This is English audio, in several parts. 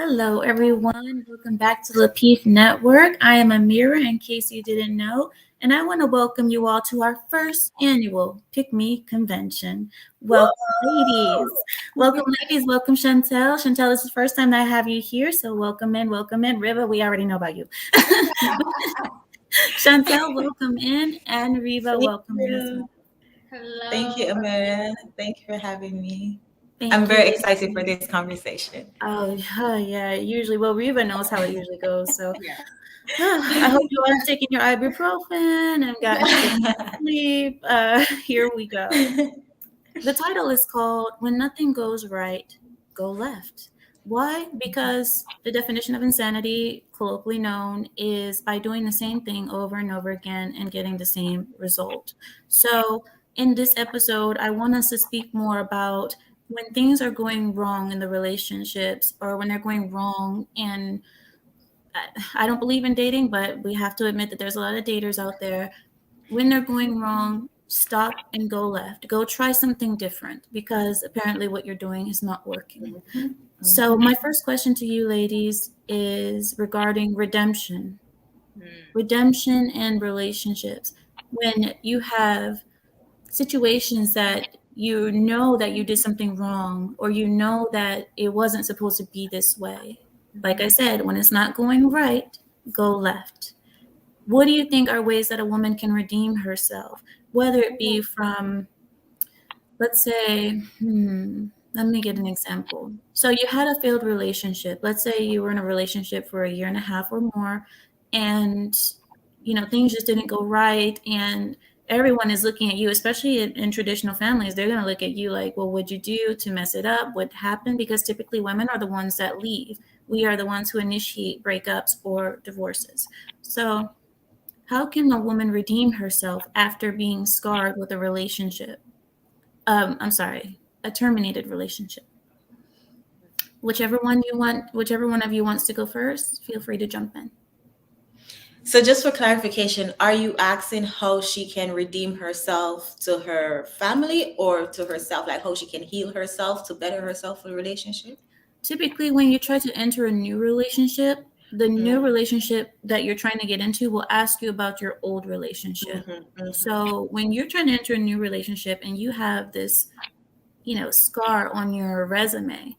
Hello, everyone. Welcome back to Lapeef Network. I am Ameera, in case you didn't know, and I want to welcome you all to our first annual Pick Me convention. Welcome, ladies. Welcome, ladies. Welcome, Chantelle. Chantelle, this is the first time that I have you here, so welcome in, welcome in. Rivah, we already know about you. Chantelle, welcome in, and Rivah, Thank welcome in as you. well. Hello. Thank you, Ameera. Thank you for having me. Thank I'm you. very excited for this conversation. Oh, yeah. Usually, well, Rivah knows how it usually goes, so. Yeah. I hope you all have taken your ibuprofen and gotten good sleep. Here we go. The title is called When Nothing Goes Right, Go Left. Why? Because the definition of insanity, colloquially known, is by doing the same thing over and over again and getting the same result. So, in this episode, I want us to speak more about when things are going wrong in the relationships or when they're going wrong in I don't believe in dating, but we have to admit that there's a lot of daters out there. When they're going wrong, stop and go left. Go try something different because apparently what you're doing is not working. So, my first question to you, ladies, is regarding redemption. Redemption in relationships. When you have situations that you know that you did something wrong or you know that it wasn't supposed to be this way. Like I said, when it's not going right, go left. What do you think are ways that a woman can redeem herself? Whether it be from, let's say, let me get an example. So you had a failed relationship. Let's say you were in a relationship for a year and a half or more, and things just didn't go right, and everyone is looking at you, especially in traditional families. They're going to look at you like, well, what'd you do to mess it up? What happened? Because typically women are the ones that leave. We are the ones who initiate breakups or divorces. So how can a woman redeem herself after being scarred with a relationship? A terminated relationship. Whichever one of you wants to go first, feel free to jump in. So, just for clarification, are you asking how she can redeem herself to her family or to herself? Like how she can heal herself to better herself for the relationship? Typically, when you try to enter a new relationship, the new relationship that you're trying to get into will ask you about your old relationship. So when you're trying to enter a new relationship and you have this, scar on your resume,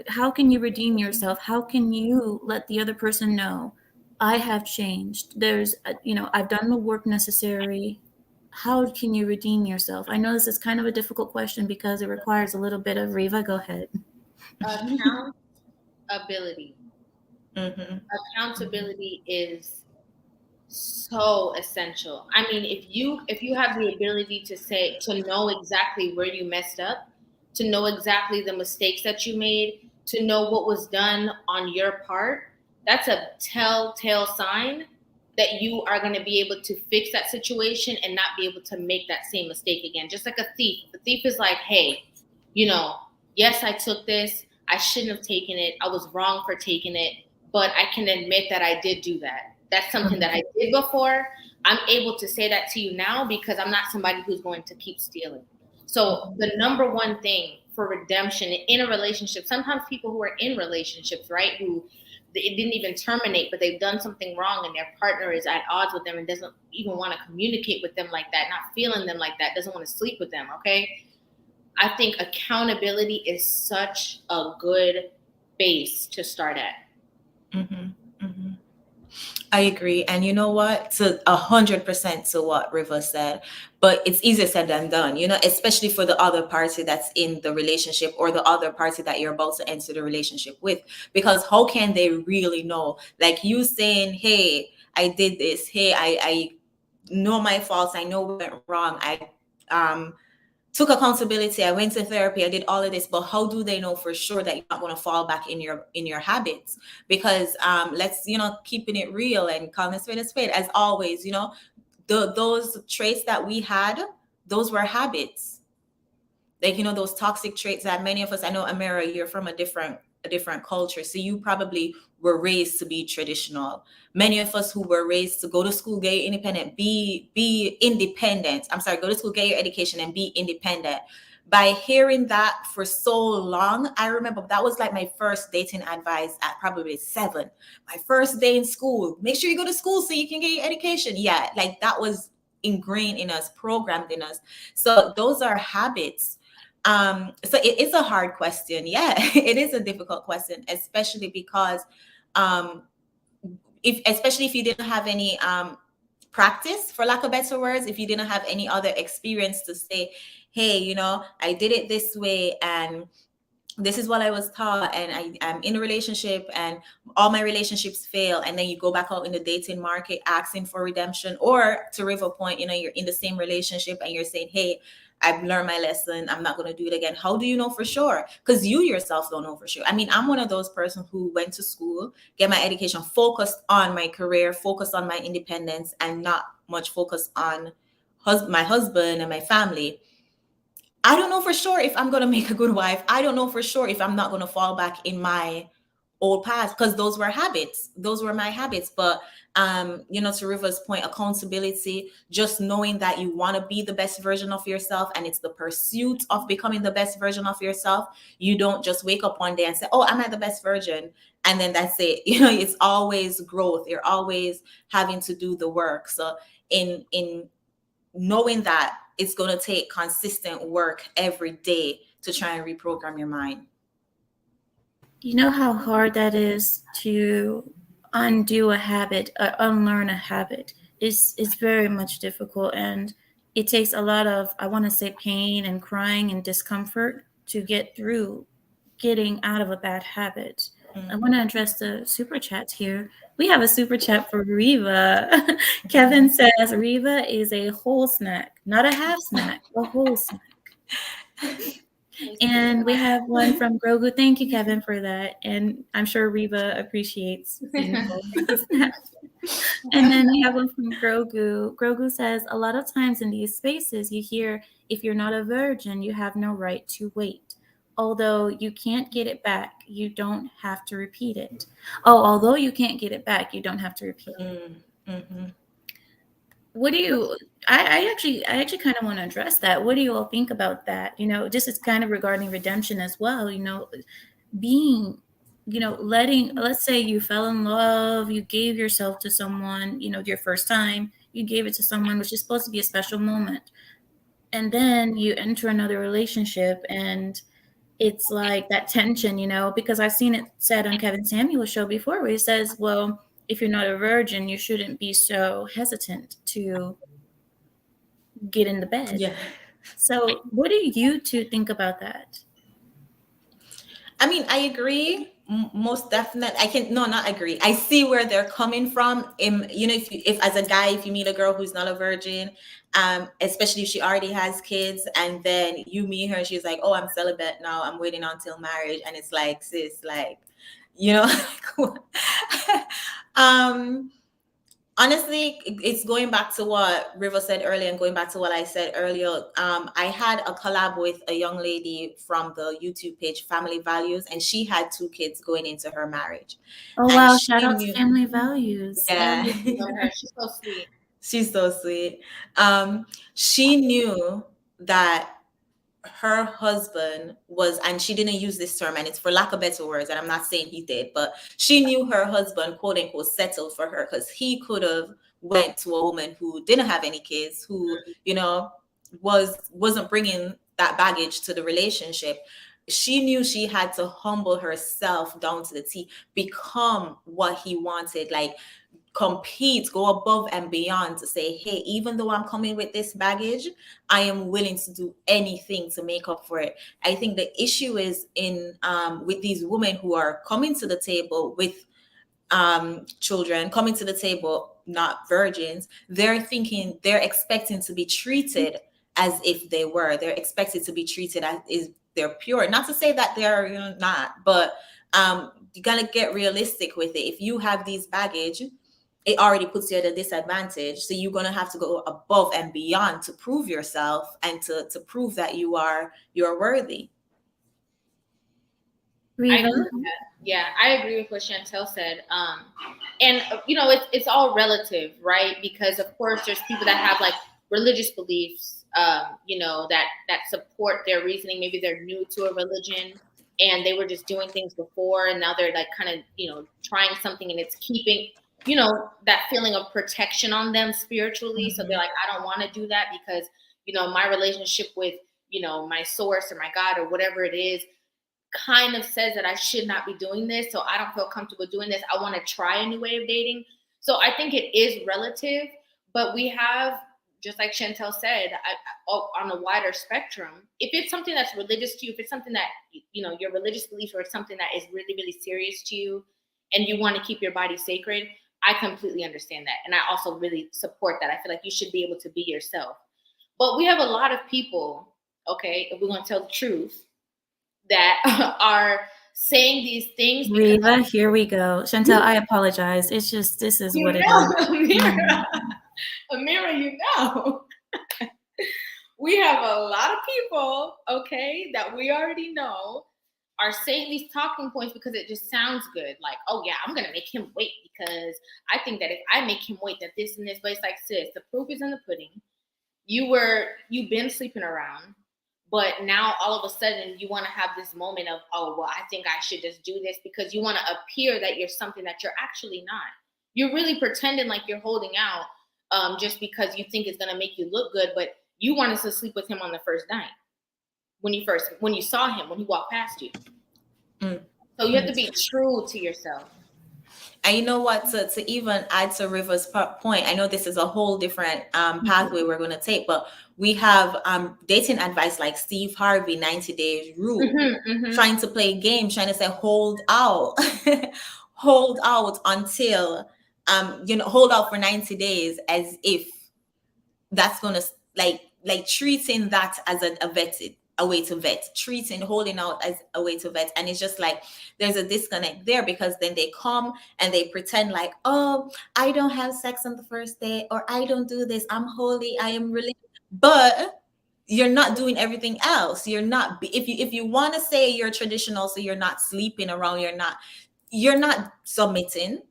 how can you redeem yourself? How can you let the other person know, I have changed? I've done the work necessary. How can you redeem yourself? I know this is kind of a difficult question because it requires a little bit of Rivah. Go ahead. Accountability. Accountability is so essential. I mean, if you have the ability to know exactly where you messed up, to know exactly the mistakes that you made, to know what was done on your part, that's a telltale sign that you are going to be able to fix that situation and not be able to make that same mistake again. Just like a thief. The thief is like, hey, yes, I took this. I shouldn't have taken it. I was wrong for taking it, but I can admit that I did do that. That's something that I did before. I'm able to say that to you now because I'm not somebody who's going to keep stealing. So the number one thing for redemption in a relationship, sometimes people who are in relationships, right, who it didn't even terminate, but they've done something wrong and their partner is at odds with them and doesn't even want to communicate with them like that, not feeling them like that, doesn't want to sleep with them, okay? I think accountability is such a good base to start at. I agree. And you know what? To 100% to what Rivah said, but it's easier said than done, especially for the other party that's in the relationship or the other party that you're about to enter the relationship with. Because how can they really know? Like you saying, hey, I did this. Hey, I know my faults. I know what went wrong. I took accountability. I went to therapy. I did all of this, but how do they know for sure that you're not going to fall back in your habits? Because let's keeping it real and calling a spade as always. Those traits that we had, those were habits. Like those toxic traits that many of us. I know, Ameera, you're from a different culture, so you probably were raised to be traditional. Many of us who were raised to go to school, get independent, be independent. Go to school, get your education, and be independent. by hearing that for so long, I remember that was like my first dating advice at probably 7. My first day in school, make sure you go to school so you can get your education. Yeah, like that was ingrained in us, programmed in us. So those are habits. So it is a hard question. Yeah, it is a difficult question, especially because um, especially if you didn't have any practice, for lack of better words, if you didn't have any other experience to say, hey, I did it this way, and this is what I was taught, and I'm in a relationship and all my relationships fail, and then you go back out in the dating market asking for redemption, or to River point, you're in the same relationship and you're saying, hey, I've learned my lesson, I'm not going to do it again. How do you know for sure? Because you yourself don't know for sure. I mean, I'm one of those persons who went to school, get my education, focused on my career, focused on my independence, and not much focused on my husband and my family. I don't know for sure if I'm going to make a good wife. I don't know for sure if I'm not going to fall back in my old past, because those were habits. Those were my habits. But, to River's point, accountability, just knowing that you want to be the best version of yourself, and it's the pursuit of becoming the best version of yourself. You don't just wake up one day and say, oh, I'm at the best version, and then that's it. It's always growth. You're always having to do the work. So in knowing that it's going to take consistent work every day to try and reprogram your mind. You know how hard that is to undo a habit, unlearn a habit. It's very much difficult, and it takes a lot of, I want to say, pain and crying and discomfort to get through getting out of a bad habit. I want to address the super chats here. We have a super chat for Riva. Kevin says Riva is a whole snack, not a half snack, a whole snack. And we have one from Grogu. Thank you, Kevin, for that. And I'm sure Riva appreciates being called a snack. And then we have one from Grogu. Grogu says, a lot of times in these spaces, you hear, if you're not a virgin, you have no right to wait. Although you can't get it back, you don't have to repeat it. Oh, although you can't get it back, you don't have to repeat it. Mm-hmm. What do you, I actually kind of want to address that. What do you all think about that? This is kind of regarding redemption as well, being, letting, let's say you fell in love, you gave yourself to someone, your first time, you gave it to someone, which is supposed to be a special moment. And then you enter another relationship, and it's like that tension, because I've seen it said on Kevin Samuel's show before, where he says, well, if you're not a virgin, you shouldn't be so hesitant to get in the bed. Yeah. So what do you two think about that? I mean, I agree. Most definitely. Not agree. I see where they're coming from. If as a guy, if you meet a girl who's not a virgin, especially if she already has kids, and then you meet her, she's like, oh, I'm celibate now, I'm waiting until marriage. And it's like, sis, like, honestly, it's going back to what River said earlier, and going back to what I said earlier. I had a collab with a young lady from the YouTube page Family Values, and she had 2 kids going into her marriage. Oh, wow. Shout out to Family Values. Yeah. She's so sweet. She's so sweet. She knew that her husband was, and she didn't use this term, and it's for lack of better words, and I'm not saying he did, but she knew her husband, quote unquote, settled for her, because he could have went to a woman who didn't have any kids, who wasn't bringing that baggage to the relationship. She knew she had to humble herself down to the T, become what he wanted, like compete, go above and beyond, to say, hey, even though I'm coming with this baggage, I am willing to do anything to make up for it. I think the issue is in with these women who are coming to the table with children, coming to the table not virgins. They're expecting to be treated as if they were. They're expected to be treated as if they're pure. Not to say that they're not, but you gotta get realistic with it. If you have these baggage, it already puts you at a disadvantage. So you're gonna have to go above and beyond to prove yourself, and to prove that you're worthy. I agree with what Chantelle said. And it's all relative, right? Because of course there's people that have like religious beliefs that support their reasoning. Maybe they're new to a religion and they were just doing things before, and now they're like kind of, trying something, and it's keeping, that feeling of protection on them spiritually. So they're like, I don't want to do that because, my relationship with, my source or my God or whatever it is kind of says that I should not be doing this. So I don't feel comfortable doing this. I want to try a new way of dating. So I think it is relative, but we have, just like Chantelle said, on a wider spectrum, if it's something that's religious to you, if it's something that, your religious beliefs, or something that is really, really serious to you and you want to keep your body sacred, I completely understand that. And I also really support that. I feel like you should be able to be yourself. But we have a lot of people, okay, if we're going to tell the truth, that are saying these things. Rivah, here we go. Chantelle, I apologize. It's just, this is what it is. Ameera, Ameera, we have a lot of people, okay, that we already know are saying these talking points because it just sounds good. Like, oh yeah, I'm going to make him wait because I think that if I make him wait, that this and this. But it's like, sis, the proof is in the pudding. You've been sleeping around, but now all of a sudden you want to have this moment of, oh, well, I think I should just do this because you want to appear that you're something that you're actually not. You're really pretending like you're holding out just because you think it's going to make you look good, but you wanted to sleep with him on the first night when you saw him, when he walked past you. So you have to be true to yourself. And you know what, to even add to Rivah's point, I know this is a whole different pathway we're going to take, but we have dating advice like Steve Harvey, 90 days rule, trying to play games, trying to say, hold out, hold out until, hold out for 90 days, as if that's going to like treating that as a way to vet, treating holding out as a way to vet. And it's just like there's a disconnect there, because then they come and they pretend like, oh, I don't have sex on the first day, or I don't do this, I'm holy, I am really, but you're not doing everything else. You're not, if you want to say you're traditional, so you're not sleeping around, you're not submitting,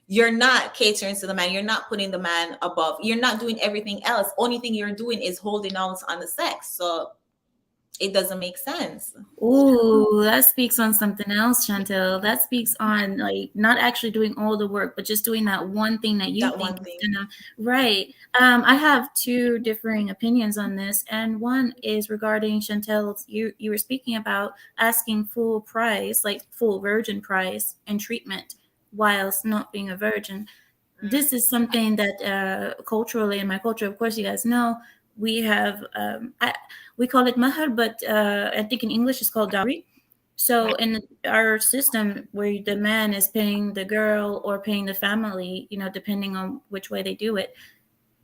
you're not catering to the man, you're not putting the man above, you're not doing everything else, only thing you're doing is holding out on the sex. So it doesn't make sense. Ooh, that speaks on something else, Chantelle. That speaks on like not actually doing all the work, but just doing that one thing that you think is gonna, right. I have two differing opinions on this, and one is regarding Chantelle. You were speaking about asking full price, like full virgin price and treatment, whilst not being a virgin. This is something that culturally, in my culture, of course, you guys know, we have we call it mahar, but I think in English it's called dowry. So in our system, where the man is paying the girl or paying the family, depending on which way they do it,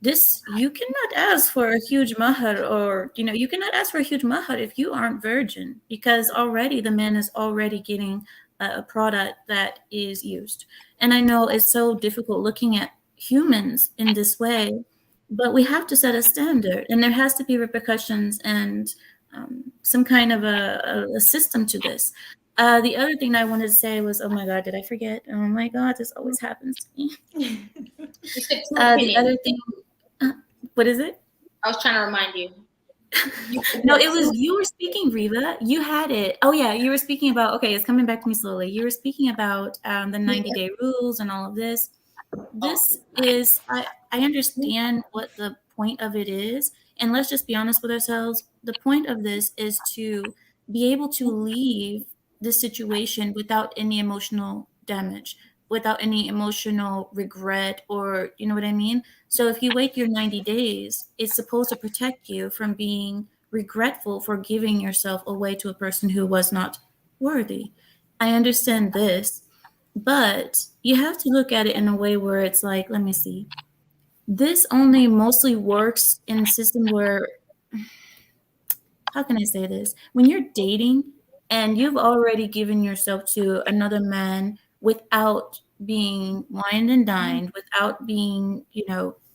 this, you cannot ask for a huge mahar, or you cannot ask for a huge mahar if you aren't virgin, because already the man is already getting a product that is used. And I know it's so difficult looking at humans in this way, but we have to set a standard, and there has to be repercussions and some kind of a system to this. The other thing I wanted to say was, oh my God, did I forget? Oh my God, this always happens to me. The other thing, what is it? I was trying to remind you. No, it was, you were speaking, Rivah. You had it. Oh yeah, you were speaking about, okay, it's coming back to me slowly. You were speaking about the 90-day rules and all of this. This is, I understand what the point of it is. And let's just be honest with ourselves. The point of this is to be able to leave the situation without any emotional damage, without any emotional regret, or you know what I mean? So if you wait your 90 days, it's supposed to protect you from being regretful for giving yourself away to a person who was not worthy. I understand this. But you have to look at it in a way where it's like, let me see. This only mostly works in a system where, how can I say this? When you're dating and you've already given yourself to another man without being wined and dined, without being,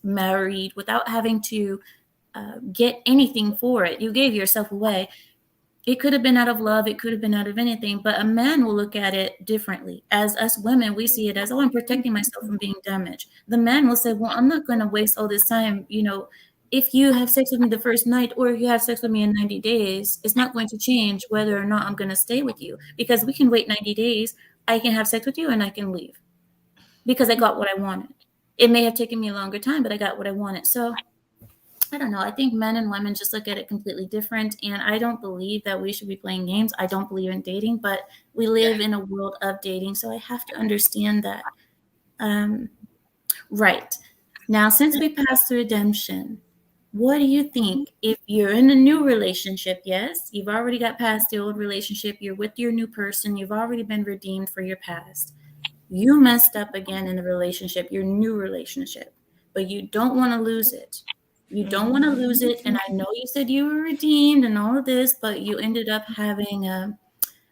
married, without having to get anything for it, you gave yourself away. It could have been out of love. It could have been out of anything, but a man will look at it differently. As us women, we see it as, oh, I'm protecting myself from being damaged. The man will say, well, I'm not going to waste all this time, if you have sex with me the first night or if you have sex with me in 90 days, it's not going to change whether or not I'm going to stay with you, because we can wait 90 days. I can have sex with you and I can leave because I got what I wanted. It may have taken me a longer time, but I got what I wanted. So I don't know. I think men and women just look at it completely different. And I don't believe that we should be playing games. I don't believe in dating, but we live in a world of dating. So I have to understand that. Right. Now, since we passed the redemption, what do you think if you're in a new relationship? Yes, you've already got past the old relationship. You're with your new person. You've already been redeemed for your past. You messed up again in the relationship, your new relationship, but you don't want to lose it. You don't want to lose it. And I know you said you were redeemed and all of this, but you ended up having a,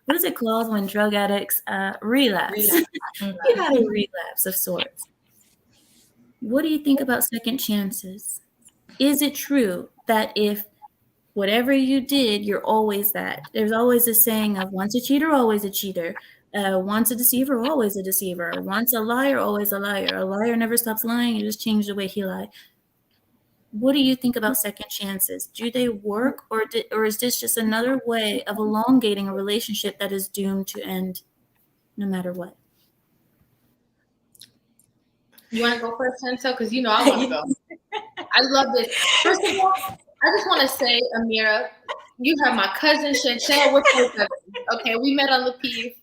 what is it called when drug addicts relapse? You had a relapse of sorts. What do you think about second chances? Is it true that if whatever you did, you're always that? There's always a saying of once a cheater, always a cheater. Once a deceiver, always a deceiver. Once a liar, always a liar. A liar never stops lying. You just change the way he lies. What do you think about second chances? Do they work, or is this just another way of elongating a relationship that is doomed to end no matter what? You want to go first, Chantelle? Because I want to go. I love this. First of all, I just want to say, Ameera, you have my cousin Chantelle. We're cousins. Okay, we met on Lapeef.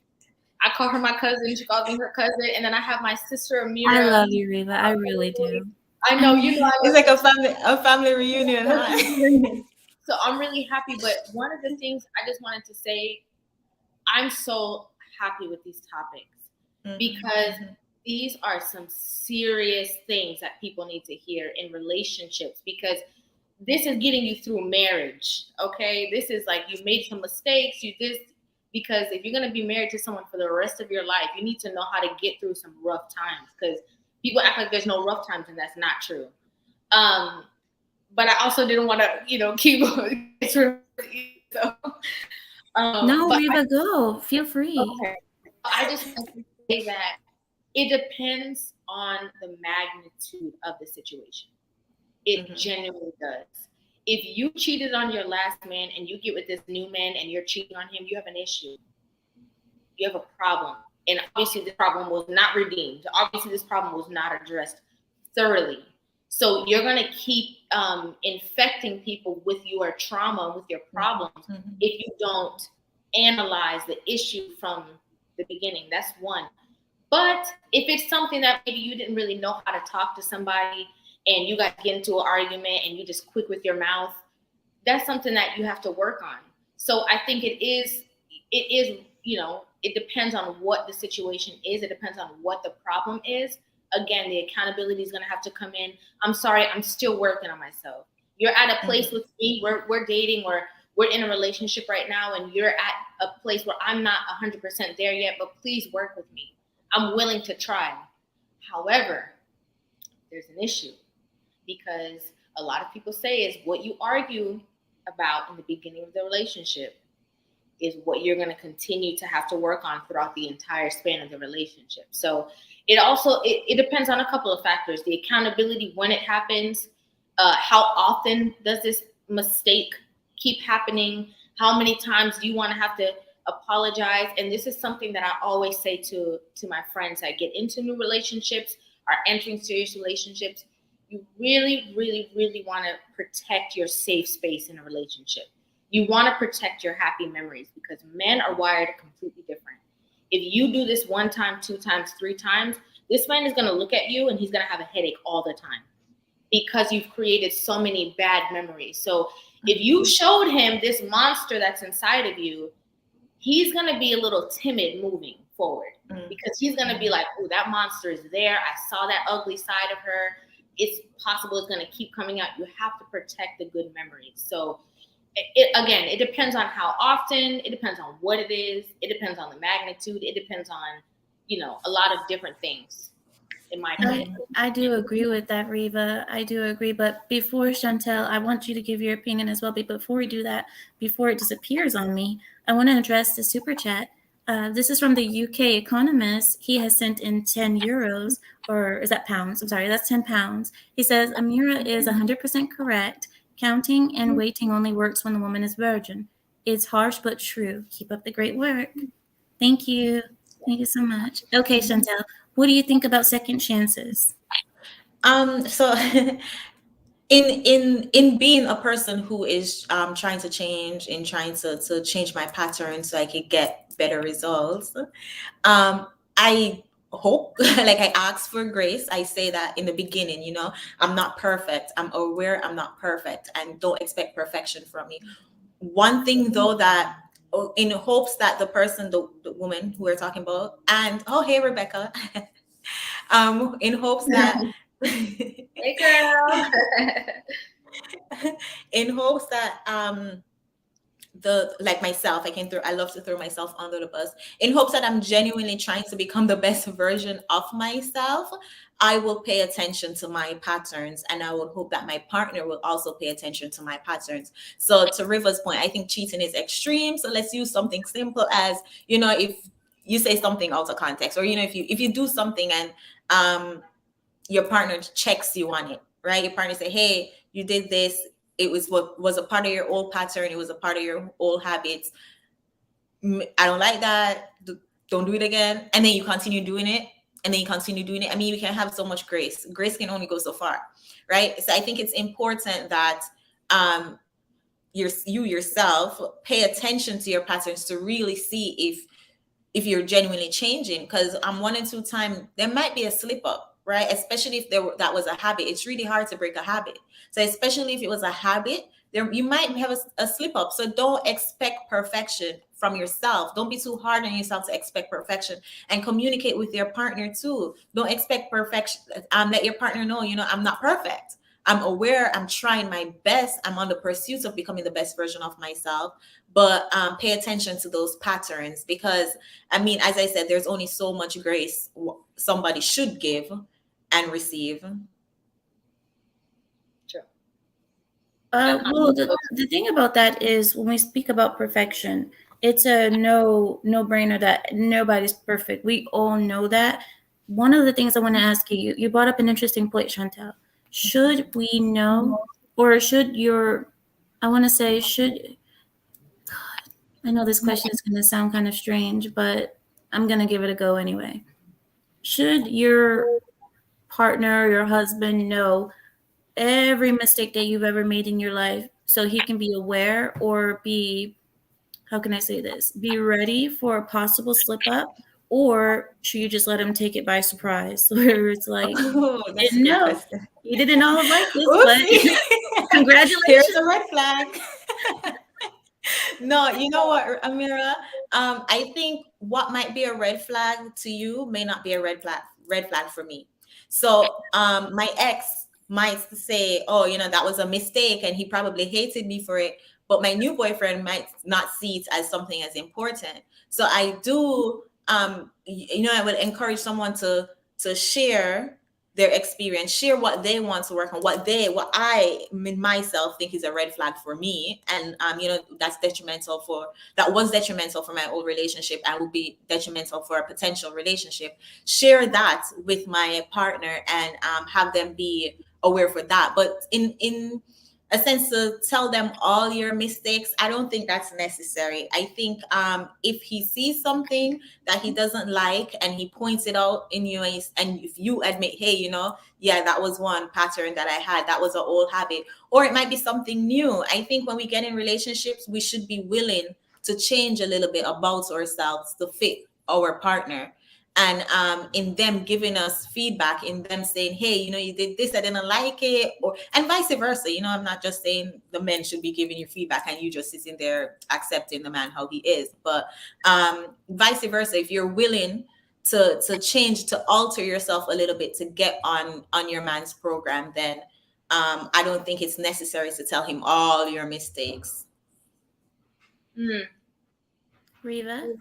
I call her my cousin. She calls me her cousin. And then I have my sister Ameera. I love you, Rivah. I really do. I know It's like a family reunion. Huh? So I'm really happy. But one of the things I just wanted to say, I'm so happy with these topics because these are some serious things that people need to hear in relationships, because this is getting you through marriage. Okay, this is like you made some mistakes. Because if you're going to be married to someone for the rest of your life, you need to know how to get through some rough times, because people act like there's no rough times, and that's not true. But I also didn't want to, keep so, no, Rivah, go. Feel free. Okay. I just want to say that it depends on the magnitude of the situation. It genuinely does. If you cheated on your last man and you get with this new man and you're cheating on him, you have an issue. You have a problem. And obviously this problem was not redeemed. Obviously this problem was not addressed thoroughly. So you're going to keep infecting people with your trauma, with your problems, if you don't analyze the issue from the beginning. That's one. But if it's something that maybe you didn't really know how to talk to somebody and you got to get into an argument and you just quick with your mouth, that's something that you have to work on. So I think it is, it depends on what the situation is. It depends on what the problem is. Again, the accountability is going to have to come in. I'm sorry, I'm still working on myself. You're at a place with me, we're dating, or we're in a relationship right now, and you're at a place where I'm not 100% there yet, but please work with me. I'm willing to try. However, there's an issue, because a lot of people say is what you argue about in the beginning of the relationship is what you're going to continue to have to work on throughout the entire span of the relationship. So it also, it depends on a couple of factors. The accountability when it happens, how often does this mistake keep happening? How many times do you want to have to apologize? And this is something that I always say to my friends that get into new relationships, are entering serious relationships. You really, really, really want to protect your safe space in a relationship. You want to protect your happy memories, because men are wired completely different. If you do this 1 time, 2 times, 3 times, this man is going to look at you and he's going to have a headache all the time, because you've created so many bad memories. So if you showed him this monster that's inside of you, he's going to be a little timid moving forward, because he's going to be like, oh, that monster is there. I saw that ugly side of her. It's possible it's going to keep coming out. You have to protect the good memories. So it depends on how often, it depends on what it is, it depends on the magnitude, it depends on, a lot of different things, in my opinion. I do agree with that, Rivah. I do agree. But before, Chantelle, I want you to give your opinion as well. But before we do that, before it disappears on me, I want to address the super chat. This is from the UK Economist. He has sent in 10 euros, or is that pounds? I'm sorry, that's 10 pounds. He says, Ameera is 100% correct. Counting and waiting only works when the woman is virgin. It's harsh but true. Keep up the great work. Thank you. Thank you so much. Okay, Chantelle, what do you think about second chances? So in being a person who is trying to change and trying to change my pattern so I could get better results, I hope, like I ask for grace. I say that in the beginning, you know, I'm not perfect. I'm aware I'm not perfect, and don't expect perfection from me. One thing though, that in hopes that the person, the woman who we're talking about, and oh hey Rebecca, in hopes that Hey, girl. in hopes that the like myself, I love to throw myself under the bus, in hopes that I'm genuinely trying to become the best version of myself. I will pay attention to my patterns, and I would hope that my partner will also pay attention to my patterns. So to Riva's point, I think cheating is extreme, so let's use something simple as, you know, if you say something out of context, or you know, if you do something and your partner checks you on it, right? Your partner say, hey, you did this, it was what was a part of your old pattern, it was a part of your old habits, I don't like that, don't do it again, and then you continue doing it, and then you continue doing it. I mean, you can have so much grace can only go so far, right? So I think it's important that you yourself pay attention to your patterns to really see if you're genuinely changing, because one and two time there might be a slip up, right? Especially if that was a habit. It's really hard to break a habit. So especially if it was a habit, there you might have a slip up. So don't expect perfection from yourself. Don't be too hard on yourself to expect perfection, and communicate with your partner too. Don't expect perfection. Let your partner know, you know, I'm not perfect. I'm aware, I'm trying my best, I'm on the pursuit of becoming the best version of myself, but pay attention to those patterns, because I mean, as I said, there's only so much grace somebody should give and receive. Sure. Well, the thing about that is when we speak about perfection, it's a no-brainer that nobody's perfect. We all know that. One of the things I want to ask you, you brought up an interesting point, Chantelle. Should we know, or should I want to say, God, I know this question is going to sound kind of strange, but I'm going to give it a go anyway. Should your partner, your husband know every mistake that you've ever made in your life so he can be aware, or be, how can I say this, be ready for a possible slip up? Or should you just let him take it by surprise, where it's like, That's didn't know, question. you didn't know I was like this, but congratulations. Here's a red flag. No, you know what, Ameera? I think what might be a red flag to you may not be a red flag for me. So my ex might say, oh, you know, that was a mistake and he probably hated me for it, but my new boyfriend might not see it as something as important. So I do, you know, I would encourage someone to share their experience, share what they want to work on, what I myself think is a red flag for me, and you know, that was detrimental for my old relationship and would be detrimental for a potential relationship. Share that with my partner and have them be aware for that. But in a sense, to tell them all your mistakes, I don't think that's necessary. I think if he sees something that he doesn't like and he points it out in you, and if you admit, hey, you know, yeah, that was one pattern that I had, that was an old habit, or it might be something new. I think when we get in relationships, we should be willing to change a little bit about ourselves to fit our partner. And in them giving us feedback, in them saying, hey, you know, you did this, I didn't like it, or and vice versa. You know, I'm not just saying the men should be giving you feedback and you just sitting there accepting the man how he is, but vice versa. If you're willing to change, to alter yourself a little bit to get on your man's program, then I don't think it's necessary to tell him all your mistakes. Riva?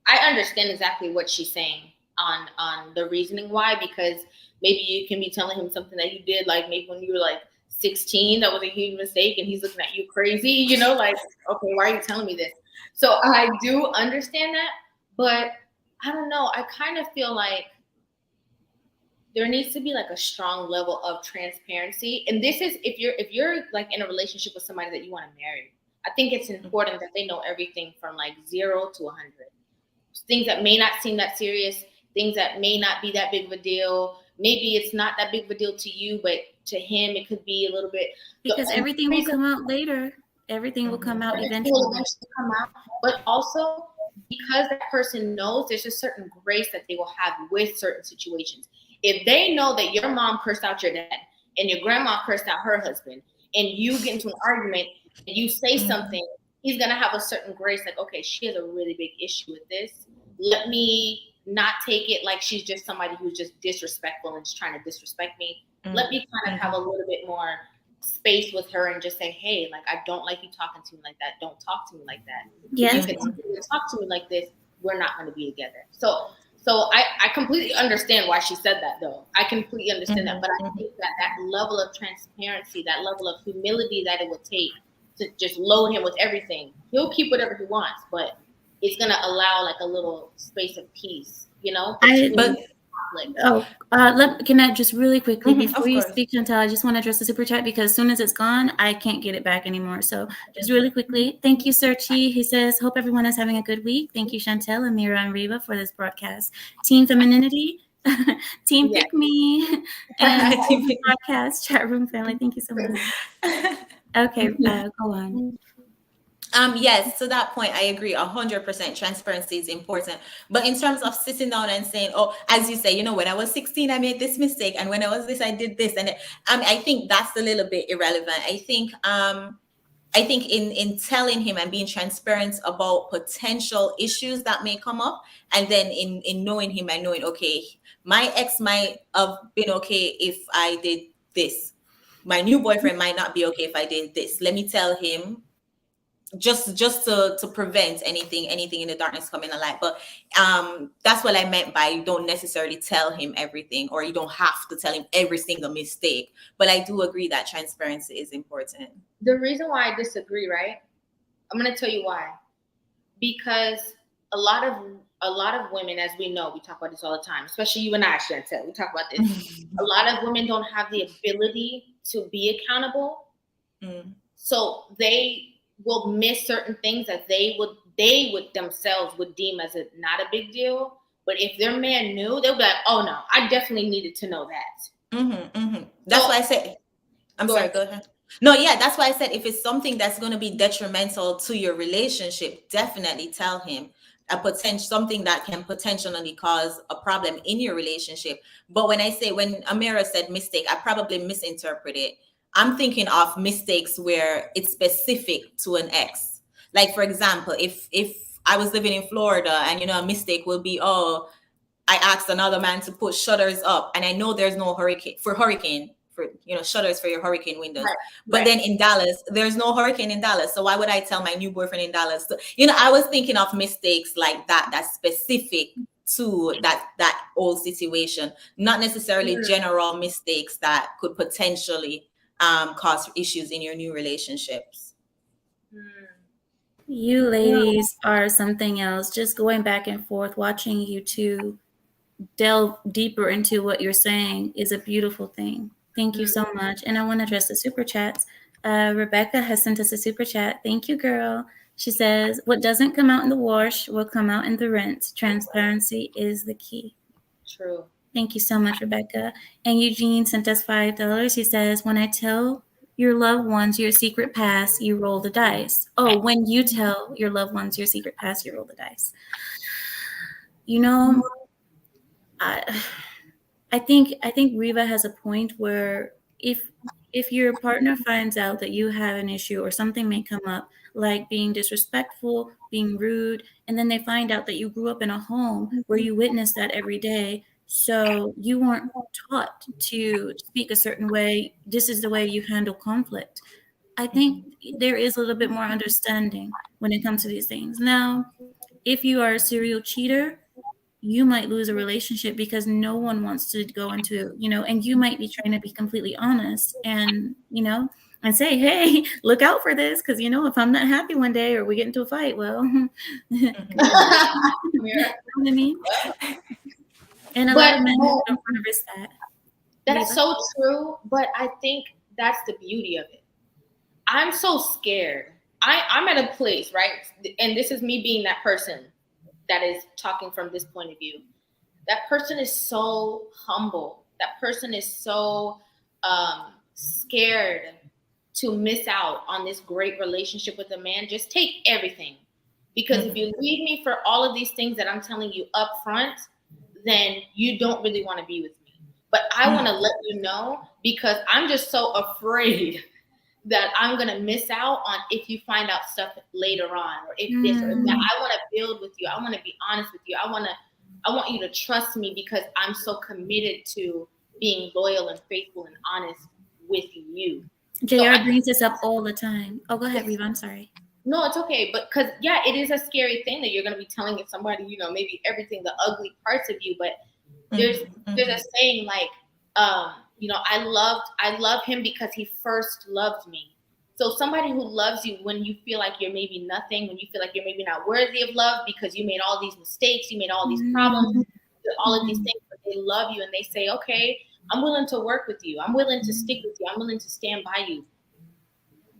I understand exactly what she's saying on the reasoning why, because maybe you can be telling him something that you did, like maybe when you were like 16, that was a huge mistake, and he's looking at you crazy, you know, like, okay, why are you telling me this? So I do understand that, but I don't know. I kind of feel like there needs to be like a strong level of transparency. And this is if you're like in a relationship with somebody that you want to marry, I think it's important that they know everything from like 0 to 100. Things that may not seem that serious, things that may not be that big of a deal. Maybe it's not that big of a deal to you, but to him it could be a little bit. Because everything will come out later. Everything will come out eventually. Will eventually come out, but also because that person knows there's a certain grace that they will have with certain situations. If they know that your mom cursed out your dad and your grandma cursed out her husband, and you get into an argument and you say something, he's gonna have a certain grace, like, okay, she has a really big issue with this. Let me not take it like she's just somebody who's just disrespectful and just trying to disrespect me. Let me kind of have a little bit more space with her and just say, hey, like, I don't like you talking to me like that. Don't talk to me like that. Yes. If you continue to talk to me like this, we're not going to be together. So I completely understand why she said that, though. I completely understand that. But I think that level of transparency, that level of humility that it would take to just load him with everything, he'll keep whatever he wants, but it's going to allow like a little space of peace, you know? Can I just really quickly, before you speak, Chantelle, I just want to address the super chat because as soon as it's gone, I can't get it back anymore. So just really quickly, thank you, Searchy. He says, hope everyone is having a good week. Thank you, Chantelle, Ameera, and Rivah for this broadcast. Team Femininity, Team Pick Me, and broadcast chat room family. Thank you so much. Okay, go on. Yes, to that point, I agree 100%. Transparency is important. But in terms of sitting down and saying, oh, as you say, you know, when I was 16, I made this mistake. And when I was this, I did this. And I think that's a little bit irrelevant. I think in telling him and being transparent about potential issues that may come up, and then in knowing him and knowing, okay, my ex might have been okay if I did this. My new boyfriend might not be okay if I did this. Let me tell him just to prevent anything in the darkness coming alight. But that's what I meant by you don't necessarily tell him everything, or you don't have to tell him every single mistake. But I do agree that transparency is important. The reason why I disagree, right? I'm going to tell you why. Because a lot of women, as we know, we talk about this all the time, especially you and I, Chantelle, we talk about this. A lot of women don't have the ability to be accountable. So they will miss certain things that they would themselves would deem as not a big deal. But if their man knew, they'll be like, oh no, I definitely needed to know that. That's why I said, I'm sorry, go ahead. No, yeah, that's why I said if it's something that's going to be detrimental to your relationship, definitely tell him. Something that can potentially cause a problem in your relationship. But when Ameera said mistake, I probably misinterpreted. I'm thinking of mistakes where it's specific to an ex. Like, for example, if I was living in Florida and, you know, a mistake will be, oh, I asked another man to put shutters up and I know there's no hurricane, you know, shutters for your hurricane windows. Right. But then in Dallas, there's no hurricane in Dallas. So why would I tell my new boyfriend in Dallas? So, you know, I was thinking of mistakes like that, that's specific to that old situation, not necessarily general mistakes that could potentially cause issues in your new relationships. You ladies are something else. Just going back and forth, watching you two delve deeper into what you're saying is a beautiful thing. Thank you so much. And I want to address the super chats. Rebecca has sent us a super chat. Thank you, girl. She says, what doesn't come out in the wash will come out in the rinse. Transparency is the key. True. Thank you so much, Rebecca. And Eugene sent us $5. He says, when I tell your loved ones your secret past, you roll the dice. Oh, when you tell your loved ones your secret past, you roll the dice. You know, I think Rivah has a point where if your partner finds out that you have an issue or something may come up, like being disrespectful, being rude, and then they find out that you grew up in a home where you witness that every day, so you weren't taught to speak a certain way, this is the way you handle conflict. I think there is a little bit more understanding when it comes to these things. Now, if you are a serial cheater, you might lose a relationship because no one wants to go into, you know, and you might be trying to be completely honest and, you know, and say, hey, look out for this, because if I'm not happy one day or we get into a fight, well, you know what I mean? And a lot But of men don't want to risk that. that's Rivah? so true. But I think that's the beauty of it. I'm so scared. I'm at a place, right? And this is me being that person that is talking from this point of view. That person is so humble. That person is so scared to miss out on this great relationship with a man. Just take everything. Because if you leave me for all of these things that I'm telling you up front, then you don't really want to be with me. But I want to let you know, because I'm just so afraid that I'm going to miss out on if you find out stuff later on, or if this or that. I want to build with you. I want to be honest with you. I want you to trust me, because I'm so committed to being loyal and faithful and honest with you. JR brings this up all the time. Oh, go ahead, Rivah. I'm sorry. No, it's okay. But because, yeah, it is a scary thing that you're going to be telling somebody, maybe everything, the ugly parts of you. But there's a saying like, I love him because he first loved me. So somebody who loves you when you feel like you're maybe nothing, when you feel like you're maybe not worthy of love because you made all these mistakes, you made all these problems, all of these things, but they love you and they say, okay, I'm willing to work with you. I'm willing to stick with you. I'm willing to stand by you.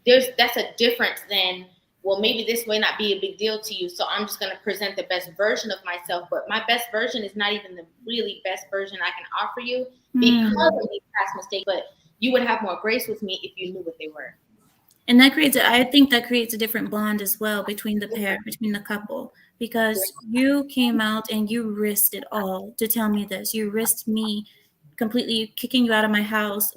That's a difference than, well, maybe this may not be a big deal to you, so I'm just going to present the best version of myself. But my best version is not even the really best version I can offer you because of these past mistakes. But you would have more grace with me if you knew what they were. And I think that creates a different bond as well between the pair, between the couple, because you came out and you risked it all to tell me this. You risked me completely kicking you out of my house,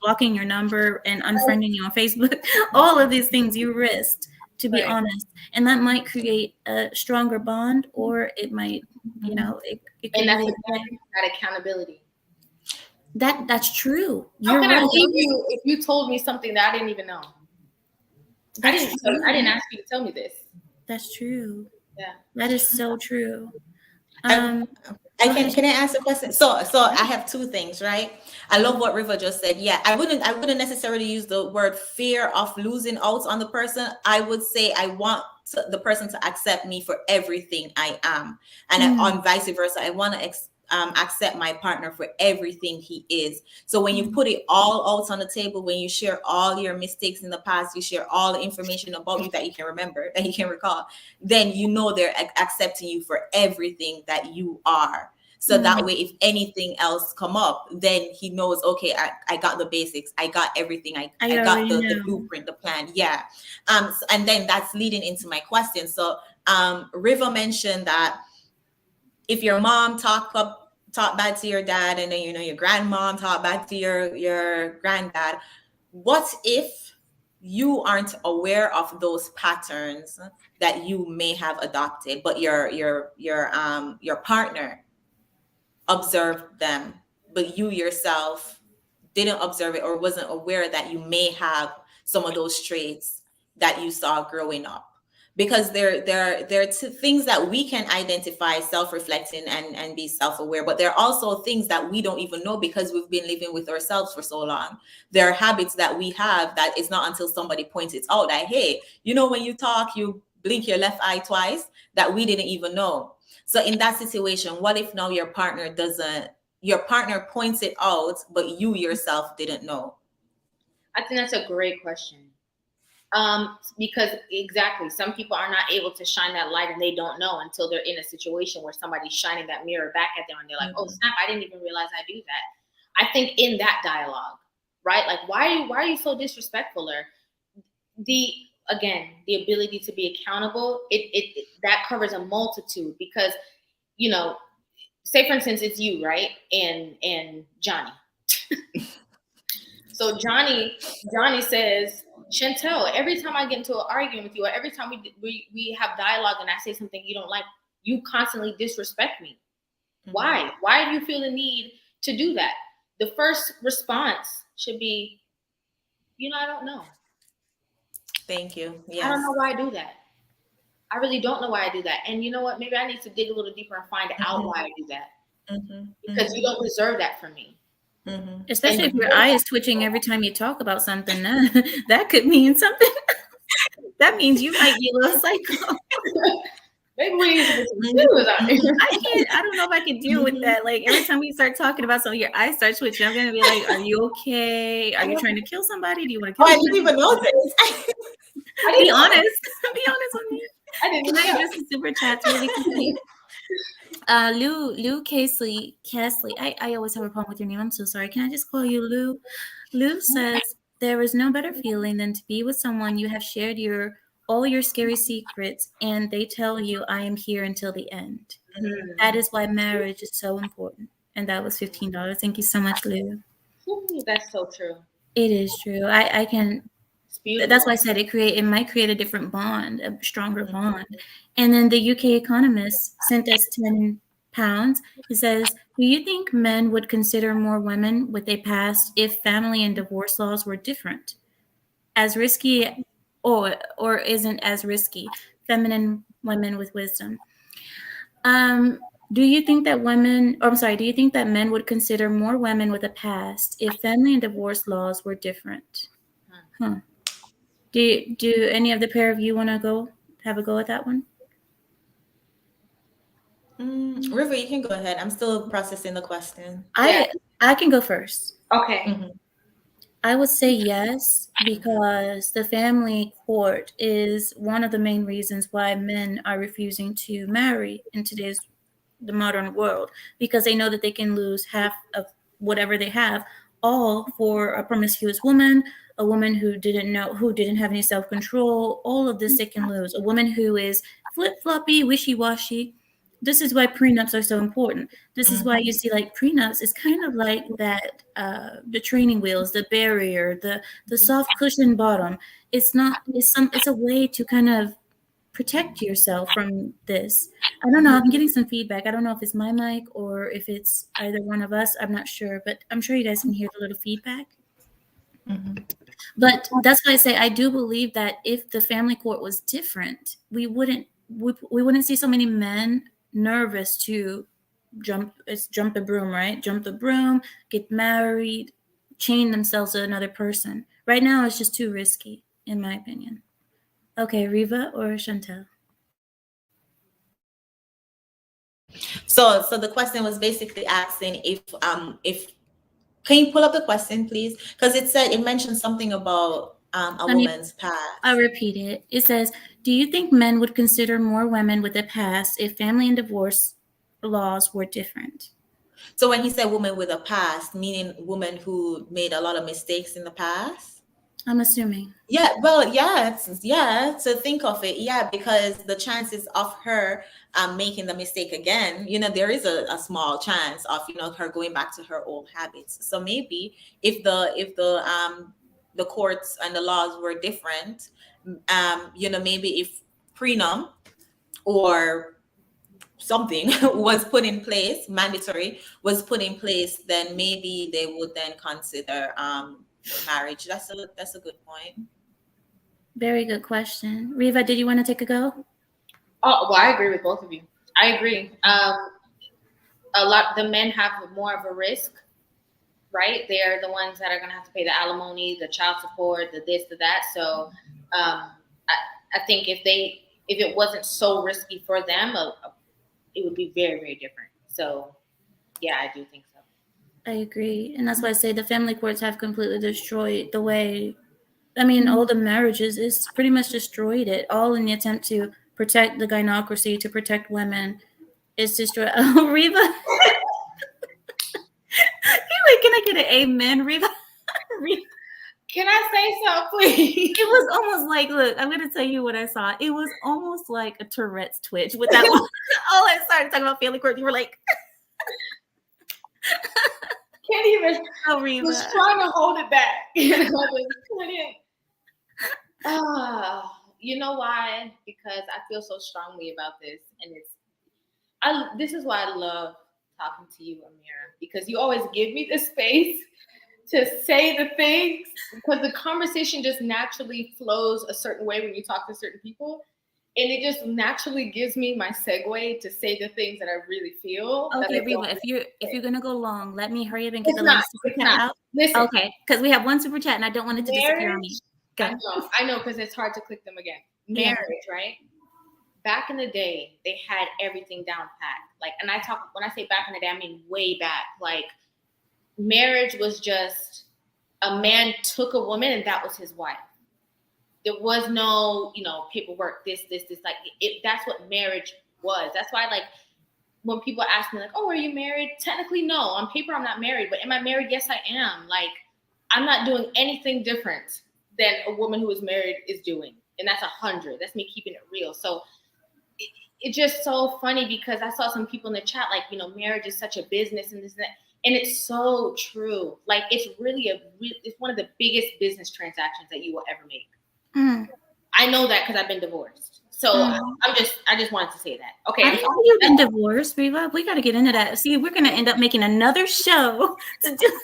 blocking your number and unfriending you on Facebook. All of these things you risked, to be honest. And that might create a stronger bond, or it might, it and that's that accountability. That's true. How can I leave you if you told me something that I didn't even know? I didn't ask you to tell me this. That's true. Yeah. That is so true. Can I ask a question? So I have two things, right? I love what Rivah just said. Yeah, I wouldn't necessarily use the word fear of losing out on the person. I would say I want the person to accept me for everything I am, and on vice versa. I want to accept my partner for everything he is. So when you put it all out on the table, when you share all your mistakes in the past, you share all the information about you that you can remember, that you can recall, then they're accepting you for everything that you are. So that way, if anything else come up, then he knows, okay, I got the basics. I got everything. I got the blueprint, the plan. Yeah. And then that's leading into my question. So Rivah mentioned that if your mom talk bad to your dad, and then your grandmom talk bad to your granddad, what if you aren't aware of those patterns that you may have adopted, but your partner observed them, but you yourself didn't observe it or wasn't aware that you may have some of those traits that you saw growing up? Because there are things that we can identify, self-reflecting and be self-aware, but there are also things that we don't even know because we've been living with ourselves for so long. There are habits that we have that it's not until somebody points it out that, hey, when you talk, you blink your left eye twice, that we didn't even know. So in that situation, what if now your partner points it out, but you yourself didn't know? I think that's a great question. Because exactly, some people are not able to shine that light and they don't know until they're in a situation where somebody's shining that mirror back at them and they're like, oh snap, I didn't even realize I do that. I think in that dialogue, right? Like, why are you so disrespectful? Or the ability to be accountable, it that covers a multitude, because say for instance it's you, right? And Johnny. So Johnny says, Chantelle, every time I get into an argument with you, or every time we have dialogue and I say something you don't like, you constantly disrespect me. Why? Why do you feel the need to do that? The first response should be, I don't know. Thank you. Yes. I don't know why I do that. I really don't know why I do that. And you know what? Maybe I need to dig a little deeper and find out why I do that. Because you don't deserve that from me. Mhm. Especially if your eye is twitching every time you talk about something, that could mean something. That means you might be a little psycho. Maybe we need to put some shoes on here. I don't know if I can deal with that. Like every time we start talking about something, your eyes start twitching. I'm gonna be like, "Are you okay? Are you trying to kill somebody? Do you want to Oh, kill I didn't even somebody?" notice. Be honest. Be honest with me. I didn't Can I know. do some super chats really quickly? Lou Casley. I always have a problem with your name. I'm so sorry. Can I just call you Lou? Lou says there is no better feeling than to be with someone you have shared all your scary secrets, and they tell you, "I am here until the end." That is why marriage is so important. And that was $15. Thank you so much, Lou. That's so true. It is true. I can. It's beautiful. That's why I said it might create a different bond, a stronger bond. And then the UK Economist sent us £10. It says, "Do you think men would consider more women with a past if family and divorce laws were different? As risky or isn't as risky? Feminine women with wisdom." Do you think that do you think that men would consider more women with a past if family and divorce laws were different? Huh. Do any of the pair of you want to have a go at that one? River, you can go ahead. I'm still processing the question. I can go first. Okay. Mhm. I would say yes, because the family court is one of the main reasons why men are refusing to marry in the modern world, because they know that they can lose half of whatever they have, all for a promiscuous woman, a woman who didn't have any self-control. All of this they can lose. A woman who is flip-floppy, wishy-washy. This is why prenups are so important. This is why you see like prenups is kind of like that, the training wheels, the barrier, the soft cushion bottom. It's a way to kind of protect yourself from this. I don't know. I'm getting some feedback. I don't know if it's my mic or if it's either one of us. I'm not sure, but I'm sure you guys can hear the little feedback. But that's why I say I do believe that if the family court was different, we wouldn't see so many men nervous to jump the broom, right? Jump the broom, get married, chain themselves to another person. Right now, it's just too risky, in my opinion. Okay, Riva or Chantelle? So the question was basically asking if can you pull up the question, please? Because it mentioned something about a woman's past. I'll repeat it. It says, "Do you think men would consider more women with a past if family and divorce laws were different?" So when he said woman with a past, meaning woman who made a lot of mistakes in the past? I'm assuming. Yeah, well, yeah, to think of it, yeah, because the chances of her making the mistake again, there is a small chance of, her going back to her old habits. So maybe if the courts and the laws were different, maybe if prenup or something was put in place, mandatory was put in place, then maybe they would then consider marriage. That's a good point. Very good question. Riva, did you want to take a go? Oh, well, I agree with both of you. I agree. The men have more of a risk, right? They are the ones that are going to have to pay the alimony, the child support, the this, the that. So, I think if it wasn't so risky for them, it would be very, very different. So, yeah, I do think so. I agree. And that's why I say the family courts have completely destroyed the way, all the marriages is pretty much destroyed it, all in the attempt to protect the gynocracy, to protect women. It's destroyed. Oh, Riva. Wait, can I get an amen, Riva? Can I say something, please? It was almost like, look, I'm going to tell you what I saw. It was almost like a Tourette's twitch with that one. Oh, I started talking about family court. You were like... Can't even. Oh, Riva. Was trying to hold it back. You know why? Because I feel so strongly about this, and this is why I love talking to you, Ameera, because you always give me the space to say the things, because the conversation just naturally flows a certain way when you talk to certain people. And it just naturally gives me my segue to say the things that I really feel. Okay, Rivah, if you're gonna go long, let me hurry up and get It's the not. last super It's chat not. out. Listen. Okay, because we have one super chat and I don't want it to disappear on me. Marriage, I know, because it's hard to click them again. Marriage, right? Back in the day, they had everything down pat. Like, and when I say back in the day, I mean way back. Like, marriage was just a man took a woman and that was his wife. There was no, paperwork, this. Like, that's what marriage was. That's why, like, when people ask me, like, oh, are you married? Technically, no. On paper, I'm not married. But am I married? Yes, I am. Like, I'm not doing anything different than a woman who is married is doing. And that's 100. That's me keeping it real. So it's just so funny because I saw some people in the chat, like, marriage is such a business and this and that. And it's so true. Like, it's really it's one of the biggest business transactions that you will ever make. I know that because I've been divorced. So I just wanted to say that. Okay. I didn't know you've been divorced, Rivah. We got to get into that. See, we're going to end up making another show to do.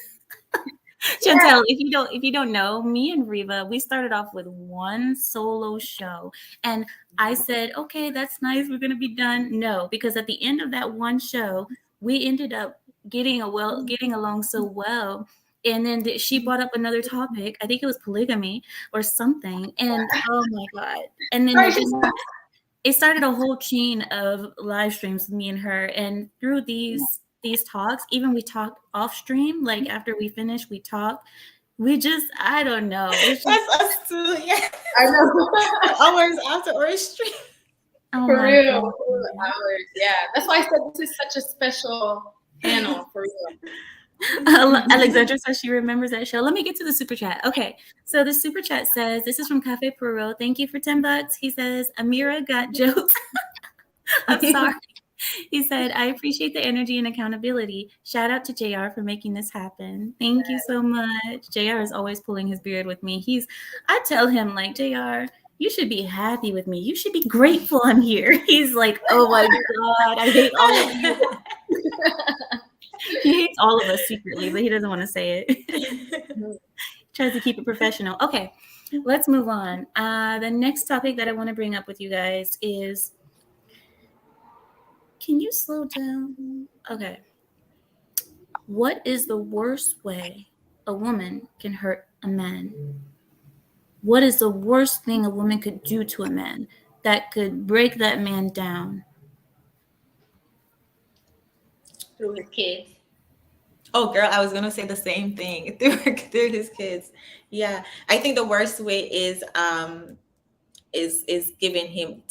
Chantelle, if you don't know, me and Rivah, we started off with one solo show, and I said, okay, that's nice. We're going to be done. No, because at the end of that one show, we ended up getting along so well. And then she brought up another topic. I think it was polygamy or something. And oh my God. And then it started a whole chain of live streams with me and her. And through these talks, even we talked off stream, like after we finished, we talked. We just, I don't know. It's just, That's us too. Yeah. I know. Hours after our stream. Oh for real. God. Hours. Yeah. That's why I said this is such a special panel for real. Alexandra says she remembers that show. Let me get to the super chat. Okay, so the super chat says, this is from Cafe Perot. Thank you for $10. He says, Ameera got jokes. I'm sorry. He said, I appreciate the energy and accountability. Shout out to JR for making this happen. Thank you so much. JR is always pulling his beard with me. I tell him, like, JR, you should be happy with me. You should be grateful I'm here. He's like, oh my God, I hate all of you. He hates all of us secretly, but he doesn't want to say it. Tries to keep it professional. Okay, let's move on. The next topic that I want to bring up with you guys is, can you slow down? Okay. What is the worst way a woman can hurt a man? What is the worst thing a woman could do to a man that could break that man down? Through his kids. Oh, girl, I was gonna say the same thing. Through his kids. Yeah, I think the worst way is giving him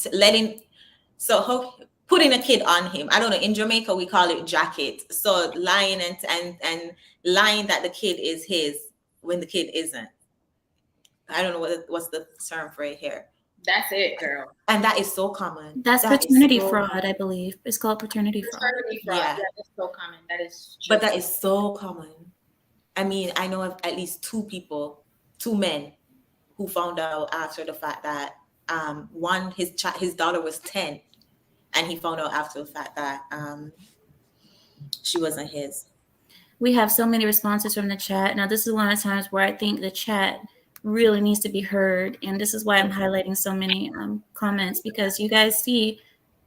putting a kid on him. I don't know. In Jamaica, we call it jacket. So lying and lying that the kid is his when the kid isn't. I don't know what's the term for it here. That's it, girl. And that is so common. That's paternity fraud, I believe. It's called paternity fraud. Paternity fraud. Yeah. That's so common. That is true. But that is so common. I mean, I know of at least two men who found out after the fact that one, his daughter was 10, and he found out after the fact that she wasn't his. We have so many responses from the chat. Now, this is one of the times where I think the chat really needs to be heard. And this is why I'm highlighting so many comments, because you guys see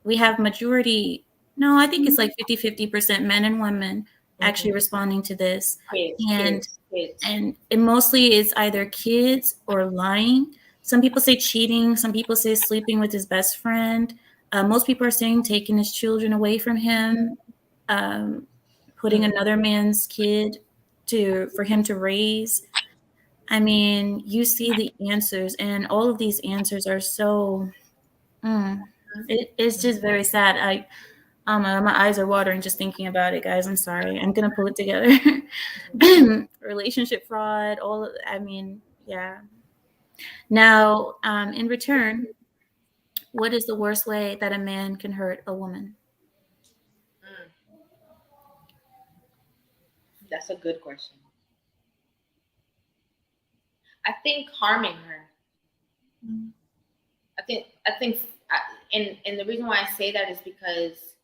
we have majority. No, I think it's like 50% men and women actually responding to this. Kids. And it mostly is either kids or lying. Some people say cheating. Some people say sleeping with his best friend. Most people are saying taking his children away from him, putting another man's kid for him to raise. I mean, you see the answers, and all of these answers are so. It's just very sad. My eyes are watering just thinking about it, guys. I'm sorry. I'm gonna pull it together. Relationship fraud. Yeah. Now, in return, what is the worst way that a man can hurt a woman? That's a good question. I think harming her. I think, and the reason why I say that is because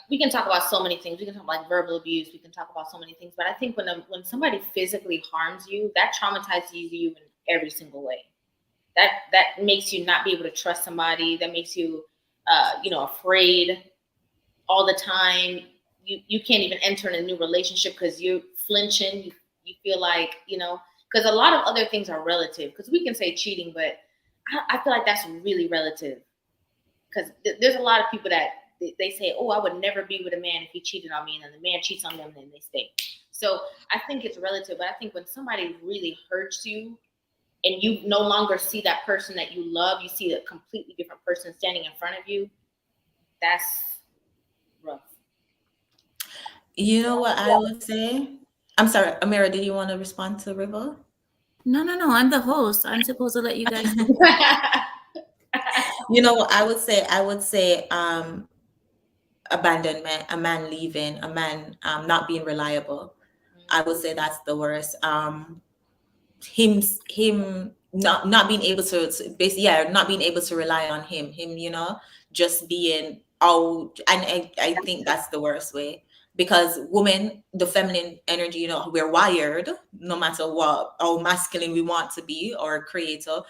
we can talk about so many things. We can talk about like verbal abuse. We can talk about so many things. But I think when somebody physically harms you, that traumatizes you in every single way. that makes you not be able to trust somebody. That makes you, afraid all the time. You can't even enter in a new relationship because you're flinching. You feel like, because a lot of other things are relative. Because we can say cheating, but I feel like that's really relative. Because there's a lot of people that they say, oh, I would never be with a man if he cheated on me, and then the man cheats on them, and then they stay. So I think it's relative. But I think when somebody really hurts you, and you no longer see that person that you love, you see a completely different person standing in front of you, that's rough. You know what I would say? I'm sorry, Ameera, did you want to respond to Rivah? No. I'm the host. I'm supposed to let you guys. You know what I would say? I would say abandonment, a man leaving, a man not being reliable. I would say that's the worst. Him not being able to basically, yeah, not being able to rely on him, just being out. And I think that's the worst way, because women, the feminine energy, we're wired, no matter what, how masculine we want to be, or creator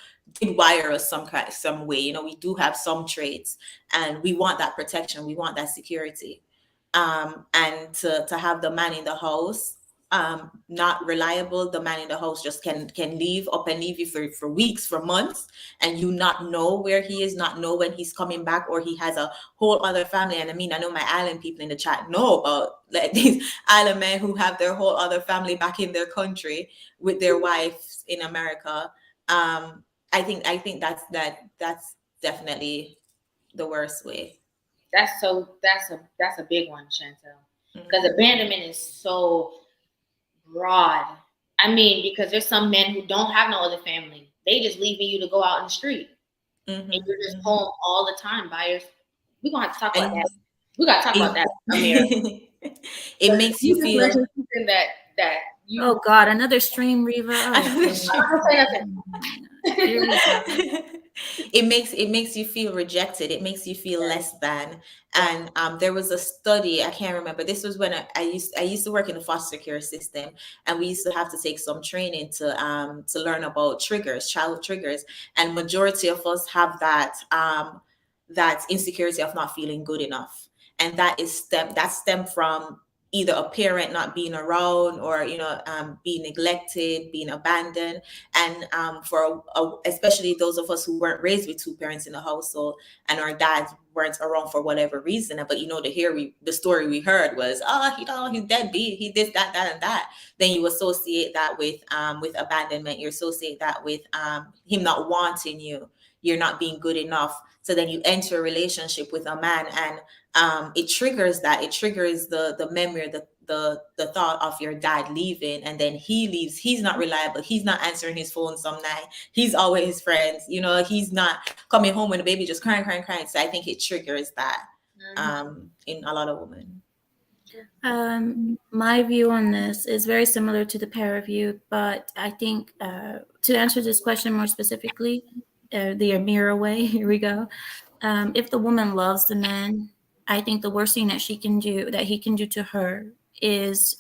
did wire us some way. We do have some traits, and we want that protection, we want that security. And to have the man in the house not reliable, the man in the house just can leave up and leave you for weeks, for months, and you not know where he is, not know when he's coming back, or he has a whole other family. And I mean, I know my island people in the chat know about like these island men who have their whole other family back in their country with their wives in America. I think that's definitely the worst way. That's a big one, Chantelle, because abandonment is so broad. I mean, because there's some men who don't have no other family. They just leaving you to go out in the street. And you're just home all the time by yourself. We're going to have to talk about that. We got to talk about that, Ameera. It makes you feel... something that you... Oh, God, another stream, Rivah. It makes you feel rejected. It makes you feel less than. And there was a study, I can't remember. This was when I used to work in the foster care system, and we used to have to take some training to learn about triggers, child triggers, and majority of us have that insecurity of not feeling good enough, and that stem from either a parent not being around, or being neglected, being abandoned. And especially those of us who weren't raised with two parents in the household, and our dads weren't around for whatever reason, but the story we heard was, he's deadbeat, he this, that, and that. Then you associate that with abandonment. You associate that with him not wanting you, you're not being good enough. So then you enter a relationship with a man, and it triggers the memory, the thought of your dad leaving, and then he leaves. He's not reliable. He's not answering his phone some night. He's always friends. He's not coming home when the baby just crying. So I think it triggers that in a lot of women. My view on this is very similar to the pair of you, but I think to answer this question more specifically, the Ameera way, here we go. If the woman loves the man, I think the worst thing that he can do to her is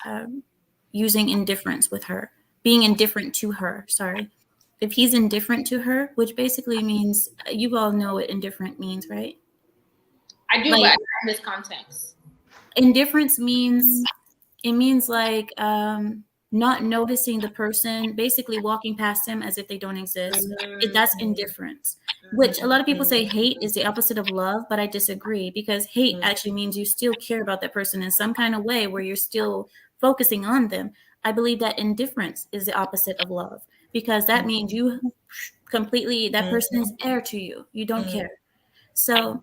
using indifference with her, being indifferent to her. Sorry. If he's indifferent to her, which basically means, you all know what indifferent means, right? I do, but in this context. Indifference means like not noticing the person, basically walking past him as if they don't exist. That's indifference, which a lot of people say hate is the opposite of love, but I disagree, because hate actually means you still care about that person in some kind of way where you're still focusing on them. I believe that indifference is the opposite of love, because that means you completely, that person is air to you. You don't care. So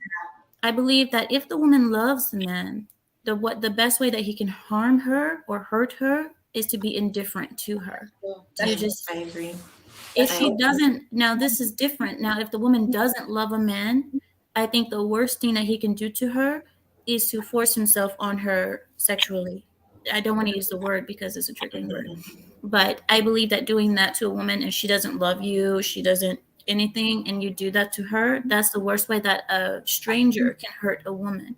I believe that if the woman loves the man, the best way that he can harm her or hurt her is to be indifferent to her. I agree. If she doesn't, now this is different. Now, if the woman doesn't love a man, I think the worst thing that he can do to her is to force himself on her sexually. I don't want to use the word because it's a triggering word, but I believe that doing that to a woman, if she doesn't love you, she doesn't anything, and you do that to her, that's the worst way that a stranger can hurt a woman.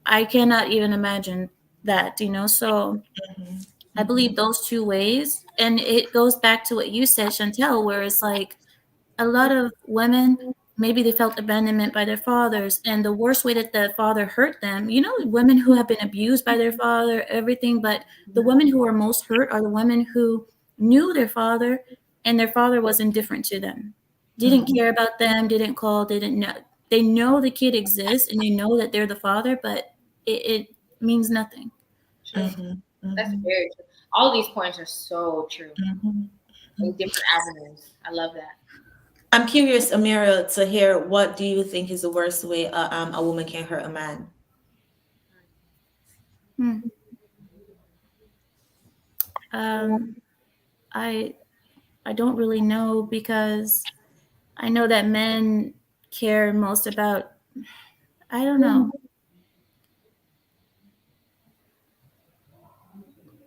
I cannot even imagine that, so I believe those two ways. And it goes back to what you said, Chantelle, where it's like a lot of women, maybe they felt abandonment by their fathers. And the worst way that the father hurt them, you know, women who have been abused by their father, everything. But the women who are most hurt are the women who knew their father and their father was indifferent to them, didn't care about them, didn't call, didn't know. They know the kid exists and they know that they're the father, but it means nothing. True. That's very true. All these points are so true in different avenues. I love that. I'm curious, Ameera, to hear what do you think is the worst way a woman can hurt a man? I don't really know, because I know that men care most about, I don't know.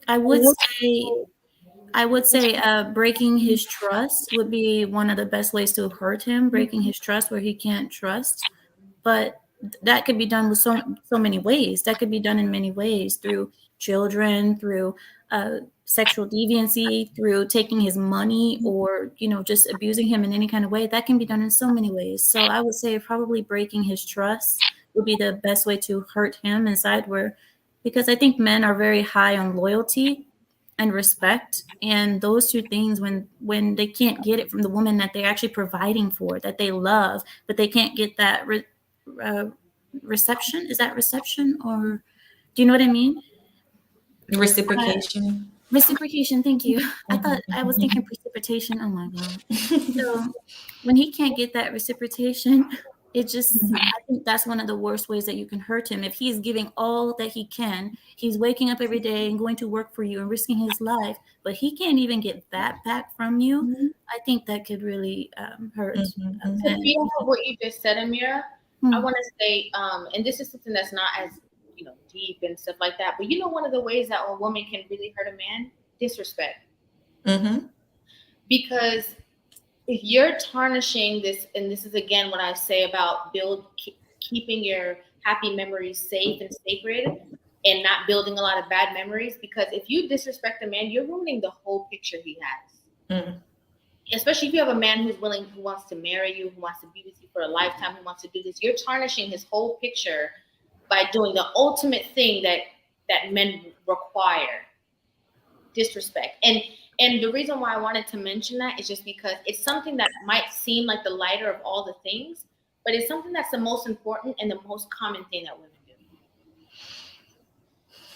I would say breaking his trust would be one of the best ways to hurt him, breaking his trust where he can't trust. But that could be done with so many ways. That could be done in many ways, through children, through sexual deviancy, through taking his money, or just abusing him in any kind of way. That can be done in so many ways. So I would say probably breaking his trust would be the best way to hurt him inside, because I think men are very high on loyalty and respect, and those two things, when they can't get it from the woman that they're actually providing for, that they love, but they can't get that reception. Is that reception, or do you know what I mean? Reciprocation. Reciprocation. Thank you. I thought I was thinking precipitation. Oh my god. So when he can't get that reciprocation, I think that's one of the worst ways that you can hurt him. If he's giving all that he can, he's waking up every day and going to work for you and risking his life, but he can't even get that back from you. I think that could really hurt. To be on what you just said, Ameera, I want to say, and this is something that's not as deep and stuff like that, but one of the ways that a woman can really hurt a man, disrespect. Because if you're tarnishing this, and this is again what I say about keeping your happy memories safe and sacred, and not building a lot of bad memories, because if you disrespect a man, you're ruining the whole picture he has. Especially if you have a man who wants to marry you, who wants to be with you for a lifetime, who wants to do this, you're tarnishing his whole picture by doing the ultimate thing that men require: disrespect. And the reason why I wanted to mention that is just because it's something that might seem like the lighter of all the things, but it's something that's the most important and the most common thing that women do.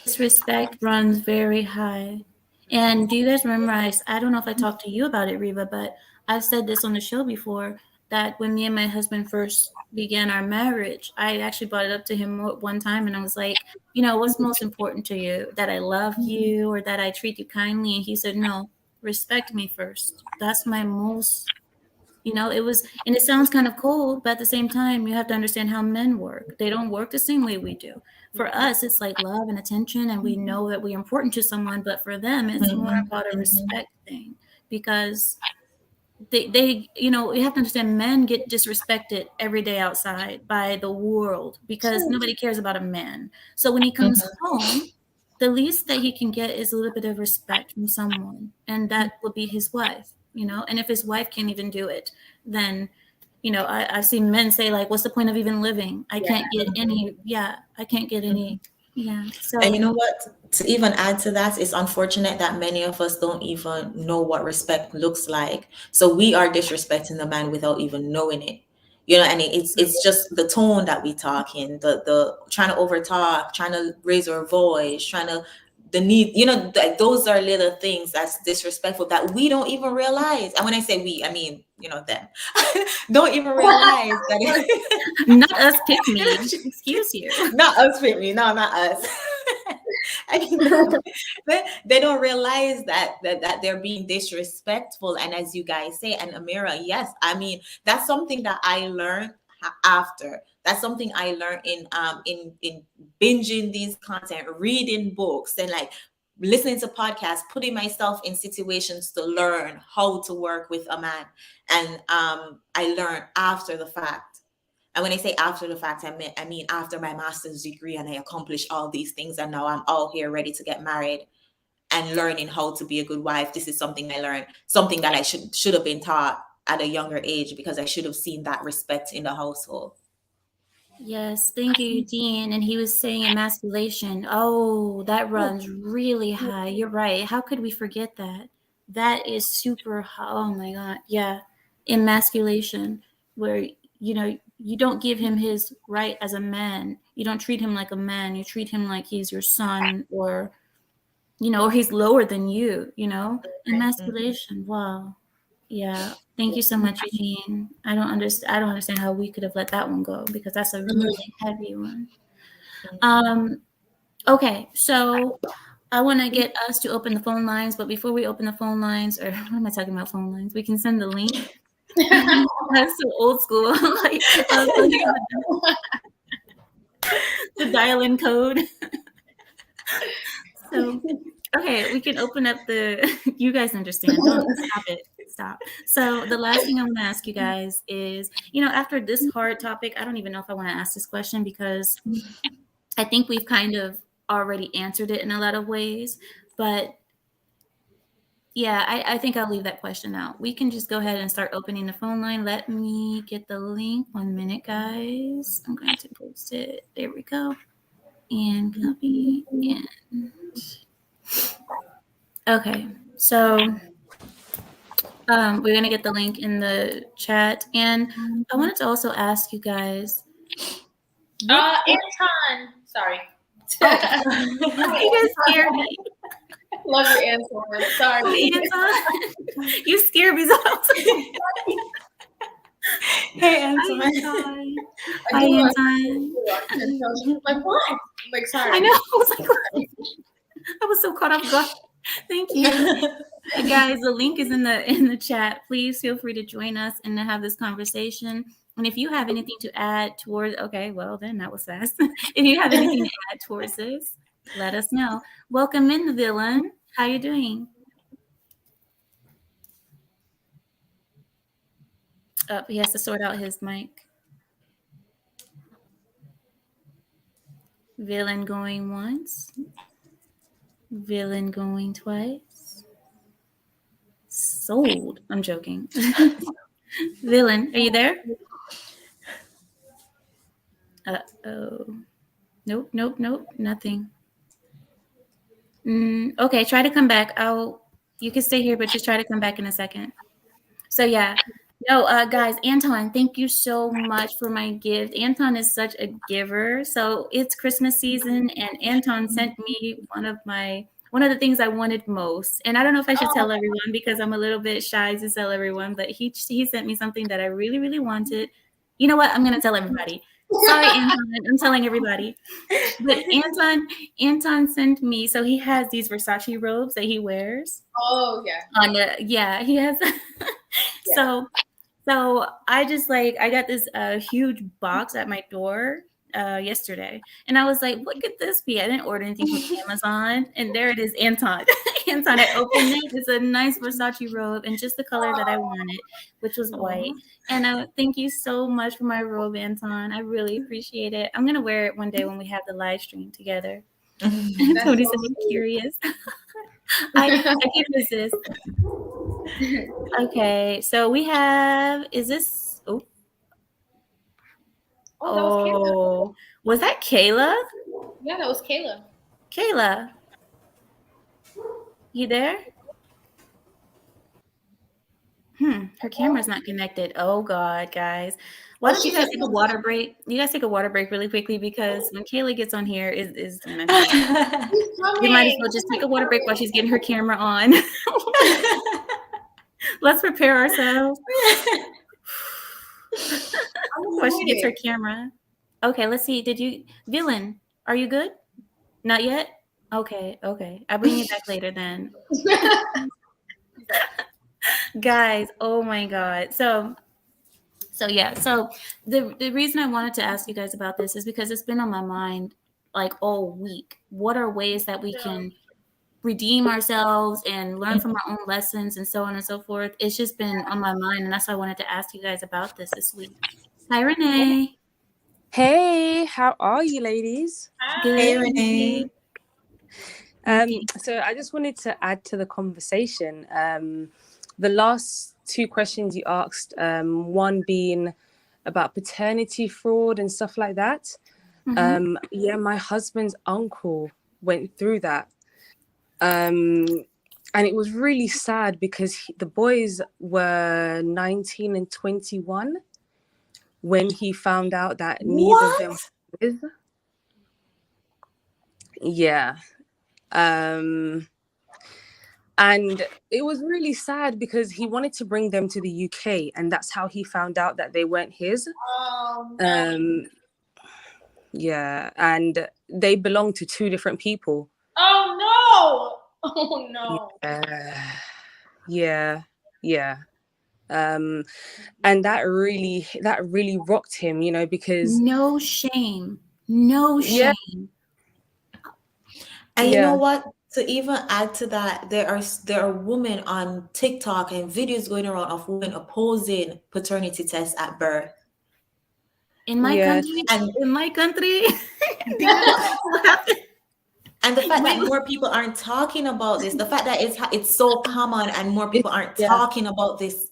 Disrespect runs very high. And do you guys remember, I don't know if I talked to you about it, Rivah, but I've said this on the show before, that when me and my husband first began our marriage, I actually brought it up to him one time, and I was like, what's most important to you? That I love you, or that I treat you kindly? And he said, no, respect me first. That's my most, it was, and it sounds kind of cold, but at the same time, you have to understand how men work. They don't work the same way we do. For us, it's like love and attention, and we know that we're important to someone, but for them, it's more about a respect thing, because they you have to understand, men get disrespected every day outside by the world, because nobody cares about a man. So when he comes home, the least that he can get is a little bit of respect from someone, and that would be his wife. And if his wife can't even do it, then I've seen men say, like, what's the point of even living? I can't get any. So, and you know what? To even add to that, it's unfortunate that many of us don't even know what respect looks like. So we are disrespecting the man without even knowing it. And it's just the tone that we talk in, the trying to overtalk, trying to raise our voice, the need, those are little things that's disrespectful that we don't even realize. And when I say we, I mean, them don't even realize that not us, pick me. Excuse you. Not us, pick me. No, not us. They don't realize that they're being disrespectful. And as you guys say, and Ameera, yes, I mean, that's something that I learned after. That's something I learned in binging these content, reading books, and like listening to podcasts, putting myself in situations to learn how to work with a man. And I learned after the fact. And when I say after the fact, I mean after my master's degree, and I accomplished all these things, and now I'm out here ready to get married. and learning how to be a good wife. This is something I learned, something that I should have been taught at a younger age, because I should have seen that respect in the household. Yes, thank you, Eugene. And he was saying emasculation. Oh, that runs really high. You're right. How could we forget that? That is super high. Oh my God. Yeah. Emasculation, where, you don't give him his right as a man. You don't treat him like a man. You treat him like he's your son, or, or he's lower than you, Emasculation. Wow. Yeah. Thank you so much, Eugene. I don't understand how we could have let that one go, because that's a really heavy one. Okay, so I want to get us to open the phone lines, but before we open the phone lines, or what am I talking about, phone lines? We can send the link. That's so old school. Like, the dial-in code. So, okay, we can open up you guys understand. Don't stop it. Stop. So the last thing I'm going to ask you guys is, after this hard topic, I don't even know if I want to ask this question, because I think we've kind of already answered it in a lot of ways. But yeah, I think I'll leave that question out. We can just go ahead and start opening the phone line. Let me get the link. 1 minute, guys. I'm going to post it. There we go. And copy. And okay, so we're going to get the link in the chat. And I wanted to also ask you guys. Anton. Sorry. You guys scared me. Love your Anton. Sorry. Anton. You scared me. Hey, Anton. Hi, Anton. Like, what? Like, sorry. I know. I was like, I was so caught off guard. Thank you. Guys, the link is in the chat. Please feel free to join us and to have this conversation. And if you have anything to add towards, okay, well then that was fast. If you have anything to add towards this, let us know. Welcome in, the villain. How you doing? Oh, he has to sort out his mic. Villain going once. Villain going twice. Sold. I'm joking. Villain, are you there? Uh-oh. Nope, nothing. Okay, try to come back. You can stay here, but just try to come back in a second. So yeah. No, guys, Anton, thank you so much for my gift. Anton is such a giver. So it's Christmas season, and Anton sent me one of the things I wanted most. And I don't know if I should tell everyone, because I'm a little bit shy to tell everyone, but he sent me something that I really, really wanted. You know what? I'm going to tell everybody. Sorry, Anton, I'm telling everybody. But Anton sent me, so he has these Versace robes that he wears. Oh, yeah. He has. Yeah. So I just I got this huge box at my door yesterday, and I was like, what could this be? I didn't order anything from Amazon, and there it is, Anton. Anton, I opened it. It's a nice Versace robe, and just the color that I wanted, which was white. And thank you so much for my robe, Anton. I really appreciate it. I'm gonna wear it one day when we have the live stream together. Tony said, I'm curious. I can resist. Okay, so we have, is this, was that Kayla? Yeah, that was Kayla. Kayla, you there? Her camera's not connected. Oh God, guys. Why don't you guys take a water break? You guys take a water break really quickly, because when Kayla gets on here, is gonna we might as well just take a water break while she's getting her camera on. Let's prepare ourselves. While she gets her camera. Okay, let's see. Villain, are you good? Not yet? Okay. I'll bring you back later then. Guys, oh my God. So yeah. So the reason I wanted to ask you guys about this is because it's been on my mind all week. What are ways that we can redeem ourselves and learn from our own lessons and so on and so forth? It's just been on my mind, and that's why I wanted to ask you guys about this week. Hi, Renee. Hey, how are you, ladies? Hi. Hey, Renee. So I just wanted to add to the conversation. The last two questions you asked, one being about paternity fraud and stuff like that. Yeah, my husband's uncle went through that. And it was really sad because the boys were 19 and 21 when he found out that neither of them was. Yeah. And it was really sad because he wanted to bring them to the UK, and that's how he found out that they weren't his. Oh, no. Yeah, and they belong to two different people. Oh no! Oh no! Yeah. And that really rocked him, you know, because no shame. Yeah. And you know what? To even add to that, there are women on TikTok and videos going around of women opposing paternity tests at birth. In my country, And the fact that more people aren't talking about this, the fact that it's so common and more people aren't talking about this.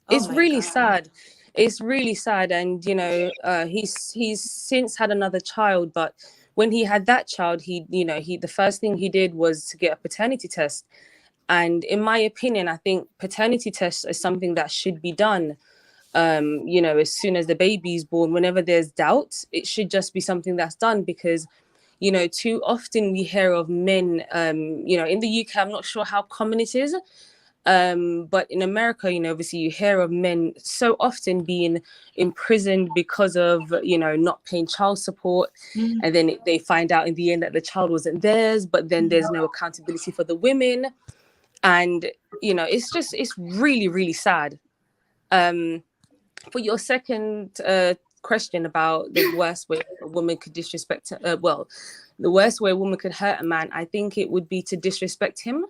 It's really sad. It's really sad. And, you know, he's since had another child, but when he had that child, the first thing he did was to get a paternity test. And in my opinion, I think paternity tests is something that should be done. You know, as soon as the baby's born, whenever there's doubt, it should just be something that's done because, you know, too often we hear of men, you know, in the UK, I'm not sure how common it is. But in America, you know, obviously you hear of men so often being imprisoned because of, you know, not paying child support. And then they find out in the end that the child wasn't theirs, but then there's no accountability for the women. And, you know, it's really, really sad. For your second question about the worst way a woman could disrespect, the worst way a woman could hurt a man, I think it would be to disrespect him.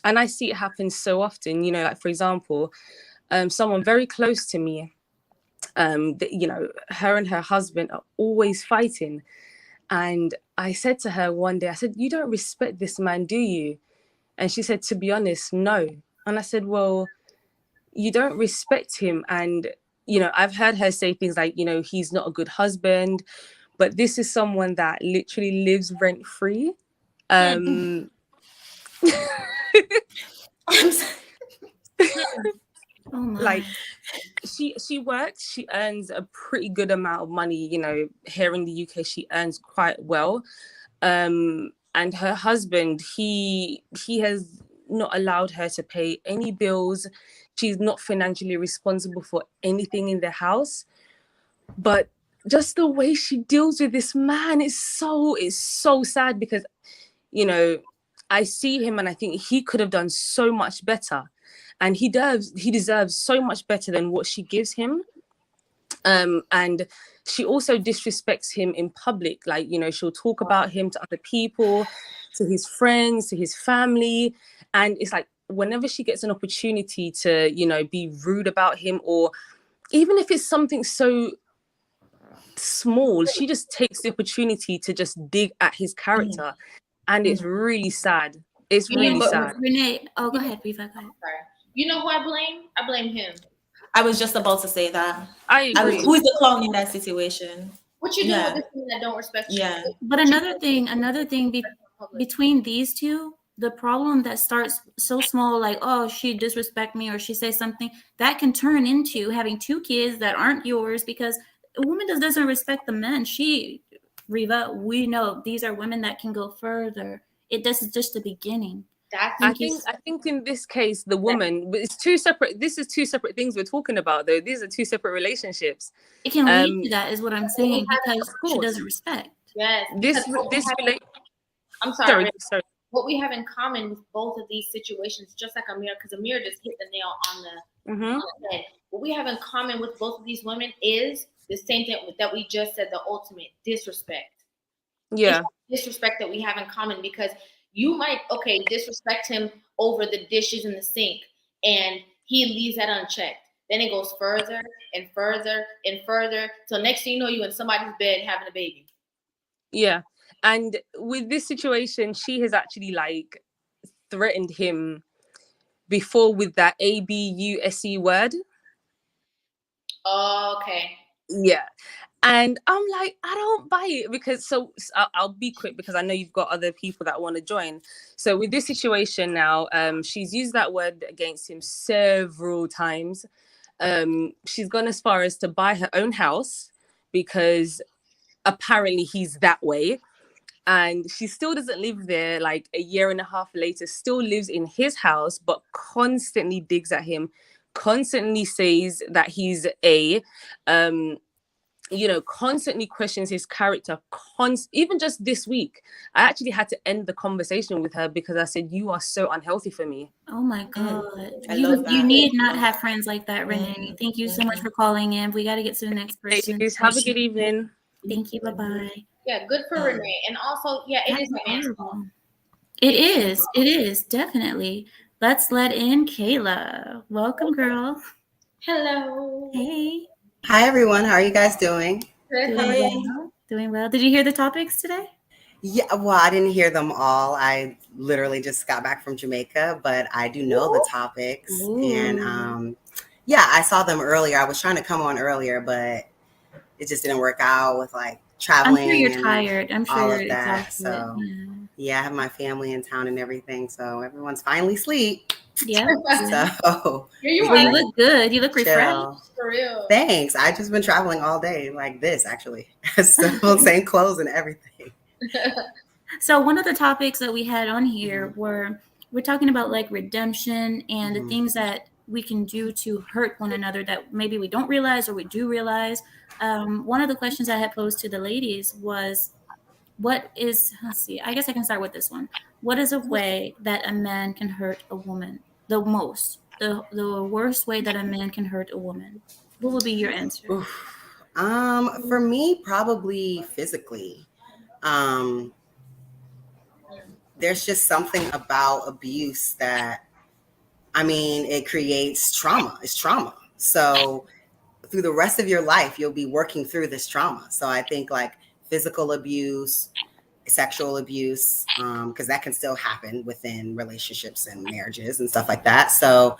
And I see it happen so often, you know, like, for example, someone very close to me, you know, her and her husband are always fighting. And I said to her one day, I said, "You don't respect this man, do you?" And she said, "To be honest, no." And I said, "Well, you don't respect him." And, you know, I've heard her say things like, you know, he's not a good husband, but this is someone that literally lives rent free. Like she works, she earns a pretty good amount of money, you know. Here in the UK she earns quite well, and her husband, he has not allowed her to pay any bills. She's not financially responsible for anything in the house, but just the way she deals with this man is so sad because, you know, I see him and I think he could have done so much better. And he deserves so much better than what she gives him. And she also disrespects him in public. Like, you know, she'll talk about him to other people, to his friends, to his family. And it's like, whenever she gets an opportunity to, you know, be rude about him, or even if it's something so small, she just takes the opportunity to just dig at his character. And it's really sad. It's really sad. Renee, go ahead, Rivah. Go ahead. You know who I blame? I blame him. I was just about to say that. I agree. Who's the clown in that situation? What you do with this women that don't respect you? Yeah. But another thing between these two, the problem that starts so small, like, oh, she disrespect me or she says something, that can turn into having two kids that aren't yours because a woman doesn't respect the men. Rivah, we know these are women that can go further. This is just the beginning. I think in this case, the woman, it's two separate. This is two separate things we're talking about, though. These are two separate relationships. It can lead to that, is what I'm saying, because she doesn't respect. Yes. I'm sorry. What we have in common with both of these situations, just like Ameera, because Ameera just hit the nail on the head. What we have in common with both of these women is the same thing that we just said, the ultimate disrespect. Yeah. It's disrespect that we have in common, because you might, disrespect him over the dishes in the sink and he leaves that unchecked. Then it goes further and further and further till next thing you know, you in somebody's bed having a baby. Yeah. And with this situation, she has actually like threatened him before with that ABUSE word. Okay. Yeah. And I'm like, I don't buy it because I'll be quick because I know you've got other people that want to join. So with this situation now, she's used that word against him several times. She's gone as far as to buy her own house because apparently he's that way. And she still doesn't live there. Like a year and a half later, still lives in his house, but constantly digs at him, constantly says that he's constantly questions his character. Even just this week, I actually had to end the conversation with her because I said, you are so unhealthy for me. Oh my God. I love You that. need not have friends like that, Renee. Thank you so much for calling in. We got to get to the next person. Ladies, have a good evening. Thank you. Bye-bye. Yeah, good for Renee. And also, yeah, it is a man's fault. It is. It is, definitely. Let's let in Kayla. Welcome, girl. Hello. Hey. Hi, everyone. How are you guys doing? Good. Doing well. Did you hear the topics today? Yeah, well, I didn't hear them all. I literally just got back from Jamaica, but I do know the topics. And yeah, I saw them earlier. I was trying to come on earlier, but it just didn't work out with like traveling. I'm sure you're tired. I'm sure all you're of that. exhausted. So yeah, I have my family in town and everything. So everyone's finally asleep. Yeah. So Here you Well, are. you look good. You look refreshed. chill. For real. Thanks. I just been traveling all day like this, actually. So same clothes and everything. So one of the topics that we had on here we're talking about like redemption and the things that we can do to hurt one another that maybe we don't realize or we do realize. One of the questions I had posed to the ladies was, let's see, I guess I can start with this one. What is a way that a man can hurt a woman the most? The worst way that a man can hurt a woman? What would be your answer? Oof. For me, probably physically. There's just something about abuse that, I mean, it creates trauma. It's trauma. So through the rest of your life, you'll be working through this trauma. So I think like physical abuse, sexual abuse, because that can still happen within relationships and marriages and stuff like that. So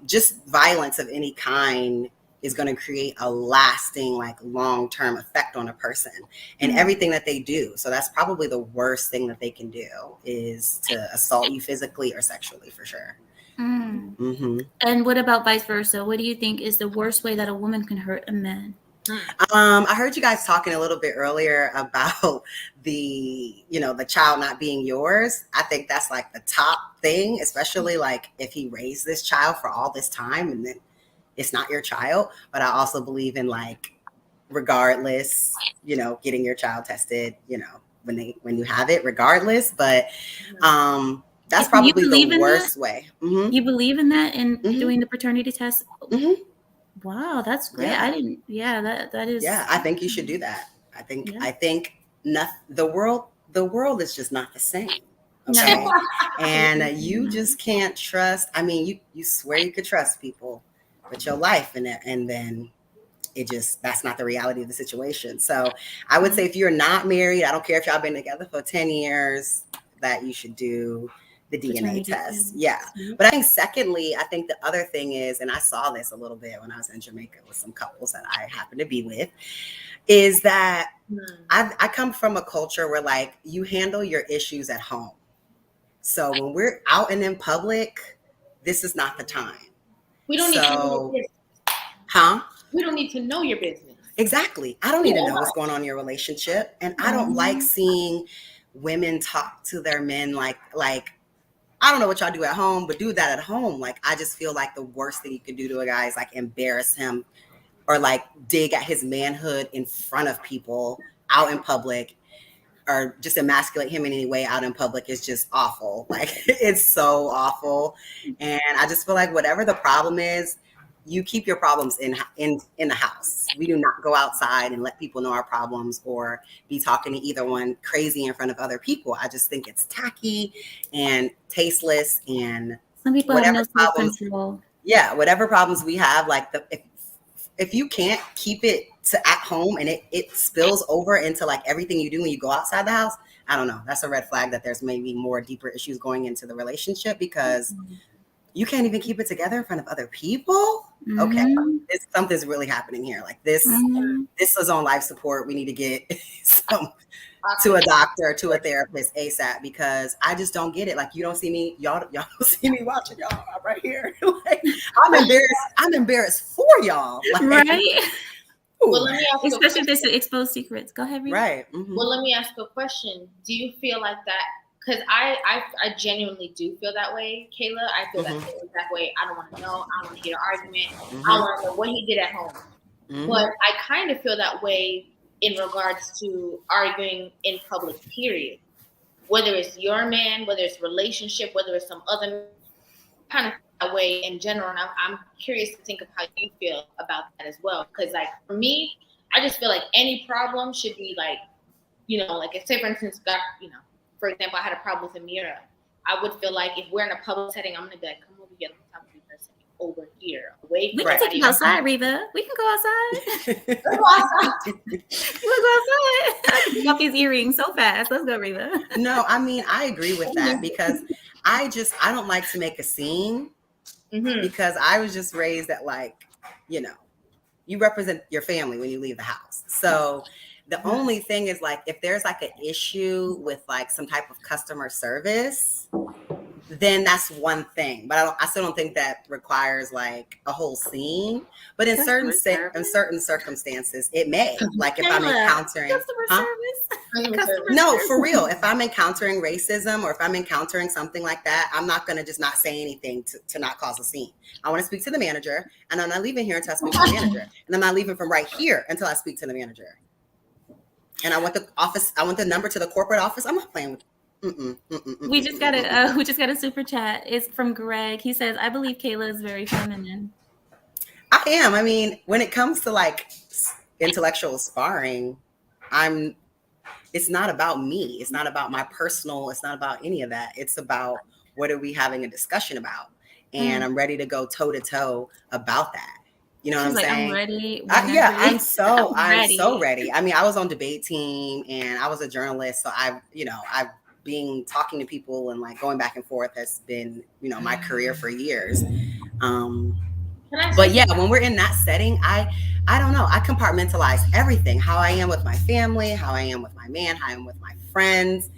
just violence of any kind is going to create a lasting, like long-term effect on a person and everything that they do. So that's probably the worst thing that they can do is to assault you physically or sexually, for sure. And what about vice versa? What do you think is the worst way that a woman can hurt a man? I heard you guys talking a little bit earlier about the child not being yours. I think that's like the top thing, especially like if he raised this child for all this time and then it's not your child. But I also believe in like, regardless, getting your child tested, when you have it, regardless. But that's probably the worst way. You believe in that and doing the paternity test? Wow, that's great. Yeah. I didn't. Yeah, that is. Yeah, I think you should do that. I think the world is just not the same. Okay. No. And you just can't trust. I mean, you swear you could trust people with your life, and then that's not the reality of the situation. So I would say if you're not married, I don't care if y'all been together for 10 years, that you should do the DNA test. Yeah. But I think secondly, I think the other thing is, and I saw this a little bit when I was in Jamaica with some couples that I happen to be with, is that I come from a culture where like you handle your issues at home. So when we're out and in public, this is not the time. We don't need to know your business. We don't need to know your business. Exactly. I don't need to know what's going on in your relationship. And I don't like seeing women talk to their men like I don't know what y'all do at home, but do that at home. Like, I just feel like the worst thing you can do to a guy is like embarrass him or like dig at his manhood in front of people out in public, or just emasculate him in any way out in public is just awful. Like, it's so awful. And I just feel like whatever the problem is, you keep your problems in the house. We do not go outside and let people know our problems or be talking to either one crazy in front of other people. I just think it's tacky and tasteless, and some people have no self-control. Yeah, whatever problems we have, like if you can't keep it to at home, and it spills over into like everything you do when you go outside the house, I don't know. That's a red flag that there's maybe more deeper issues going into the relationship, because you can't even keep it together in front of other people. Okay, something's really happening here. Like this is on life support. We need to get to a doctor, to a therapist ASAP, because I just don't get it. Like, you don't see me, y'all don't see me watching y'all. I'm right here. Like, I'm embarrassed for y'all. Like, right? Well, let me ask especially if there's exposed secrets. Go ahead, Rita. Right. Well, let me ask a question. Do you feel like that? Because I genuinely do feel that way, Kayla. I feel that way. I don't want to know. I don't want to hear an argument. I want to know what he did at home. But I kind of feel that way in regards to arguing in public, period. Whether it's your man, whether it's relationship, whether it's some other, kind of that way in general. And I'm curious to think of how you feel about that as well. Because like for me, I just feel like any problem should be like, you know, like if say for instance, for example, I had a problem with Ameera. I would feel like if we're in a public setting, I'm gonna be like, come over here, let me talk to you for a second. Over here, away from we can take you outside, Reva. We can go outside. Let's go outside. You want to go outside? I can walk these earrings so fast. Let's go, Reva. No, I mean, I agree with that, because I don't like to make a scene, because I was just raised that, like, you know, you represent your family when you leave the house. So the only thing is, like, if there's like an issue with like some type of customer service, then that's one thing. But I still don't think that requires like a whole scene. But in certain circumstances, it may. Like if I'm encountering No, for real. If I'm encountering racism, or if I'm encountering something like that, I'm not gonna just not say anything to not cause a scene. I want to speak to the manager, and I'm not leaving here until I speak to the manager. And I'm not leaving from right here until I speak to the manager. And I want the office. I want the number to the corporate office. I'm not playing with. We just got a super chat. It's from Greg. He says, "I believe Kayla is very feminine." I am. I mean, when it comes to like intellectual sparring, it's not about me. It's not about my personal. It's not about any of that. It's about what are we having a discussion about, and I'm ready to go toe to toe about that. You know what I'm saying? I'm ready. I'm so ready. I mean, I was on debate team, and I was a journalist, so I've talking to people and like going back and forth has been, you know, my career for years. But yeah, when we're in that setting, I don't know. I compartmentalize everything. How I am with my family, how I am with my man, how I am with my friends.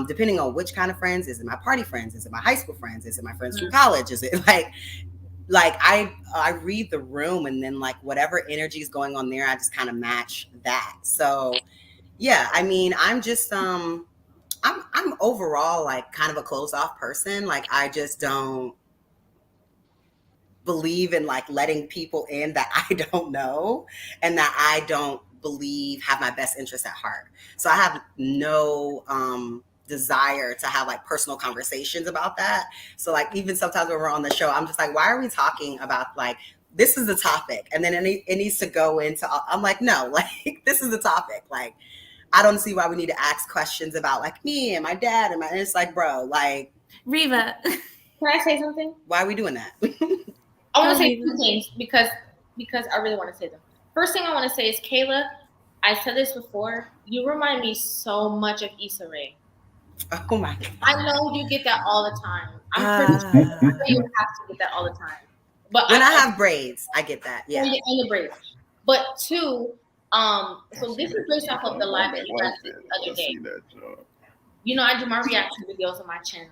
Depending on which kind of friends. Is it my party friends? Is it my high school friends? Is it my friends from college? Is it like I read the room, and then like whatever energy is going on there, I just kind of match that. So yeah, I mean, I'm just I'm overall like kind of a closed off person. Like I just don't believe in like letting people in that I don't know, and that I don't believe have my best interest at heart. So I have no desire to have like personal conversations about that. So like even sometimes when we're on the show, I'm just like, why are we talking about like this is the topic, and then it needs to go into, I'm like, no, like this is the topic. Like I don't see why we need to ask questions about like me and my dad and it's like, bro, like Riva, can I say something? Why are we doing that? I want to say two things because I really want to say them. First thing I want to say is, Kayla, I said this before, you remind me so much of Issa Rae. Oh my God. I know you get that all the time. I'm pretty sure you have to get that all the time. But when I have braids, I get that. Yeah. And the braids. But two, so this is based off of the live that you guys did the other day. You know, I do my reaction videos on my channel.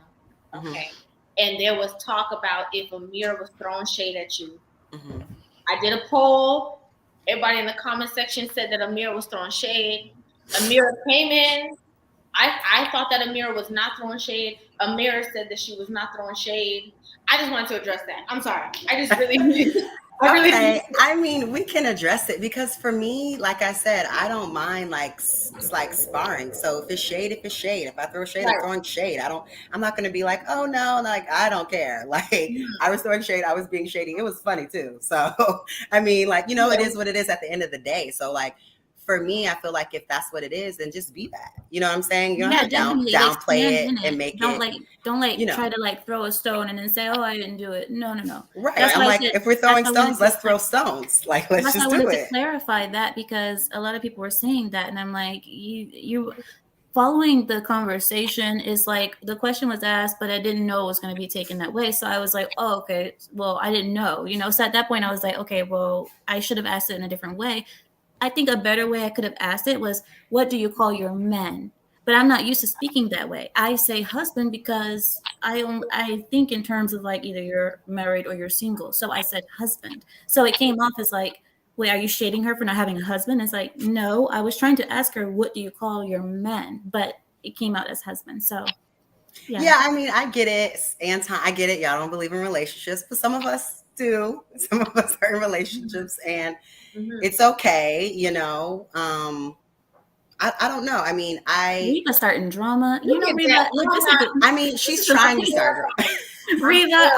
Okay. And there was talk about if Ameera was throwing shade at you. I did a poll. Everybody in the comment section said that Ameera was throwing shade. Ameera came in. I thought that Ameera was not throwing shade. Ameera said that she was not throwing shade. I just wanted to address that. I'm sorry. I just really I mean, we can address it, because for me, like I said, I don't mind like sparring. So if it's shade, if I throw shade, I'm throwing shade. I'm not going to be like, oh no, like I don't care. Like I was throwing shade, I was being shady. It was funny too. So I mean, like, you know, it is what it is at the end of the day. So like for me, I feel like if that's what it is, then just be that. You know what I'm saying? You don't have to downplay it and make it. Don't You know. try to throw a stone and then say, "Oh, I didn't do it." No. Right. That's I'm why I like, said. if we're That's throwing why I wanted stones, to let's throw stones. Like, let's That's why I just do wanted to it. clarify that, because a lot of people were saying that, and I'm like, you following the conversation is like, the question was asked, but I didn't know it was going to be taken that way. So I was like, oh, okay, well, I didn't know, So at that point, I was like, okay, well, I should have asked it in a different way. I think a better way I could have asked it was, what do you call your men? But I'm not used to speaking that way. I say husband because I think in terms of either you're married or you're single. So I said husband. So it came off as like, wait, are you shading her for not having a husband? It's like, no, I was trying to ask her, what do you call your men? But it came out as husband. So yeah, I mean, I get it, Anton. I get it. Y'all don't believe in relationships, but some of us do. Some of us are in relationships, and it's okay. I don't know. I mean, Reva starting drama. Reva, look, I mean, she's trying to start drama. Reva,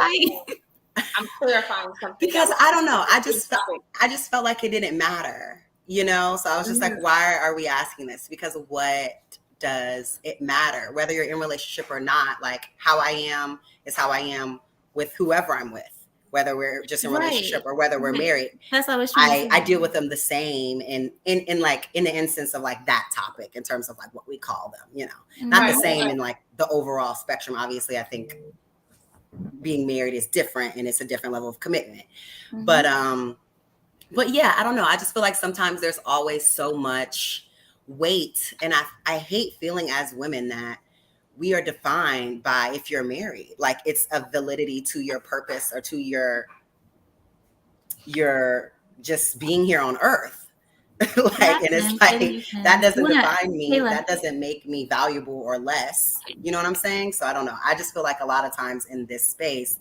I'm clarifying something because I don't know. I just felt like it didn't matter, So I was just like, why are we asking this? Because what does it matter? Whether you're in a relationship or not, like how I am is how I am with whoever I'm with. Whether we're just in a relationship or whether we're married, that's what I was trying to say. I deal with them the same in the instance of that topic in terms of what we call them, not the same in the overall spectrum. Obviously, I think being married is different and it's a different level of commitment. But yeah, I don't know. I just feel like sometimes there's always so much weight, and I hate feeling as women that we are defined by if you're married. Like it's a validity to your purpose or to your just being here on earth. And it's that doesn't define me. That doesn't make me valuable or less. You know what I'm saying? So I don't know. I just feel like a lot of times in this space,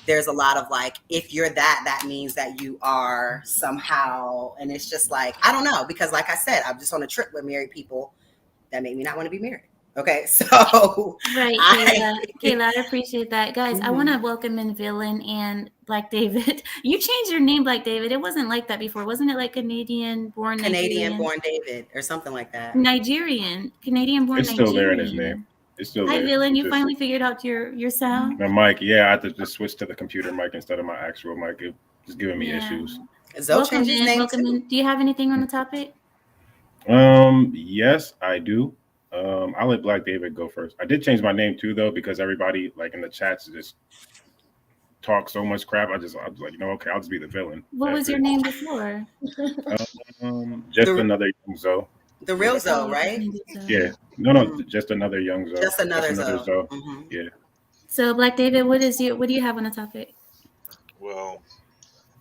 there's a lot of if you're that means that you are somehow, and it's just I don't know, because like I said, I'm just on a trip with married people that make me not want to be married. Okay, so right, Kayla, I appreciate that, guys. I want to welcome in Villain and Black David. You changed your name, Black David. It wasn't like that before, wasn't it? Like Canadian born David or something like that. Canadian born. It's still there in his name. It's still there. Hi, Villain. You finally figured out your sound. My mic, yeah, I had to just switch to the computer mic instead of my actual mic. It was giving me issues. Welcome in. Do you have anything on the topic? Yes, I do. I'll let Black David go first. I did change my name too, though, because everybody in the chats just talk so much crap. I was like, okay, I'll just be the villain. What was your name before? Just another young Zoe. The real Zoe, right? Yeah. No, just another young Zoe. Just another Zoe. Yeah. So, Black David, what do you have on the topic? Well,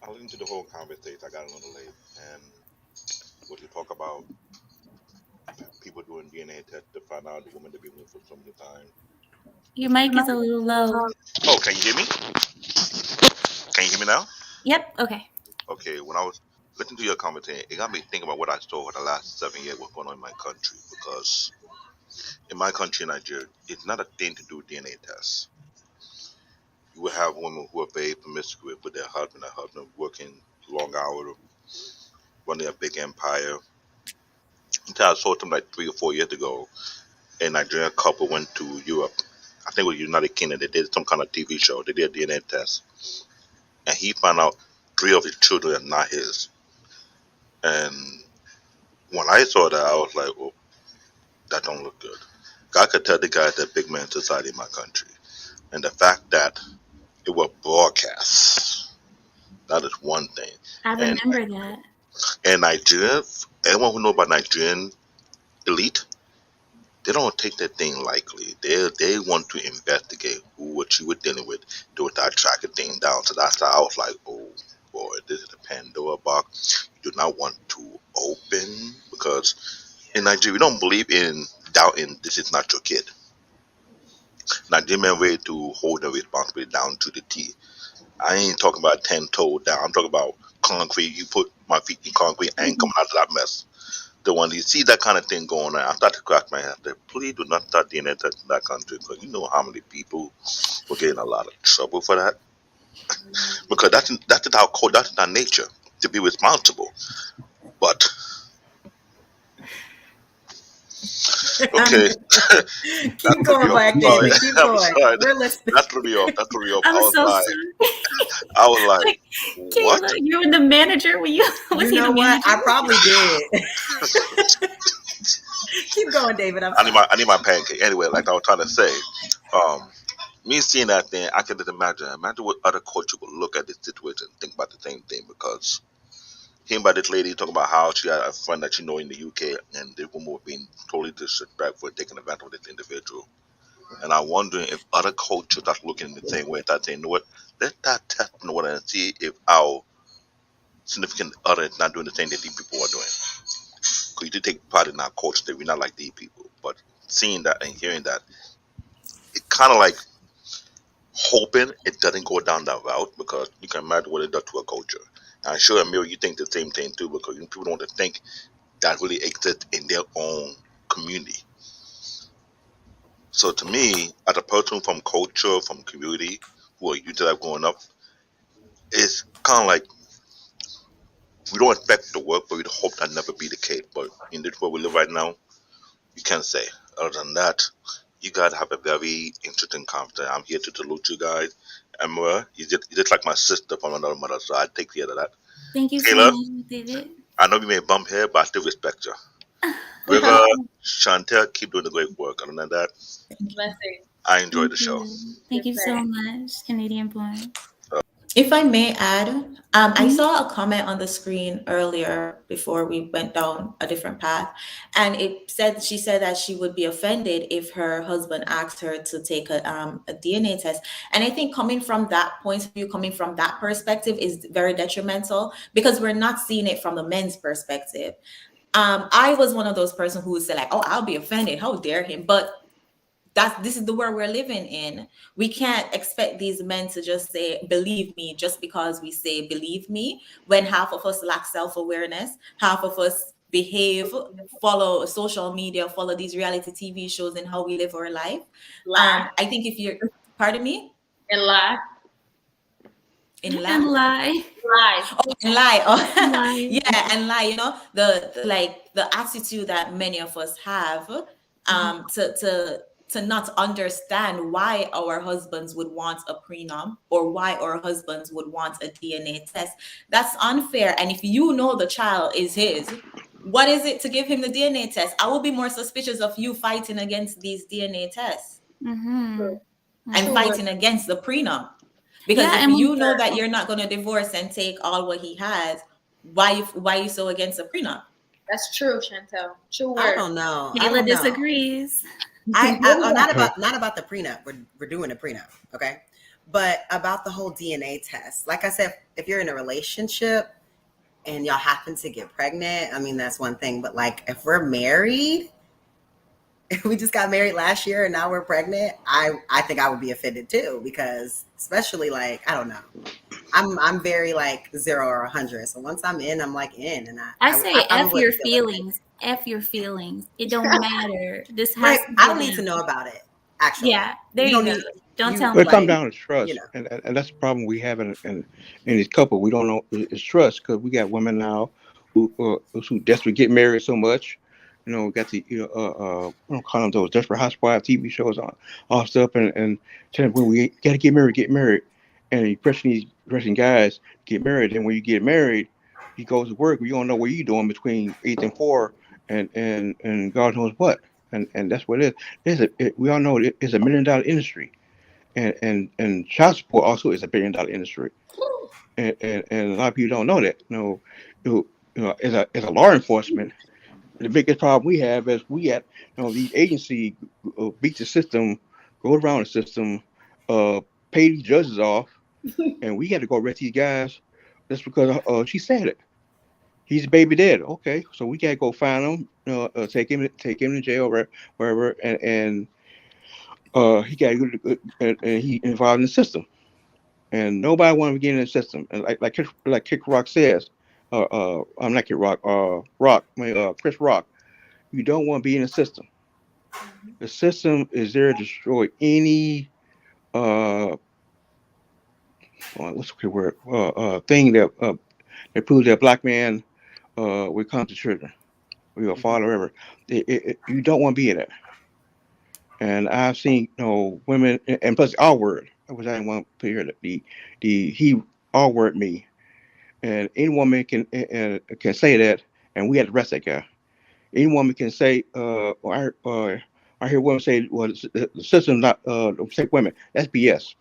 I listened to the whole conversation. I got a little late, and what you talk about people doing DNA tests to find out the woman to be with for some time. Your mic is a little low. Oh, can you hear me? Can you hear me now? Yep. Okay. Okay. When I was listening to your conversation, it got me thinking about what I saw for the last 7 years, what's going on in my country. Because in my country, Nigeria, it's not a thing to do DNA tests. You will have women who are very promiscuous with their husband working long hours, running a big empire. Until I saw them 3 or 4 years ago, a Nigerian couple went to Europe. I think it was United Kingdom. They did some kind of TV show. They did a DNA test. And he found out 3 of his children are not his. And when I saw that, I was like, oh, that don't look good. God could tell the guys that big man society in my country. And the fact that it was broadcast, that is one thing. I remember that. And Nigeria, anyone who knows about Nigerian elite, they don't take that thing lightly. They want to investigate what you were dealing with, do it, track the thing down. So that's how I was like, oh boy, this is a Pandora box. You do not want to open, because in Nigeria we don't believe in doubting this is not your kid. Nigerian ready to hold the responsibility down to the T. I ain't talking about 10-toe down. I'm talking about concrete. You put my feet in concrete, I ain't coming out of that mess. The one you see that kind of thing going on, I start to crack my head. Please do not start DNA testing in that country, because you know how many people will get in a lot of trouble for that. Because that's in our code, that's in our nature to be responsible. But Okay. Keep going, Black I'm sorry. David. Keep I'm going. sorry. We're listening. That threw me off. I'm so sorry. I was like, what? Kayla, you were the manager. Was You he know the what? manager? I probably did. Keep going, David. I'm I sorry. need my pancake. Anyway, like I was trying to say, me seeing that thing, I can just imagine what other culture would look at this situation and think about the same thing, because hearing about this lady talking about how she had a friend that she know in the UK, and the woman was being totally disrespectful, taking advantage of this individual. And I'm wondering if other cultures are looking the same way, that saying, you know what, let that test in order and see if our significant other is not doing the same that these people are doing. Because you do take part in our culture that we're not like these people. But seeing that and hearing that, it kind of like hoping it doesn't go down that route, because you can imagine what it does to a culture. And I'm sure, Ameera, you think the same thing too, because people don't want to think that really exists in their own community. So to me, as a person from culture, from community, who are used to that growing up, it's kind of like we don't expect the work, but we hope that never be the case. But in this world we live right now, you can't say. Other than that, you guys have a very interesting conversation. I'm here to salute you guys. Ameera, you're just like my sister from another mother, so I take care of that. Thank you so Taylor, much, David. I know we may bump here, but I still respect you. Rivah, Chantelle, keep doing the great work. Other than that, Blessing. I enjoyed the Thank show. you. Thank you so much, Canadian Born. If I may add, I Mhm. saw a comment on the screen earlier before we went down a different path, and she said that she would be offended if her husband asked her to take a DNA test. And I think coming from that point of view, coming from that perspective, is very detrimental, because we're not seeing it from the men's perspective. I was one of those persons who would say like, "Oh, I'll be offended. How dare him?" But this is the world we're living in. We can't expect these men to just say believe me just because we say believe me, when half of us lack self-awareness, half of us behave, follow social media, follow these reality TV shows and how we live our life. Lie. I think if you're, pardon me, And lie. in And laugh. lie. Lie. Oh, and lie. Oh, Lie. yeah, and lie. You know, the attitude that many of us have, to not understand why our husbands would want a prenup, or why our husbands would want a DNA test. That's unfair. And if you know the child is his, what is it to give him the DNA test? I will be more suspicious of you fighting against these DNA tests Mm-hmm. and True. fighting against the prenup. Because Yeah, if and you know that you're not going to divorce and take all what he has, why you so against the prenup? That's true, Chantelle. True I word. don't know. I Kayla don't know. disagrees. Not about the prenup. We're doing a prenup, okay? But about the whole DNA test. Like I said, if you're in a relationship and y'all happen to get pregnant, I mean that's one thing. But like if we're married, if we just got married last year and now we're pregnant, I think I would be offended too, because especially like I don't know. I'm very like 0 or 100. So once I'm in, I'm like in, and I say I F probably your wouldn't feel like feelings. F your feelings. It don't matter. This has right. to I go don't need to down. know about it. Actually, Yeah, there you you don't go. need Don't you tell But it me. comes like down to trust, you know. and that's the problem we have in this couple. We don't know it's trust, because we got women now who desperately get married so much. You know, got the I don't call them those desperate housewives TV shows on all stuff, and telling when we got to get married, and you pressing guys to get married. And when you get married, he goes to work. You don't know what you're doing between 8 and 4, and God knows what. And that's what it is. We all know it's $1 million industry, and child support also is $1 billion industry, and a lot of people don't know that. As a law enforcement, the biggest problem we have is we got these agencies beat the system, go around the system, uh, pay these judges off, and we got to go arrest these guys just because she said it. He's a baby dad. Okay, so we got to go find him, take him to jail, wherever, and he got and he involved in the system, and nobody want to get in the system. And like Kick Rock says, I'm not Kick Rock, Chris Rock. You don't want to be in the system. The system is there to destroy any what's the okay word thing that proves that black man will come to children. or your father, whatever. You don't want to be in that. And I've seen, women, and plus R word, which I didn't want to put here, the he R word me, and any woman can say that, and we had to arrest that guy. Any woman can say, I hear women say, well, the system's not protect women. That's BS.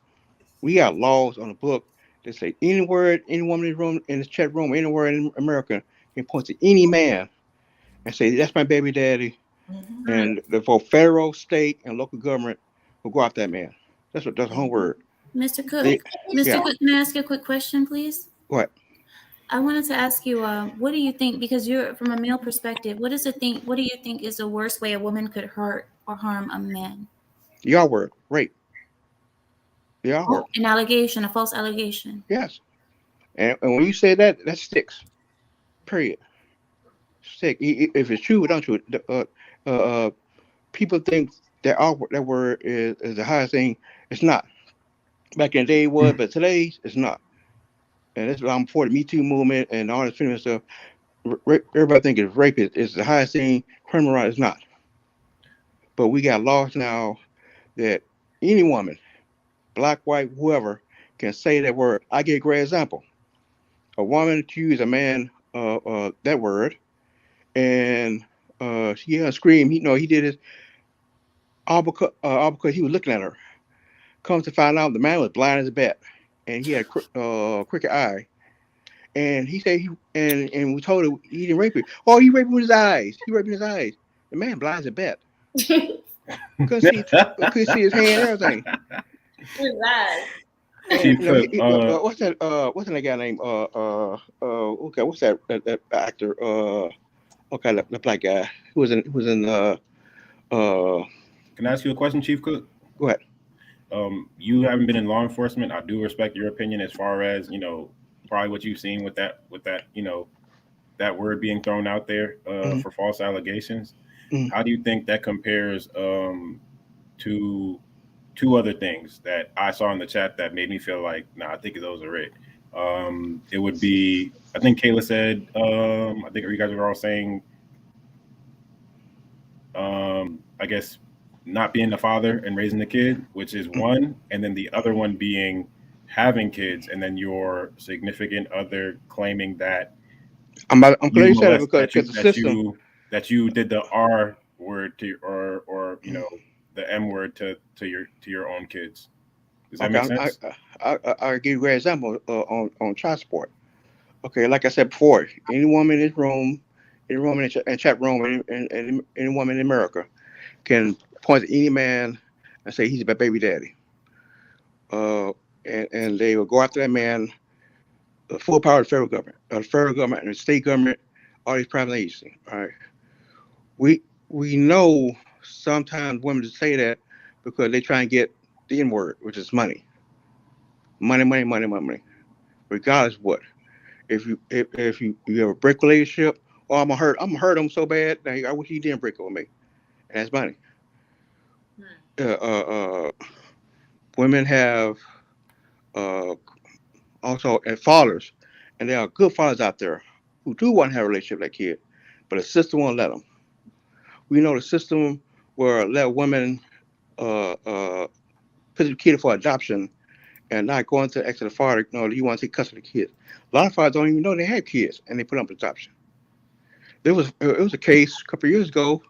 We got laws on the book that say any word, any woman in the room, in the chat room, anywhere in America can point to any man and say, that's my baby daddy. Mhm. And the for federal, state, and local government will go after that man. That's the whole word. Mr. Cook, They, yeah. Mr. Cook, can I ask you a quick question, please? What? I wanted to ask you, what do you think? Because you're from a male perspective, what do you think is the worst way a woman could hurt or harm a man? Y'all word. Rape. Y'all word. An allegation, a false allegation. Yes. And when you say that, that sticks. Period. Stick. If it's true or not true. People think that word is the highest thing. It's not. Back in the day it was, but today it's not. And that's why I'm for the Me Too movement and all this feminine stuff. Everybody think it's rape is the highest thing. Criminal right is not. But we got laws now that any woman, black, white, whoever, can say that word. I give a great example. A woman accused a man that word, and she scream. He did it all because he was looking at her. Comes to find out, the man was blind as a bat, and he had a crooked eye. And he said and we told her he didn't rape her. Oh, he raped him with his eyes. He raped him with his eyes. The man blind as a bat. Couldn't see his hand and everything. Chief Cook, what's that? What's that guy named? Okay, what's that actor? Okay, the black guy who was in. Can I ask you a question, Chief Cook? Go ahead. You haven't been in law enforcement. I do respect your opinion as far as probably what you've seen with that that word being thrown out there for false allegations. Mm-hmm. How do you think that compares to two other things that I saw in the chat that made me feel like, I think those are it. It would be, I think Kayla said, I think you guys were all saying, I guess, not being the father and raising the kid, which is one, and then the other one being having kids, and then your significant other claiming that I'm glad you said it because the system that you did the R word to or the M word to your own kids. Does that make sense? I'll give you a great example on child support. Okay, like I said before, any woman in this room, any woman in chat room, and any woman in America can point to any man and say he's my baby daddy. And they will go after that man, the full power of the federal government and the state government, all these private agencies. All right. We know sometimes women say that because they try and get the N word, which is money. Money. Regardless of what. If you have a break relationship, I'm gonna hurt him so bad. I wish he didn't break up with me. And that's money. Women have also fathers, and there are good fathers out there who do want to have a relationship with that kid, but the system won't let them. We know the system will let women put the kid for adoption and not going to the father. You want to take custody of the kids. A lot of fathers don't even know they have kids, and they put them for adoption. It was a case a couple of years ago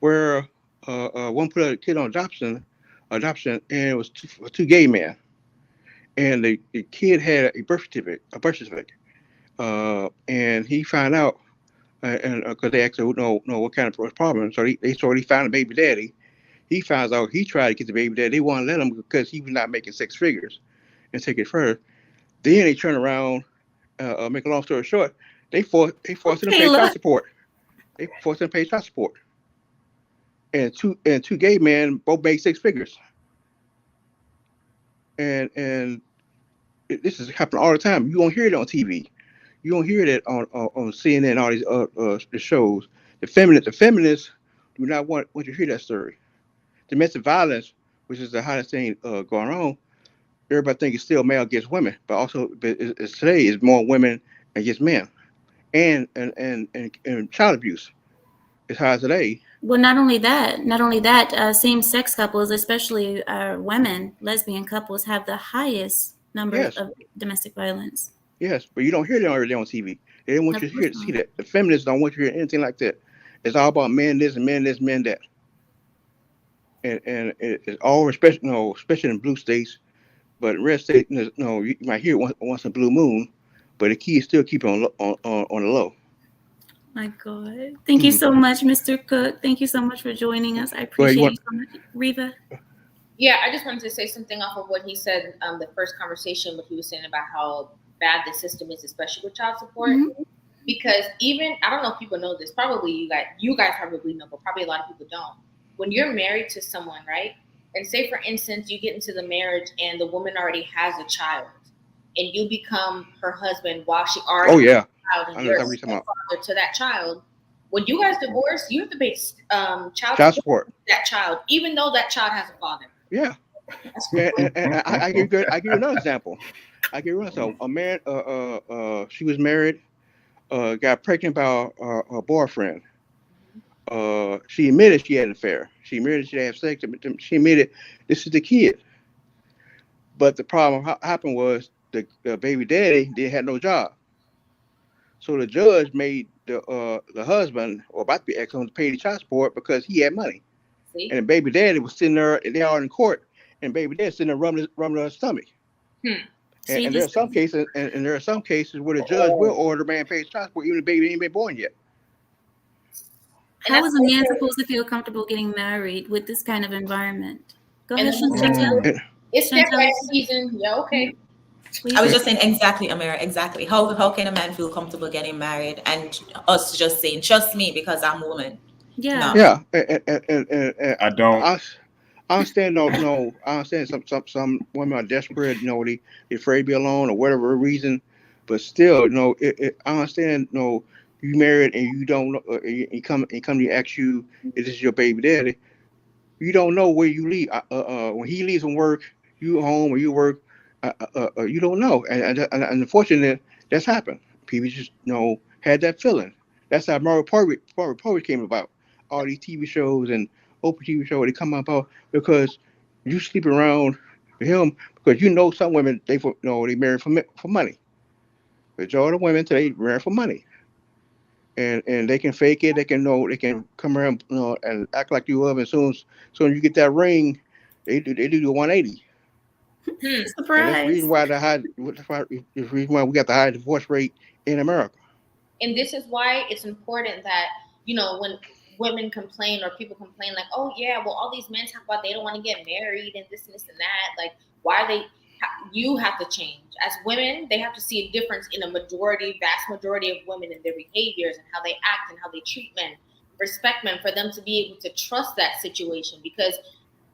where one put a kid on adoption, and it was two gay men, and the kid had a birth certificate, and he found out, and because they asked him, what kind of problem, so he found a baby daddy. He finds out he tried to get the baby daddy. They won't let him because he was not making six figures, and take it further. Then they turn around, make a long story short, they forced him to pay child support. They forced him to pay child support. And two gay men both make six figures. And this is happening all the time. You won't hear it on TV. You don't hear that on CNN, all these the shows. The feminists do not want to hear that story. Domestic violence, which is the hottest thing going on, everybody thinks it's still male against women, but also today is more women against men, and child abuse. as high as today. Well, not only that, same-sex couples, especially women, lesbian couples, have the highest number Yes. of domestic violence. Yes, but you don't hear that every day on TV. They don't want you to hear see that. The feminists don't want you to hear anything like that. It's all about men this and men this, men that. And it's all especially especially in blue states, but in red states, you might hear it once a blue moon, but the key is still keep it on the low. My God. Thank you so much, Mr. Cook. Thank you so much for joining us. I appreciate you so much. Riva? Yeah, I just wanted to say something off of what he said, the first conversation, what he was saying about how bad the system is, especially with child support. Mm-hmm. Because even, I don't know if people know this, probably you guys probably know, but probably a lot of people don't. When you're married to someone, right? And say, for instance, you get into the marriage and the woman already has a child and you become her husband while she already has a child and you're a father to that child. When you guys divorce, you have to pay child support to that child, even though that child has a father. Yeah. And I give you another example. A man, she was married, got pregnant by her boyfriend. She admitted she had an affair. She admitted she had sex. She admitted this is the kid. But the problem happened was the baby daddy didn't have no job. So the judge made the husband, or about to be ex, to pay the child support because he had money. See? And the baby daddy was sitting there, and they are in court, and baby daddy sitting there rubbing her stomach. And there are some cases, and there are some cases where the judge will order the man pay child support even the baby ain't been born yet. How is a man supposed to feel comfortable getting married with this kind of environment? Go ahead, Chantelle. It's their season. Yeah, okay. Please. I was just saying exactly, Ameera, exactly. How can a man feel comfortable getting married and us just saying, trust me because I'm a woman? Yeah. No. Yeah. And I don't. I understand. I understand some women are desperate. They're afraid to be alone or whatever reason. But still, I understand. You married and you don't know. He come to ask you, is this your baby daddy? You don't know where you leave. When he leaves from work, you home or you work. You don't know, and unfortunately, that's happened. People just had that feeling. That's how Moral Poetry came about. All these TV shows and open TV shows, they come about because you sleep around with him because some women they marry for money. Majority of women today marry for money, and they can fake it. They can come around and act like you love. And soon as you get that ring, they do the 180. Surprise! And that's the reason why we got the high divorce rate in America. And this is why it's important that when women complain or people complain like, oh yeah, well all these men talk about they don't want to get married and this and that. Like, why are they? You have to change. As women, they have to see a difference in vast majority of women in their behaviors and how they act and how they treat men, respect men, for them to be able to trust that situation because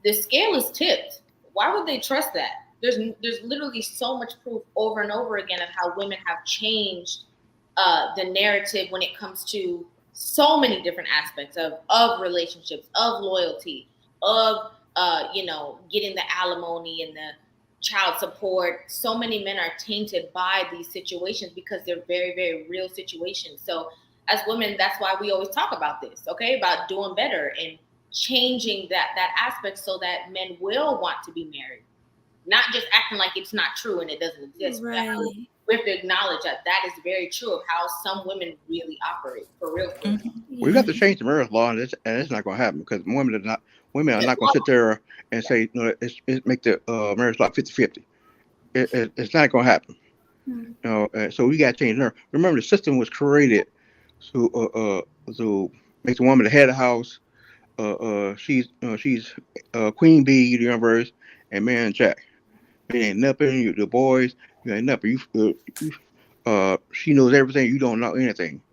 the scale is tipped. Why would they trust that? There's literally so much proof over and over again of how women have changed the narrative when it comes to so many different aspects of relationships, of loyalty, of getting the alimony and the child support. So many men are tainted by these situations because they're very, very real situations. So as women, that's why we always talk about this, okay? About doing better and changing that aspect so that men will want to be married. Not just acting like it's not true and it doesn't exist. Right. We have to acknowledge that is very true of how some women really operate for real. Mm-hmm. We got to change the marriage law, and it's not going to happen because women are not going to sit there and say it's make the marriage law 50-50. It's not going to happen. Mm-hmm. So we got to change her. Remember, the system was created to make the woman the head of the house. She's Queen Bee, the universe, and man Jack. It ain't nothing. The boys, you ain't nothing. She knows everything. You don't know anything.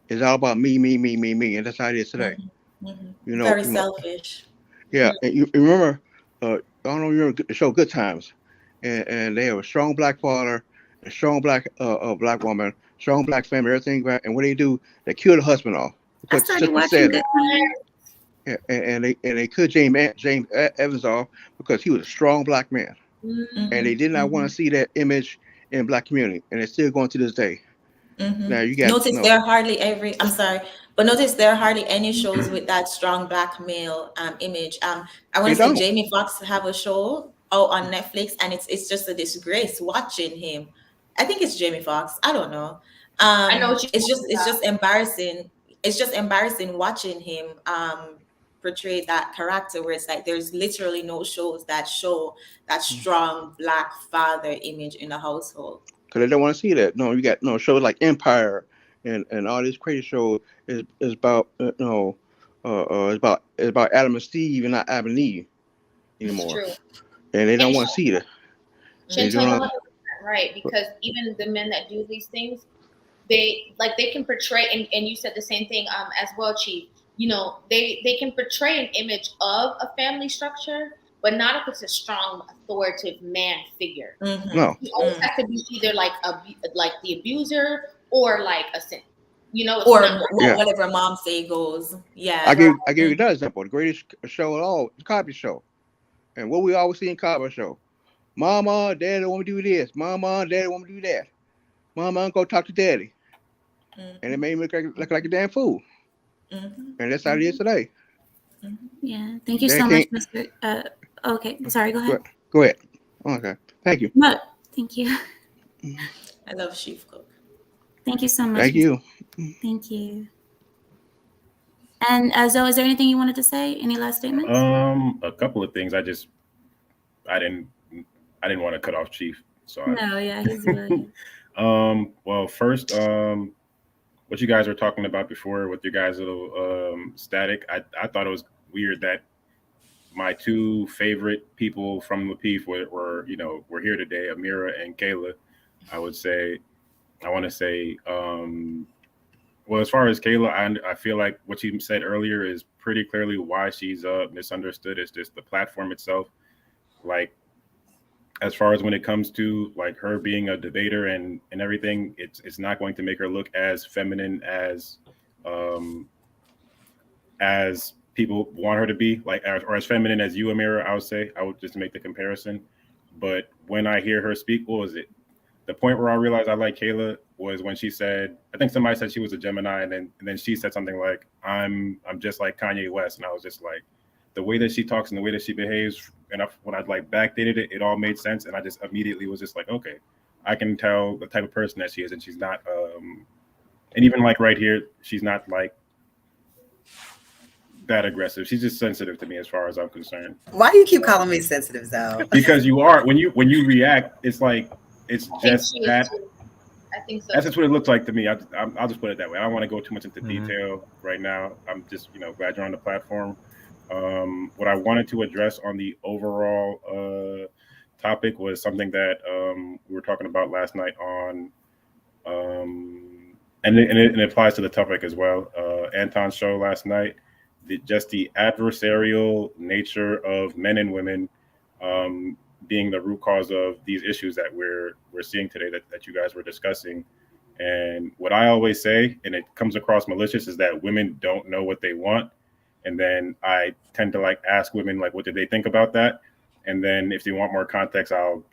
It's all about me, and that's how it is today. Mm-hmm. Very selfish. Yeah, and you remember? I don't know. You remember the show Good Times, and they have a strong black father, a strong black woman, strong black family, everything. And what they do, they kill the husband off. I started watching Good Times. Yeah, and they killed James Evans off because he was a strong black man. Mm-hmm. And they did not want to see that image in black community, and it's still going to this day. Mm-hmm. Now you got notice there are hardly every. I'm sorry, But notice there are hardly any shows with that strong black male image. I want to say Jamie Foxx have a show on Netflix, and it's just a disgrace watching him. I think it's Jamie Foxx. I don't know. I know what it's just embarrassing. It's just embarrassing watching him portray that character, where it's like there's literally no shows that show that strong black father image in the household. Because they don't want to see that. No, you got shows like Empire and all these crazy shows is about it's about Adam and Steve and not Adam and Eve anymore. True. And they don't want to see that. Chantelle, right? Because even the men that do these things, they can portray, and you said the same thing as well, Chief. You know, they can portray an image of a family structure, but not if it's a strong, authoritative man figure. Mm-hmm. No, he always has to be either like the abuser or like a sin. You know, or whatever mom say goes. Yeah, I give you another example. The greatest show of all, the Cosby Show, and what we always see in Cosby Show: Mama, Daddy want me to do this. Mama, Daddy want me to do that. Mama, I'm gonna talk to Daddy, and it made me look like a damn fool. And that's how it is today. Yeah. Thank you so much, Mr. Okay. Sorry. Go ahead. Go ahead. Okay. Thank you. No. Thank you. I love Chief Cook. Thank you so much. Thank you. Thank you. And Zoe, is there anything you wanted to say? Any last statements? A couple of things. I didn't want to cut off Chief. So no, yeah, he's really. Well, first, what you guys were talking about before with your guys' little static, I thought it was weird that my two favorite people from Lapeef were here today, Ameera and Kayla. I want to say, well, as far as Kayla, I feel like what you said earlier is pretty clearly why she's misunderstood. It's just the platform itself. Like, as far as when it comes to like her being a debater and everything, it's not going to make her look as feminine as people want her to be, like, or as feminine as you, Ameera. I would just make the comparison. But when I hear her speak, what was it? The point where I realized I like Kayla was when she said, I think somebody said she was a Gemini, and then she said something like, I'm just like Kanye West. And I was just like, the way that she talks and the way that she behaves, and when I like backdated it, it all made sense. And I just immediately was just like, okay, I can tell the type of person that she is. And she's not, and even like right here, she's not like that aggressive. She's just sensitive to me as far as I'm concerned. Why do you keep calling me sensitive, Zoe? Because you are. When you react, it's like, it's just that. I think so. That's just what it looks like to me. I'll just put it that way. I don't want to go too much into detail right now. I'm just, glad you're on the platform. What I wanted to address on the overall topic was something that we were talking about last night on, and it applies to the topic as well. Anton's show last night, just the adversarial nature of men and women being the root cause of these issues that we're seeing today that you guys were discussing. And what I always say, and it comes across malicious, is that women don't know what they want. And then I tend to like ask women, like, what did they think about that? And then if they want more context, I'll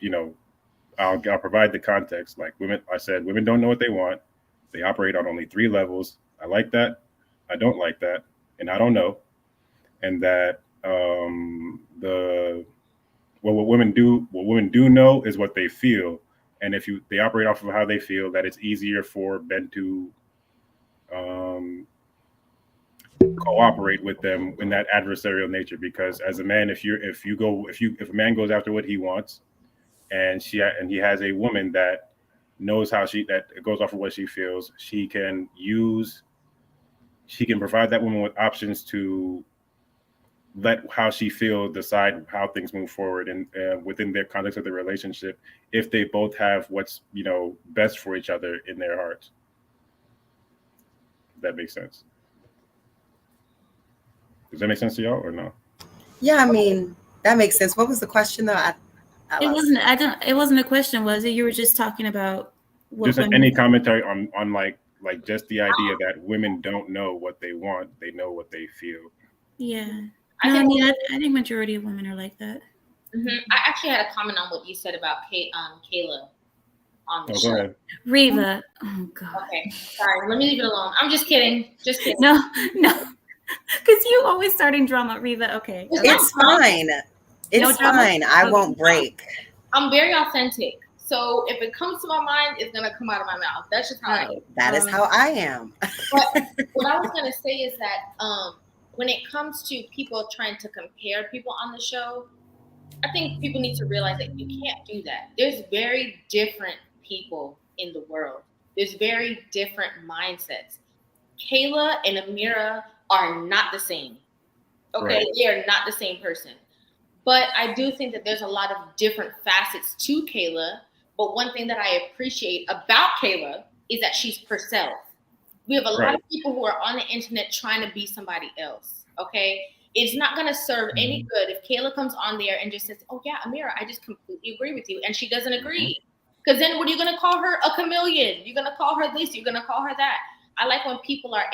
provide the context. Like women don't know what they want. They operate on only 3 levels. I like that. I don't like that. And I don't know. And that what women do know is what they feel. And if they operate off of how they feel, that it's easier for men to cooperate with them in that adversarial nature. Because as a man, if a man goes after what he wants, and he has a woman that knows that goes off of what she feels, she can provide that woman with options to let how she feels decide how things move forward and within their context of the relationship, if they both have what's best for each other in their hearts. If that makes sense. Does that make sense to y'all or no? Yeah, I mean, that makes sense. What was the question though? It wasn't a question, was it? You were just talking about just any commentary on like just the idea that women don't know what they want, they know what they feel. Yeah. I think majority of women are like that. I actually had a comment on what you said about Kayla. on the Oh, show. go ahead. Rivah. Oh God. Okay, sorry. Let me leave it alone. I'm just kidding. Just kidding. No, because you always starting drama, Rivah. Okay. It's fine. It's No drama? fine. I Okay. won't break. I'm very authentic. So if it comes to my mind, it's gonna come out of my mouth. That's just how I am. That is how I am. But what I was gonna say is that when it comes to people trying to compare people on the show, I think people need to realize that you can't do that. There's very different people in the world. There's very different mindsets. Kayla and Ameera are not the same. Okay, Right. they are not the same person. But I do think that there's a lot of different facets to Kayla. But one thing that I appreciate about Kayla is that she's herself. We have a lot of people who are on the internet trying to be somebody else. Okay, it's not going to serve any good if Kayla comes on there and just says, "Oh yeah, Ameera, I just completely agree with you," and she doesn't agree. Because then, what are you going to call her? A chameleon? You're going to call her this? You're going to call her that? I like when people are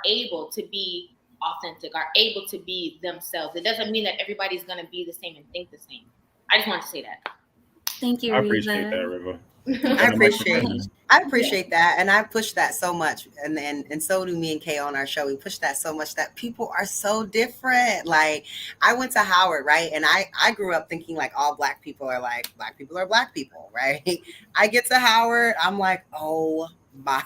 able to be authentic, are able to be themselves. It doesn't mean that everybody's going to be the same and think the same. I just want to say that. Thank you, I Rivah. appreciate that, Rivah. I appreciate that, and I push that so much, and so do me and Kay on our show. We push that so much that people are so different. Like, I went to Howard, right, and I grew up thinking like all black people are black people, right? I get to Howard, I'm like, oh my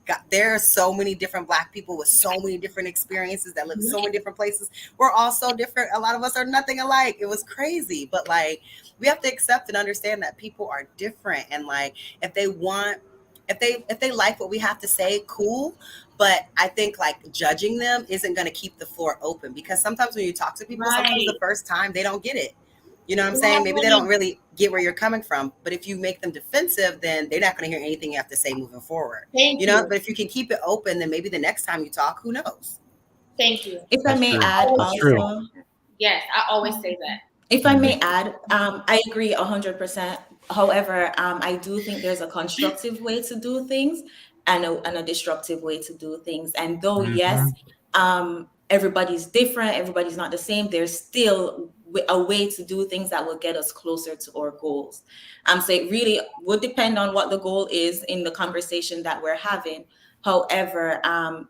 God, there are so many different black people with so many different experiences that live in so many different places. We're all so different. A lot of us are nothing alike. It was crazy, but like, we have to accept and understand that people are different, and like, if they like what we have to say, cool. But I think like judging them isn't going to keep the floor open, because sometimes when you talk to people, sometimes the first time they don't get it. You know what I'm saying? Maybe they don't really get where you're coming from. But if you make them defensive, then they're not going to hear anything you have to say moving forward. Thank you. But if you can keep it open, then maybe the next time you talk, who knows? Thank you. If I may add also. Yes, I always say that. If I may add, I agree 100%. However, I do think there's a constructive way to do things and a destructive way to do things. And though, yes, everybody's different, everybody's not the same, there's still a way to do things that will get us closer to our goals. So it really would depend on what the goal is in the conversation that we're having. However, I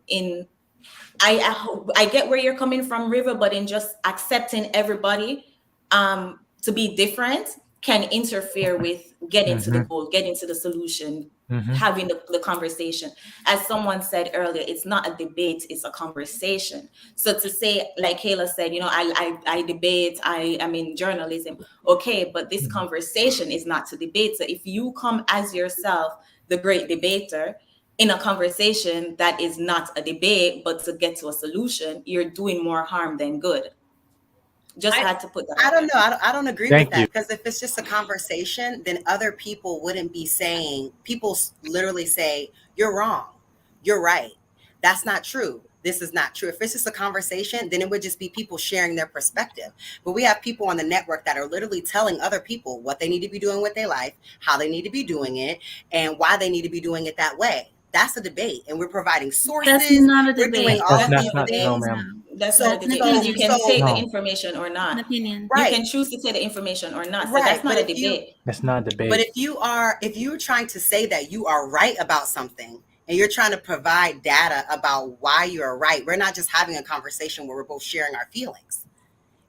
get where you're coming from, Rivah, but in just accepting everybody to be different can interfere with getting to the goal, getting to the solution, having the conversation. As someone said earlier, it's not a debate, it's a conversation. So to say, like Kayla said, I debate, I'm in journalism. Okay, but this conversation is not to debate. So if you come as yourself, the great debater, in a conversation that is not a debate, but to get to a solution, you're doing more harm than good. Just had to put that. I don't know. I don't agree with that, because if it's just a conversation, then other people wouldn't be saying. People literally say, "You're wrong. You're right. That's not true. This is not true." If it's just a conversation, then it would just be people sharing their perspective. But we have people on the network that are literally telling other people what they need to be doing with their life, how they need to be doing it, and why they need to be doing it that way. That's a debate, and we're providing sources. That's not a debate. We're doing all these things. No, ma'am. That's not a debate. You can take the information or not. An opinion. You can choose to take the information or not. So that's not a debate. That's not a debate. But if you're trying to say that you are right about something, and you're trying to provide data about why you're right, we're not just having a conversation where we're both sharing our feelings.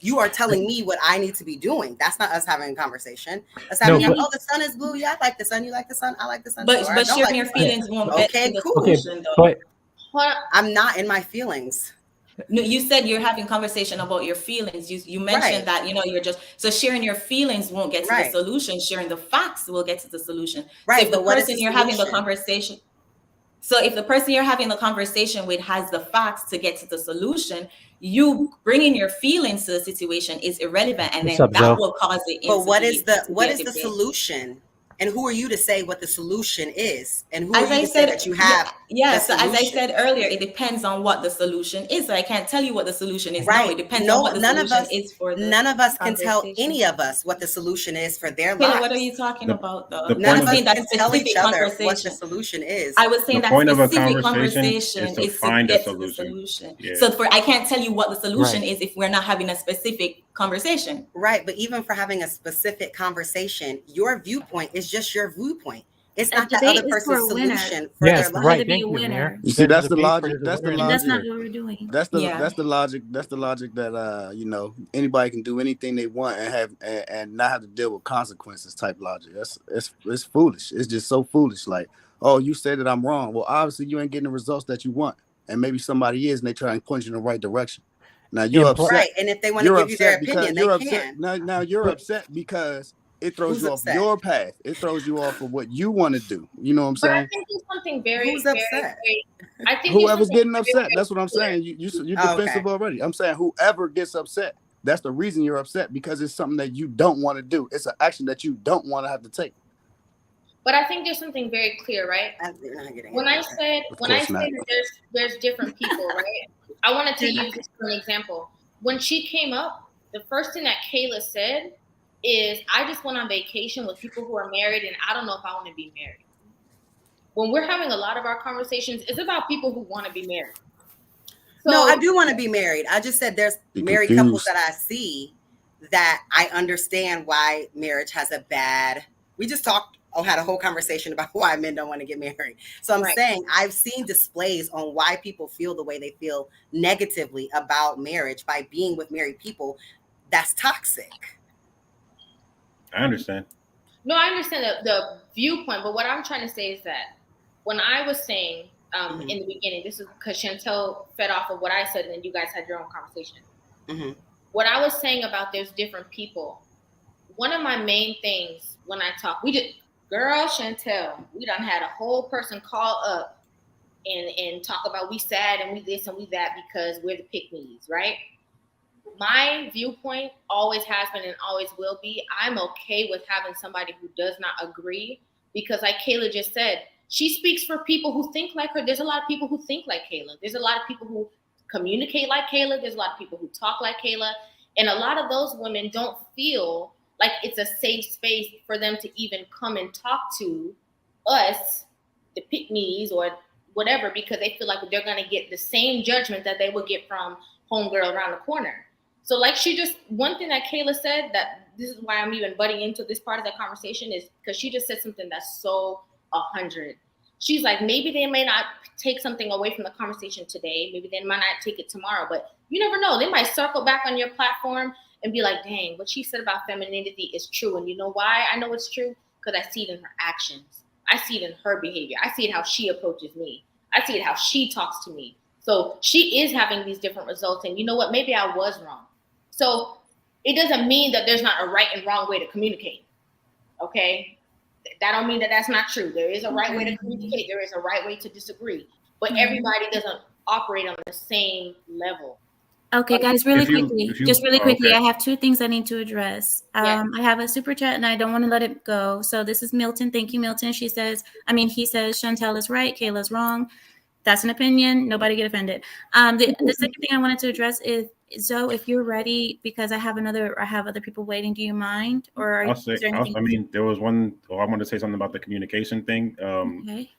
You are telling me what I need to be doing. That's not us having a conversation. Us having, oh, the sun is blue. Yeah, I like the sun. You like the sun. I like the sun. But sharing your feelings won't get to the solution, though. But I'm not in my feelings. No, you said you're having conversation about your feelings. You mentioned that, you're just, so sharing your feelings won't get to the solution. Sharing the facts will get to the solution. Right. So if the person you're having the conversation, if the person you're having the conversation with has the facts to get to the solution, you bringing your feelings to the situation is irrelevant, and then that will cause it. But what is the solution? And who are you to say what the solution is? And who are you to say that you have? So as I said earlier, it depends on what the solution is. So I can't tell you what the solution is. Right. No, it depends on what the solution is for the none of us can tell any of us what the solution is for their lives. lives. What are you talking about, though? None of us can tell each other what the solution is. I was saying the that point specific of a conversation is to find a solution. Yeah. So I can't tell you what the solution is if we're not having a specific conversation. Right, but even for having a specific conversation, your viewpoint is just your viewpoint. It's not the debate other is for person's a winner. solution for Yes, their life. right. To be Thank a you, winner. Ameera. You see, There's that's a the debate logic. where there's a That's the winner and And that's not logic. what we're doing. That's the Yeah. that's the logic. That's the logic that you know, anybody can do anything they want and have and not have to deal with consequences type logic. It's foolish. It's just so foolish. Like, oh, you said that I'm wrong. Well, obviously you ain't getting the results that you want, and maybe somebody is, and they try and point you in the right direction. Now you're upset. Right, and if they want to You're give you their upset because opinion, they you're upset. can. Now you're upset because it throws Who's you off upset? your path. It throws you off of what you want to do. You know what I'm But I saying? think there's something very, Who's very, upset? very. I think there's Whoever's something getting very, upset, very that's what I'm clear. saying. You're Oh, defensive okay. already. I'm saying whoever gets upset, that's the reason you're upset, because it's something that you don't want to do. It's an action that you don't want to have to take. But I think there's something very clear, right? You're not getting When it. I Okay. said Of when I course say not. that there's different people, right? I wanted to use this for an example. When she came up, the first thing that Kayla said is, "I just went on vacation with people who are married, and I don't know if I want to be married." When we're having a lot of our conversations, it's about people who want to be married. So, No, I do want to be married. I just said there's Be married confused. couples that I see that I understand why marriage has a bad. We just had a whole conversation about why men don't want to get married. So I'm Right. saying I've seen displays on why people feel the way they feel negatively about marriage by being with married people. That's toxic. I understand. No, I understand the viewpoint, but what I'm trying to say is that when I was saying in the beginning, this is because Chantelle fed off of what I said, and then you guys had your own conversation. Mm-hmm. What I was saying about there's different people. One of my main things when I talk, girl Chantelle, we done had a whole person call up and talk about we sad and we this and we that because we're the pick-me's, right? My viewpoint always has been and always will be, I'm okay with having somebody who does not agree, because like Kayla just said, she speaks for people who think like her. There's a lot of people who think like Kayla. There's a lot of people who communicate like Kayla. There's a lot of people who talk like Kayla. And a lot of those women don't feel like it's a safe space for them to even come and talk to us, the pick-me's or whatever, because they feel like they're going to get the same judgment that they would get from homegirl around the corner. So like one thing that Kayla said, that this is why I'm even butting into this part of the conversation, is because she just said something that's so 100. She's like, maybe they may not take something away from the conversation today. Maybe they might not take it tomorrow, but you never know. They might circle back on your platform and be like, dang, what she said about femininity is true. And you know why I know it's true? Because I see it in her actions. I see it in her behavior. I see it how she approaches me. I see it how she talks to me. So she is having these different results. And you know what? Maybe I was wrong. So it doesn't mean that there's not a right and wrong way to communicate. Okay? That don't mean that that's not true. There is a right way to communicate. There is a right way to disagree. But everybody doesn't operate on the same level. Okay, guys, really quickly, okay. I have two things I need to address. I have a super chat and I don't want to let it go. So this is Milton. Thank you, Milton. He says, Chantelle is right, Kayla's wrong. That's an opinion. Nobody get offended. The second thing I wanted to address is, Zoe, if you're ready, because I have other people waiting. Do you mind? Or there was one. I wanted to say something about the communication thing. Okay.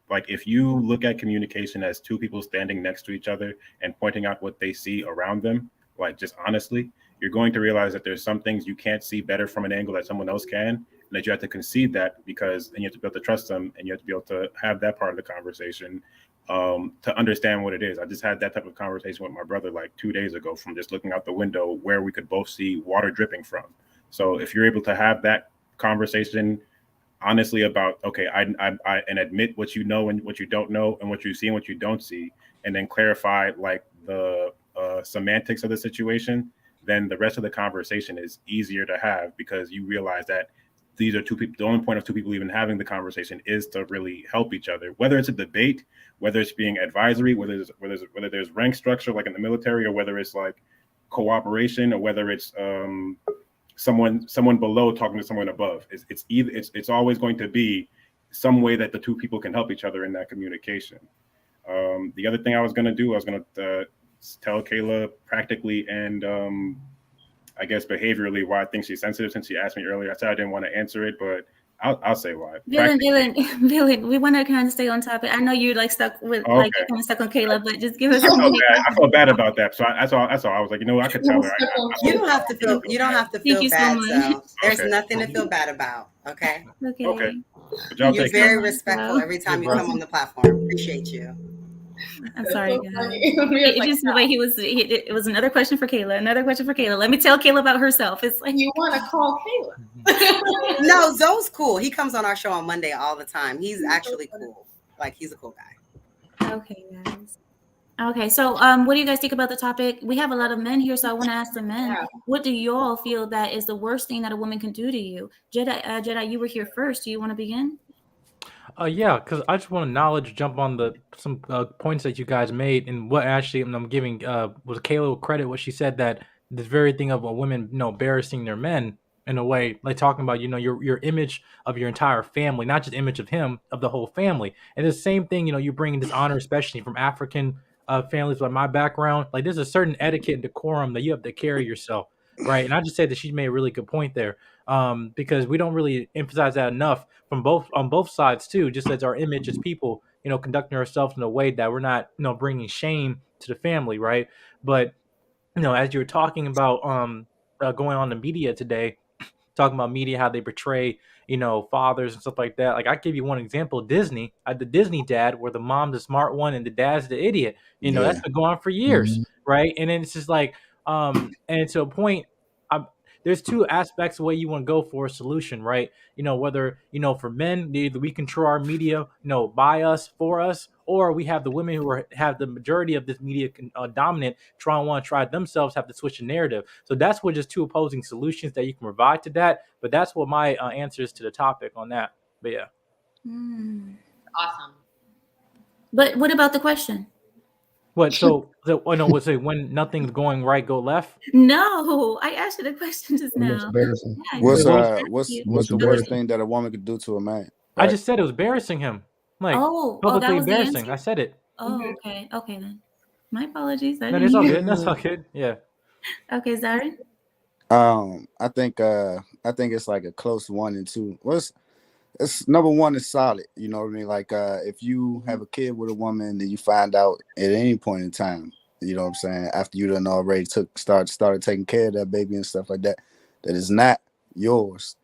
Like if you look at communication as two people standing next to each other and pointing out what they see around them, like just honestly, you're going to realize that there's some things you can't see better from an angle that someone else can, and that you have to concede that, because then you have to be able to trust them, and you have to be able to have that part of the conversation to understand what it is. I just had that type of conversation with my brother like 2 days ago, from just looking out the window where we could both see water dripping from. So if you're able to have that conversation honestly about, okay, I and admit what you know and what you don't know, and what you see and what you don't see, and then clarify like the semantics of the situation, then the rest of the conversation is easier to have, because you realize that these are two people. The only point of two people even having the conversation is to really help each other, whether it's a debate, whether it's being advisory, whether there's rank structure like in the military, or whether it's like cooperation, or whether it's someone below talking to someone above. It's always going to be some way that the two people can help each other in that communication. The other thing I was going to tell Kayla practically and I guess behaviorally why I think she's sensitive, since she asked me earlier. I said I didn't want to answer it, but I'll say why. Villain, we want to kind of stay on topic. I know you're like stuck with like you're kind of stuck on Kayla, but just give us. I felt bad about that. So that's all. I was like, I could tell her. You don't have to feel. You don't have to feel bad. So there's Okay. nothing to feel bad about. Okay. Okay. But You're very respectful every time you come on the platform. Appreciate you. I'm sorry, guys. It just the way he was. It was another question for Kayla. Another question for Kayla. Let me tell Kayla about herself. It's like you want to call Kayla. No, Zoe's cool. He comes on our show on Monday all the time. He's actually cool. Like he's a cool guy. Okay, guys. Okay, so what do you guys think about the topic? We have a lot of men here, so I want to ask the men. What do you all feel that is the worst thing that a woman can do to you? Jedi, you were here first. Do you want to begin? Yeah, because I just want to jump on some points that you guys made, and what actually I'm giving was Kayla credit what she said, that this very thing of a women embarrassing their men in a way, like talking about your image of your entire family, not just image of him, of the whole family. And the same thing, you bring this honor, especially from African families like my background. Like there's a certain etiquette and decorum that you have to carry yourself, right? And I just said that she made a really good point there, because we don't really emphasize that enough on both sides too. Just as our image as people, conducting ourselves in a way that we're not, bringing shame to the family, right? But as you were talking about going on the media today, talking about media, how they portray, fathers and stuff like that. Like I give you one example, Disney, the Disney dad, where the mom's the smart one and the dad's the idiot. That's been going on for years, right? And then it's just like, and to a point, there's two aspects of the way you want to go for a solution, right? Whether, for men, either we control our media, by us, for us, or we have the women who have the majority of this media dominant, want to try themselves, have to switch the narrative. So that's what just two opposing solutions that you can provide to that. But that's what my answer is to the topic on that. But yeah. Awesome. But what about the question? What? So what's it? When nothing's going right, go left? No, I asked you the question just now. What's the worst thing that a woman could do to a man? Right? I just said it was embarrassing him. Like publicly embarrassing. I said it. Oh, okay. Okay then. My apologies. No, that's all good. That's all good. Yeah. Okay, Zarin. I think it's like a close 1 and 2. It's number one is solid. You know what I mean? Like if you have a kid with a woman and you find out at any point in time, you know what I'm saying, after you done already started taking care of that baby and stuff like that, that is not yours.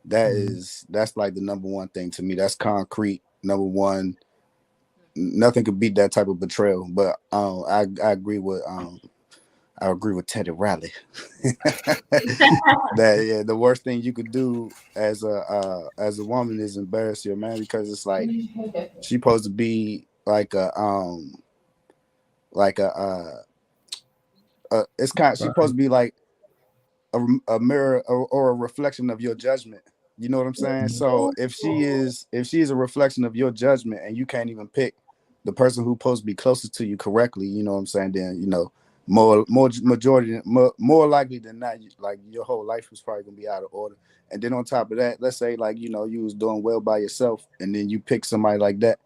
That's like the number one thing to me. That's concrete. Number one, nothing could beat that type of betrayal. But I agree with Teddy Riley that the worst thing you could do as a woman is embarrass your man, because it's like she's supposed to be like she's supposed to be like a mirror or a reflection of your judgment. You know what I'm saying? So if she is a reflection of your judgment and you can't even pick the person who's supposed to be closest to you correctly, you know what I'm saying? Then more likely than not, like your whole life was probably gonna be out of order. And then on top of that, let's say like you was doing well by yourself, and then you pick somebody like that,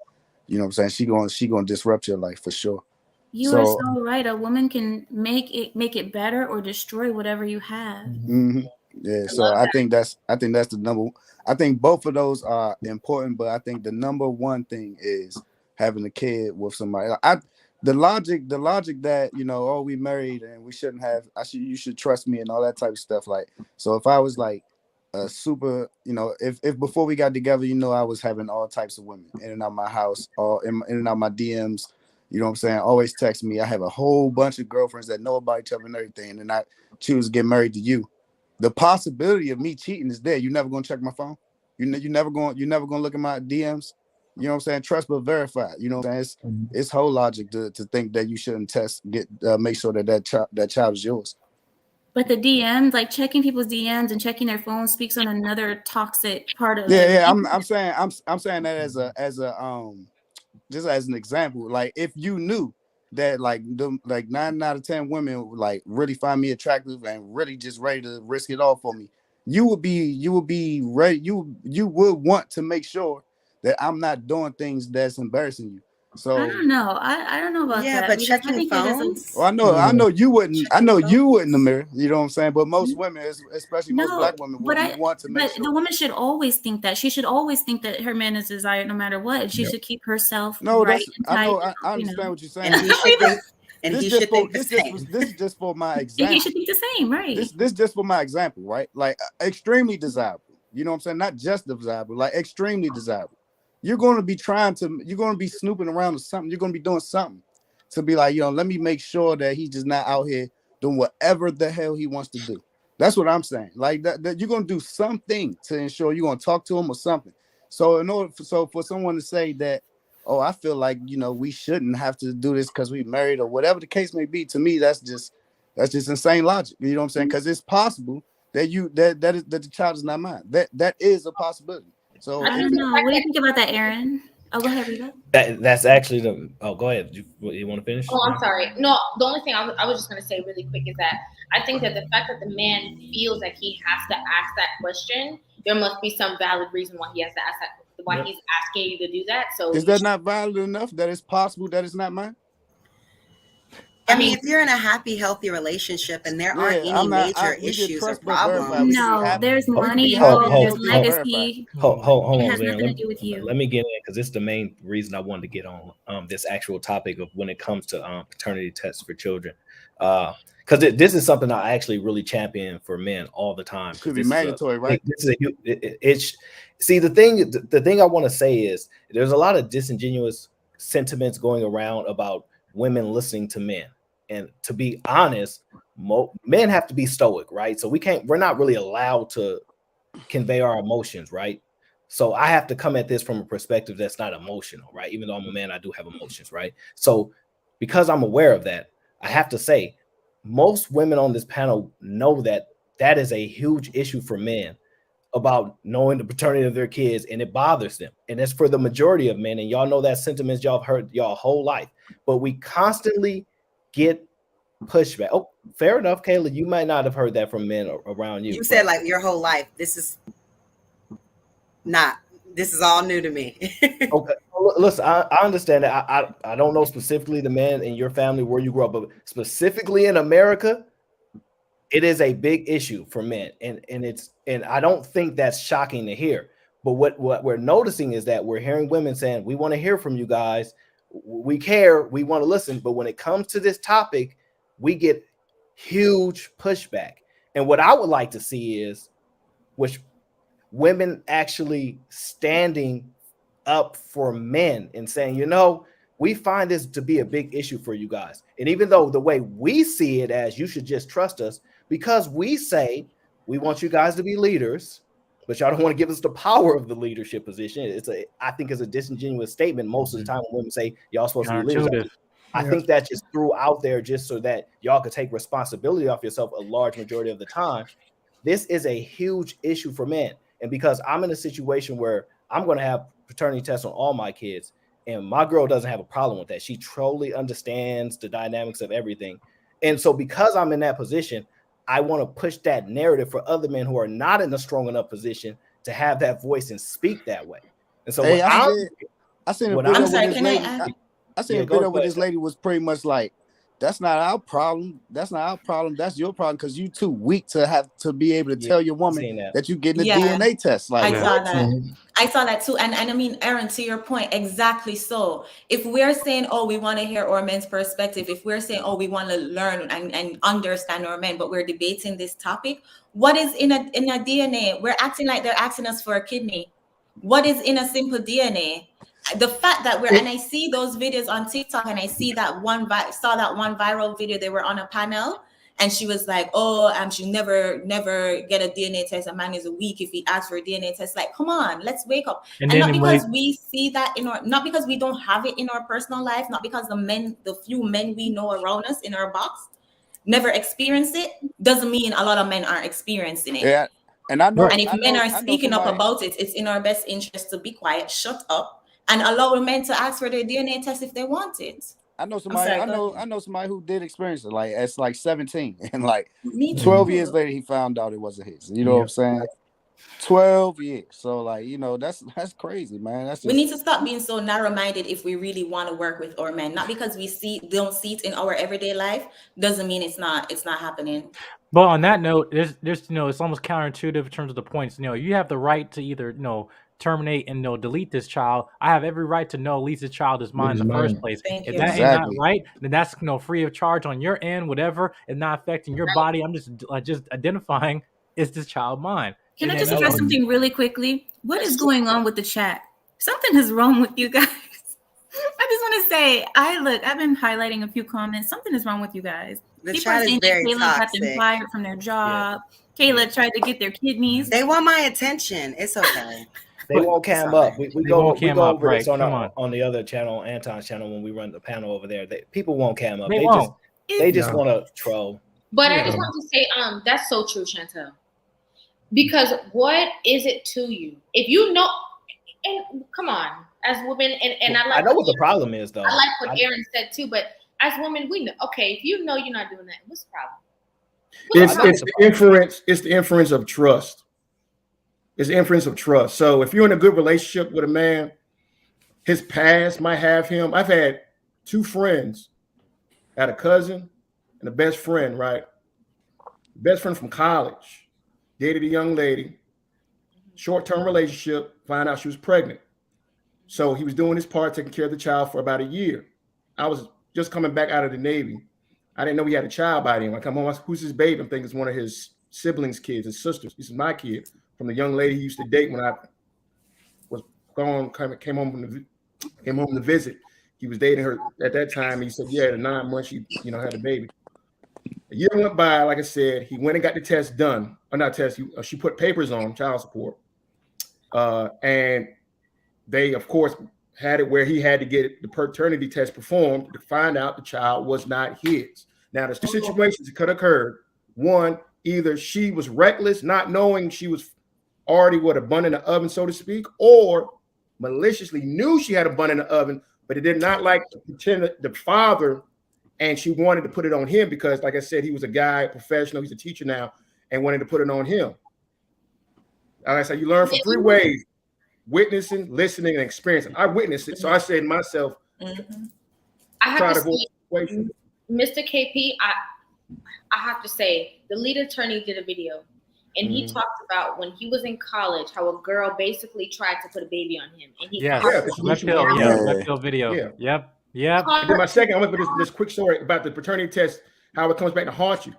you know what I'm saying? She gonna disrupt your life for sure. You are so right. A woman can make it better or destroy whatever you have. Mm-hmm. Yeah, so I think that's the number. I think both of those are important, but I think the number one thing is having a kid with somebody. The logic that we married and we shouldn't have. You should trust me and all that type of stuff. Like, so if I was like a super, if before we got together, I was having all types of women in and out my house, or in and out my DMs. You know what I'm saying? Always text me. I have a whole bunch of girlfriends that know about each other and everything, and I choose to get married to you. The possibility of me cheating is there. You never gonna check my phone. You never gonna look at my DMs. You know what I'm saying? Trust but verify. You know what I'm saying? It's whole logic to think that you shouldn't make sure that child is yours. But the DMs, like checking people's DMs and checking their phones, speaks on another toxic part of Yeah. I'm saying that as a just as an example. Like if you knew that like 9 out of 10 women like really find me attractive and really just ready to risk it all for me, you would be ready. You would want to make sure that I'm not doing things that's embarrassing you. So I don't know. I don't know about Yeah, that. but because I checking think that is phones. well, I know you wouldn't. I know you wouldn't, Ameera. You know what I'm saying? But most women, especially most no, black women, but would want to make but sure. the woman should always think that. She should always think that her man is desired no matter what. And she should keep herself No, right that's and I tight. know. I You understand know. what you're And saying. he should think, and This he just should for think the same. this is just for my And example. he should think the same, right? This just for my example, right? Like extremely desirable. You know what I'm saying? Not just desirable, like extremely desirable. You're going to be snooping around with something. You're going to be doing something to be like, let me make sure that he's just not out here doing whatever the hell he wants to do. That's what I'm saying. Like that you're going to do something to ensure you're going to talk to him or something. So for someone to say that, oh, I feel like, we shouldn't have to do this because we married or whatever the case may be, to me, that's just insane logic. You know what I'm saying? Because it's possible that that the child is not mine. That is a possibility. So I don't know. What do you think about that, Aaron? Oh, go ahead, Rita. That's actually the. Oh, go ahead. You want to finish? Oh, I'm sorry. No, the only thing I was just going to say really quick is that I think that the fact that the man feels like he has to ask that question, there must be some valid reason why he has to ask that, why he's asking you to do that. So is that not valid enough that it's possible that it's not mine? I mean, if you're in a happy, healthy relationship and there aren't any major issues or problems. No, there's money involved, there's legacy. Hold it on, has Aaron. nothing to do with you. Let me get in because it's the main reason I wanted to get on this actual topic of when it comes to paternity tests for children. Because this is something I actually really champion for men all the time. Should be mandatory, right? See, the thing I want to say is there's a lot of disingenuous sentiments going around about women listening to men. And to be honest, men have to be stoic, right? So we're not really allowed to convey our emotions, right? So I have to come at this from a perspective that's not emotional, right? Even though I'm a man, I do have emotions, right? So because I'm aware of that, I have to say most women on this panel know that is a huge issue for men about knowing the paternity of their kids, and it bothers them. And it's for the majority of men, and y'all know that sentiments y'all have heard y'all whole life, but we constantly get pushback. Oh, fair enough, Kayla. You might not have heard that from men around you. You said like your whole life. This is all new to me. Okay, listen, I understand that. I don't know specifically the man in your family where you grew up, but specifically in America, it is a big issue for men, and I don't think that's shocking to hear. But what we're noticing is that we're hearing women saying, "We want to hear from you guys. We care. We want to listen." But when it comes to this topic, we get huge pushback. And what I would like to see is which women actually standing up for men and saying, we find this to be a big issue for you guys. And even though the way we see it as you should just trust us, because we say we want you guys to be leaders, but y'all don't want to give us the power of the leadership position. I think it's a disingenuous statement most of the time when women say y'all supposed to be leaders. I think that just threw out there just so that y'all could take responsibility off yourself a large majority of the time. This is a huge issue for men. And because I'm in a situation where I'm going to have paternity tests on all my kids, and my girl doesn't have a problem with that. She truly understands the dynamics of everything. And so because I'm in that position, I want to push that narrative for other men who are not in a strong enough position to have that voice and speak that way. And so I seen a video with this lady. I seen a video where this lady was pretty much like, that's not our problem. That's not our problem. That's your problem because you too weak to have to be able to tell your woman that you're getting a DNA test. Like I saw that. I saw that too. And I mean, Aaron, to your point, exactly so. If we're saying, oh, we want to hear our men's perspective, if we're saying, oh, we want to learn and understand our men, but we're debating this topic, what is in a DNA? We're acting like they're asking us for a kidney. What is in a simple DNA? The fact that and I see those videos on TikTok, and I see that saw that one viral video. They were on a panel, and she was like, "Oh, she never get a DNA test. A man is weak if he asks for a DNA test." Like, come on, let's wake up. And not because we see that not because we don't have it in our personal life, not because the few men we know around us in our box never experience it, doesn't mean a lot of men aren't experiencing it. Yeah, and I know. And if men are speaking up about it, it's in our best interest to be quiet, shut up, and allow men to ask for their DNA test if they want it. I know somebody. I know somebody who did experience it. Like 17, and like 12 years later, he found out it wasn't his. You know what I'm saying? 12 years. So like, you know, that's crazy, man. That's We just, need to stop being so narrow-minded if we really want to work with our men. Not because we don't see it in our everyday life doesn't mean it's not happening. But on that note, there's it's almost counterintuitive in terms of the points. You have the right to either terminate and delete this child. I have every right to know at least this child is mine in the first place. Thank If you. that ain't not Exactly. right, then that's free of charge on your end, whatever, and not affecting your body. I'm just identifying, is this child mine? Can I And just then- address something really quickly? What is going on with the chat? Something is wrong with you guys. I just want to say, I've been highlighting a few comments. Something is wrong with you guys. The People are chat is saying that very Caleb got them toxic. fired from their job. Caleb tried to get their kidneys. They want my attention. It's okay. They won't cam up. We go won't cam up, over this right. Come on the other channel, Anton's channel, when we run the panel over there. People won't cam up. They won't. They just want to troll. But I just want to say, that's so true, Chantelle. Because what is it to you? If you know, and come on, as women, and I know what the problem is, though. I like what Aaron said too, but as women, we know. Okay, if you know you're not doing that, what's the problem? It's the inference. It's the inference of trust. It's the inference of trust. So if you're in a good relationship with a man, his past might have him. I've had two friends, I had a cousin and a best friend, right? Best friend from college, dated a young lady, short-term relationship, find out she was pregnant. So he was doing his part, taking care of the child for about a year. I was just coming back out of the Navy. I didn't know he had a child by then. I come home, who's his baby? I'm thinking it's one of his siblings' kids, his sisters. This is my kid from the young lady he used to date when I was gone, came home to visit. He was dating her at that time. He said, yeah, at 9 months, she had a baby. A year went by, like I said, he went and got the test done. Or not test, she put papers on child support. And they, of course, had it where he had to get the paternity test performed to find out the child was not his. Now, there's two situations that could occur. One, either she was reckless, not knowing she was already a bun in the oven, so to speak, or maliciously knew she had a bun in the oven, but it did not like to pretend the father, and she wanted to put it on him because, like I said, he was a guy, professional, he's a teacher now, and wanted to put it on him. Like I said, you learn from three ways: witnessing, listening, and experiencing. I witnessed it, so I said to myself, I have to say, Mr. KP, I have to say, the lead attorney did a video, and he talked about when he was in college, how a girl basically tried to put a baby on him. And he red pill video. Yeah. Yep. And then my second, I'm gonna put this quick story about the paternity test, how it comes back to haunt you.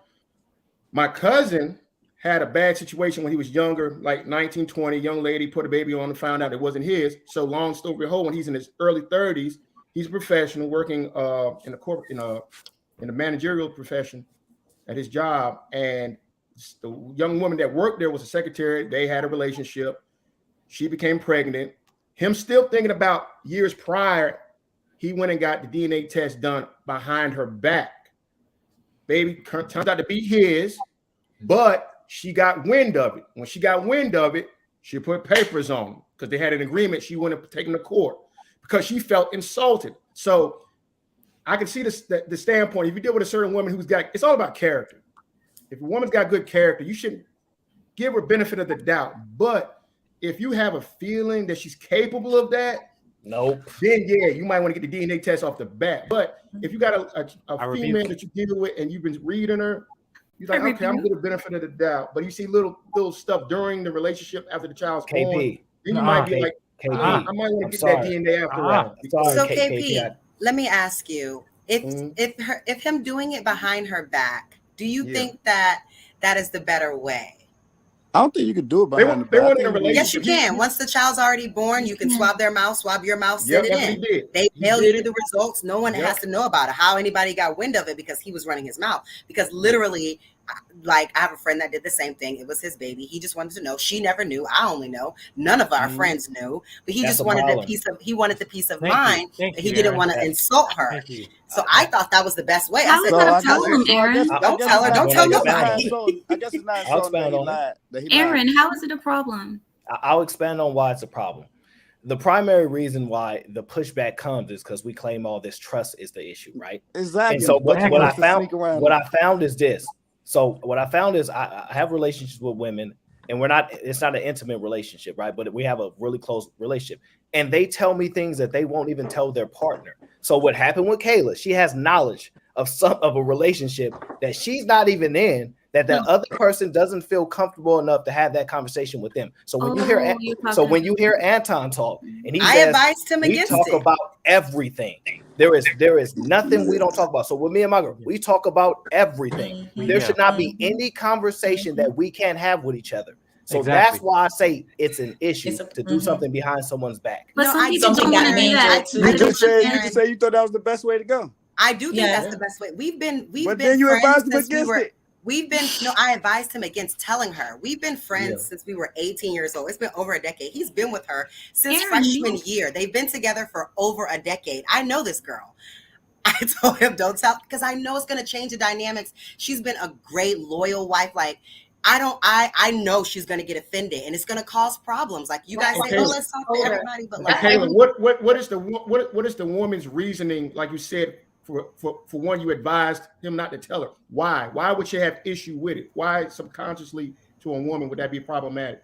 My cousin had a bad situation when he was younger, like 19, 20, young lady put a baby on and found out it wasn't his. So long story short, when he's in his early 30s, he's a professional working in a corporate, in a managerial profession at his job. And the young woman that worked there was a secretary. They had a relationship. She became pregnant. Him still thinking about years prior, he went and got the DNA test done behind her back. Baby turns out to be his, but she got wind of it. When she got wind of it, she put papers on because they had an agreement. She wouldn't have taken to court because she felt insulted. So I can see the standpoint. If you deal with a certain woman who's got, it's all about character. If a woman's got good character, you should give her benefit of the doubt. But if you have a feeling that she's capable of that, nope. Then yeah, you might want to get the DNA test off the bat. But if you got a female that you deal with and you've been reading her, you're like, okay, I'm gonna get the benefit of the doubt. But you see little stuff during the relationship after the child's born, then you might be like, I might want to get that DNA after all. So KP, let me ask you, if him doing it behind her back, do you think that is the better way? I don't think you could do it behind the back. They weren't in a relationship. Yes, you can. Once the child's already born, you can swab their mouth, swab your mouth, send it in. They mail you the results. No one has to know about it. How anybody got wind of it because he was running his mouth. Because literally, like, I have a friend that did the same thing. It was his baby. He just wanted to know. She never knew. I only know. None of our friends knew. But he just wanted the peace of mind. He didn't want to insult her. So I thought that was the best way. I said, don't tell him, Aaron. Don't tell her. Don't tell nobody. I guess it's not so that Aaron, how is it a problem? I'll expand on why it's a problem. The primary reason why the pushback comes is because we claim all this trust is the issue, right? Exactly. And so what I found is this. So what I found is I have relationships with women, and it's not an intimate relationship, right? But we have a really close relationship, and they tell me things that they won't even tell their partner. So what happened with Kayla? She has knowledge of a relationship that she's not even in, that the other person doesn't feel comfortable enough to have that conversation with them. So when you hear Anton talk, and he says, advised him we talk about everything. There is nothing we don't talk about. So with me and my girl, we talk about everything. There should not be any conversation that we can't have with each other. So that's why I say it's an issue to do something behind someone's back. But some people don't want to do that. You just say you thought that was the best way to go. I do think that's the best way. We've been then you advised him against it. I advised him against telling her. We've been friends since we were 18 years old. It's been over a decade. He's been with her since freshman year. They've been together for over a decade. I know this girl. I told him, don't tell, because I know it's going to change the dynamics. She's been a great, loyal wife. Like, I know she's going to get offended, and it's going to cause problems. Like you guys say, let's talk to everybody. But like, Kayla, what is the woman's reasoning? Like you said, for one, you advised him not to tell her. Why? Why would she have issue with it? Why subconsciously to a woman would that be problematic?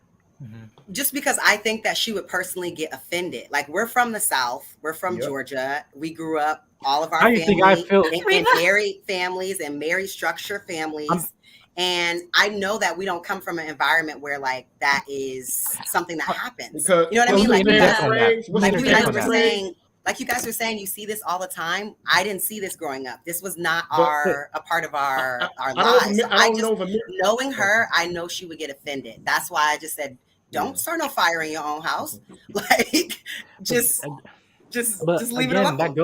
Just because I think that she would personally get offended. Like, we're from the South. We're from Georgia. We grew up, all of our families in married families and married structure families. And I know that we don't come from an environment where like that is something that happens. You know what I mean? Like you guys were saying, you see this all the time. I didn't see this growing up. This was not a part of our lives. Knowing her, I know she would get offended. That's why I just said, don't start no fire in your own house. Like, just leave it alone. That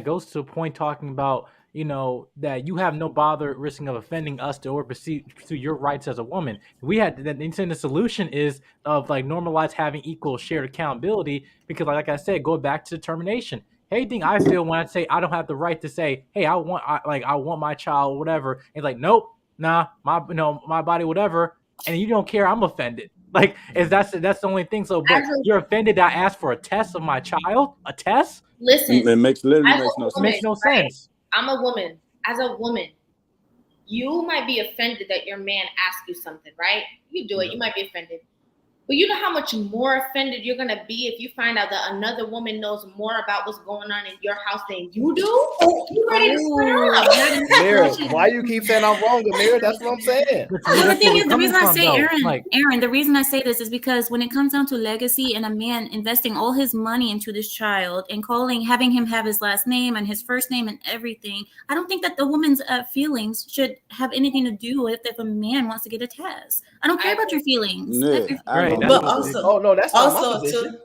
goes to a point talking about, you know, that you have no bother risking of offending us to pursue your rights as a woman. We had the solution is of like normalize having equal shared accountability, because like I said, go back to determination. Anything I feel when I say I don't have the right to say, hey, I want my child, whatever. And it's like, nope, nah, my body, whatever. And you don't care, I'm offended. Like, that's the only thing. So, but you're offended that I asked for a test of my child, a test. Listen, it makes no sense. It makes no sense. I'm a woman. As a woman, you might be offended that your man asked you something, right? You do it. You might be offended. But you know how much more offended you're going to be if you find out that another woman knows more about what's going on in your house than you do? You ready to split up. Ameera, why you keep saying I'm wrong, Ameera? That's what I'm saying. Well, the thing is, the reason I say, Aaron, the reason I say this is because when it comes down to legacy and a man investing all his money into this child and having him have his last name and his first name and everything, I don't think that the woman's feelings should have anything to do with if a man wants to get a test. I don't care about your feelings. Right. But also, that's also to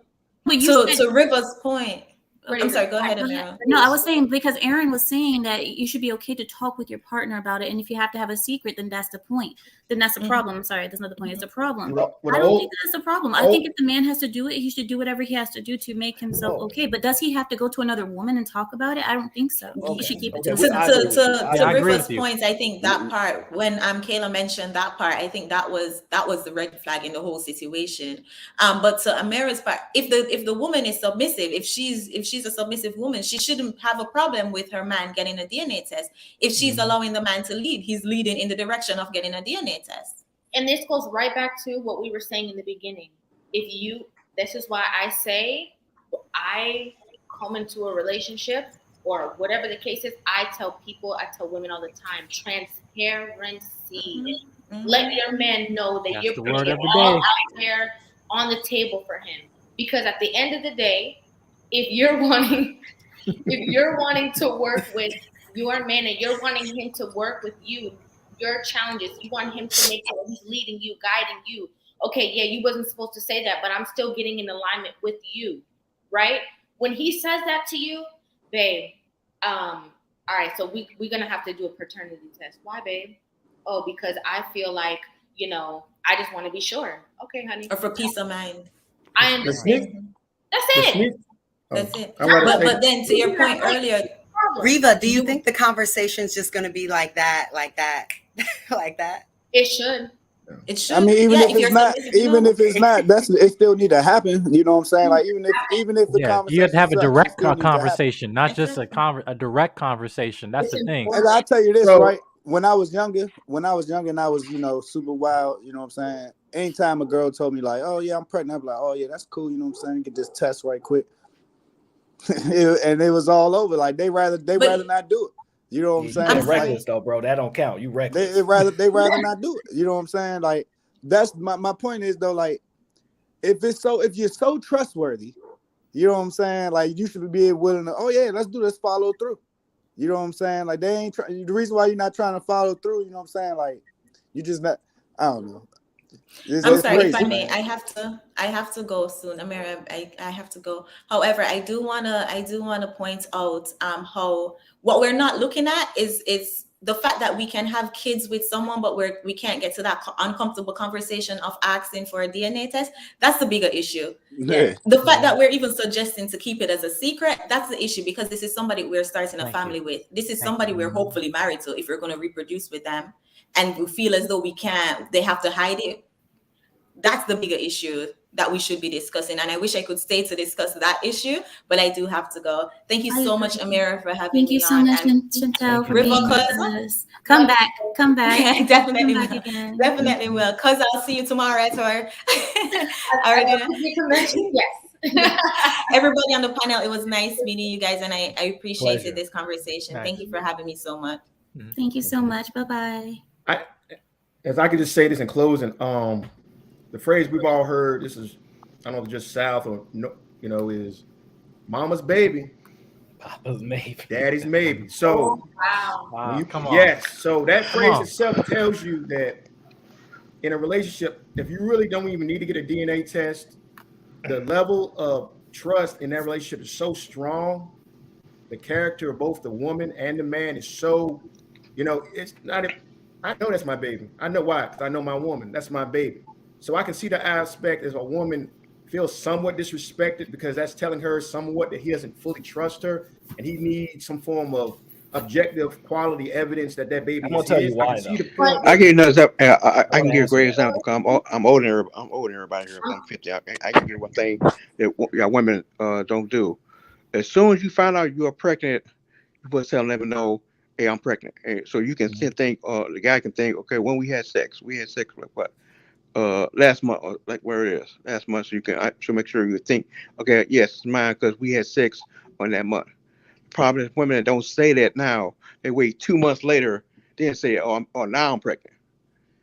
Rivah's point. I'm sorry, go ahead, Ameera. No, I was saying because Aaron was saying that you should be okay to talk with your partner about it. And if you have to have a secret, then that's the point. Then that's the problem. I'm sorry, that's not the point. It's a problem. I don't think that's a problem. I think if the man has to do it, he should do whatever he has to do to make himself okay. But does he have to go to another woman and talk about it? I don't think so. He should keep it to himself. To Rivah's points, I think that part, when Kayla mentioned that part, I think that was the red flag in the whole situation. But to Ameera's part, if the woman is submissive, if she's a submissive woman, she shouldn't have a problem with her man getting a DNA test. If she's allowing the man to lead, he's leading in the direction of getting a DNA test. And this goes right back to what we were saying in the beginning. This is why I say, I come into a relationship or whatever the case is, I tell women all the time, transparency. Let your man know that you're putting it all out there on the table for him. Because at the end of the day, if you're wanting to work with your man and you're wanting him to work with you, your challenges, you want him to make sure he's leading you, guiding you. Okay, yeah, you wasn't supposed to say that, but I'm still getting in alignment with you, right? When he says that to you, babe, all right, so we're gonna have to do a paternity test. Why, babe? Oh, because I feel like, I just want to be sure. Okay, honey. Or for peace of mind. I understand. That's it. That's it. But then to your point earlier, Rivah, do you think the conversation's just going to be like that? It should. It should. I mean, even if it's not, it still need to happen. You know what I'm saying? Like even if the conversation, you have to have a direct conversation, not just a direct conversation. That's the thing. And I'll tell you this, right? When I was younger, and I was, super wild, you know what I'm saying? anytime a girl told me like, oh yeah, I'm pregnant, I'm like, oh yeah, that's cool, you know what I'm saying? Get this test right quick. And it was all over. Like they rather not do it. You know what I'm saying? You're reckless though, bro. That don't count. You reckless. They rather not do it. You know what I'm saying? Like that's my point is though, like if you're so trustworthy, you know what I'm saying? Like you should be willing to, oh yeah, let's do this, follow through. You know what I'm saying? Like they ain't the reason why you're not trying to follow through, you know what I'm saying? Like you just not, I don't know. I'm sorry, crazy, if I may, I have to go soon. Ameera, I have to go. However, I do wanna point out how what we're not looking at is the fact that we can have kids with someone, but we can't get to that uncomfortable conversation of asking for a DNA test. That's the bigger issue. Yeah. The fact that we're even suggesting to keep it as a secret, that's the issue, because this is somebody we're starting a family with. This is somebody we're hopefully married to if we're going to reproduce with them, and we feel as though they have to hide it. That's the bigger issue that we should be discussing. And I wish I could stay to discuss that issue, but I do have to go. Thank you so much, Ameera, for having me on. Thank you so much, Chantelle, for being with us. Come back. Definitely, come back again. Definitely will. Cause I'll see you tomorrow at our. Yes. Everybody on the panel, it was nice meeting you guys, and I appreciated this conversation. Nice. Thank you for having me so much. Thank you so much. Bye-bye. If I could just say this in closing, the phrase we've all heard, this is, I don't know if it's just South or no, you know, is mama's baby, papa's maybe, daddy's maybe. So wow. Come on. Yes. So that phrase itself tells you that in a relationship, if you really don't even need to get a DNA test, the level of trust in that relationship is so strong. The character of both the woman and the man is so, you know, it's not. I know that's my baby. I know why, because I know my woman. That's my baby. So I can see the aspect as a woman feels somewhat disrespected because that's telling her somewhat that he doesn't fully trust her, and he needs some form of objective quality evidence that baby I'm gonna tell you why. I get another. I can give a great example. I'm older than everybody here. I'm 50. I can give one thing that women don't do. As soon as you find out you are pregnant, you put tell them know, hey, I'm pregnant. And so you can think, the guy can think, okay, when we had sex like what? Last month, or like where it is last month, so you can so make sure you think, okay, yes, it's mine because we had sex on that month. The problem is women that don't say that now, they wait 2 months later, then say, now I'm pregnant,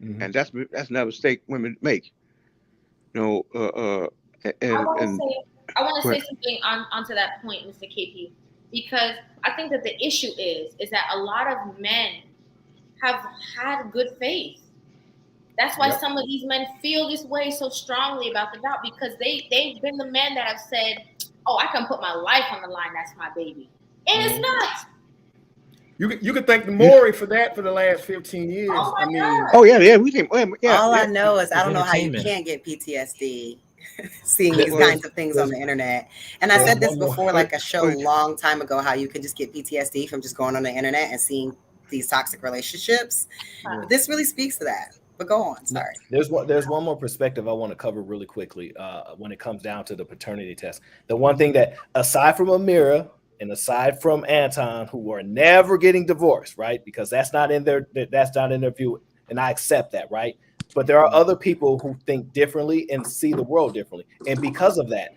and that's another mistake women make. You know, I want to say something onto that point, Mr. KP, because I think that the issue is that a lot of men have had good faith. That's why some of these men feel this way so strongly about the doubt, because they've been the men that have said, oh, I can put my life on the line, that's my baby. And it's not. You could thank the Maury for that for the last 15 years. We think. All I know is I don't know how you can't get PTSD seeing these kinds of things on the internet. And I said this before, like a show long time ago, how you could just get PTSD from just going on the internet and seeing these toxic relationships. This really speaks to that. But go on, sorry. There's one more perspective I want to cover really quickly when it comes down to the paternity test. The one thing that, aside from Ameera and aside from Anton, who are never getting divorced, right? Because that's not in their view, and I accept that, right? But there are other people who think differently and see the world differently. And because of that,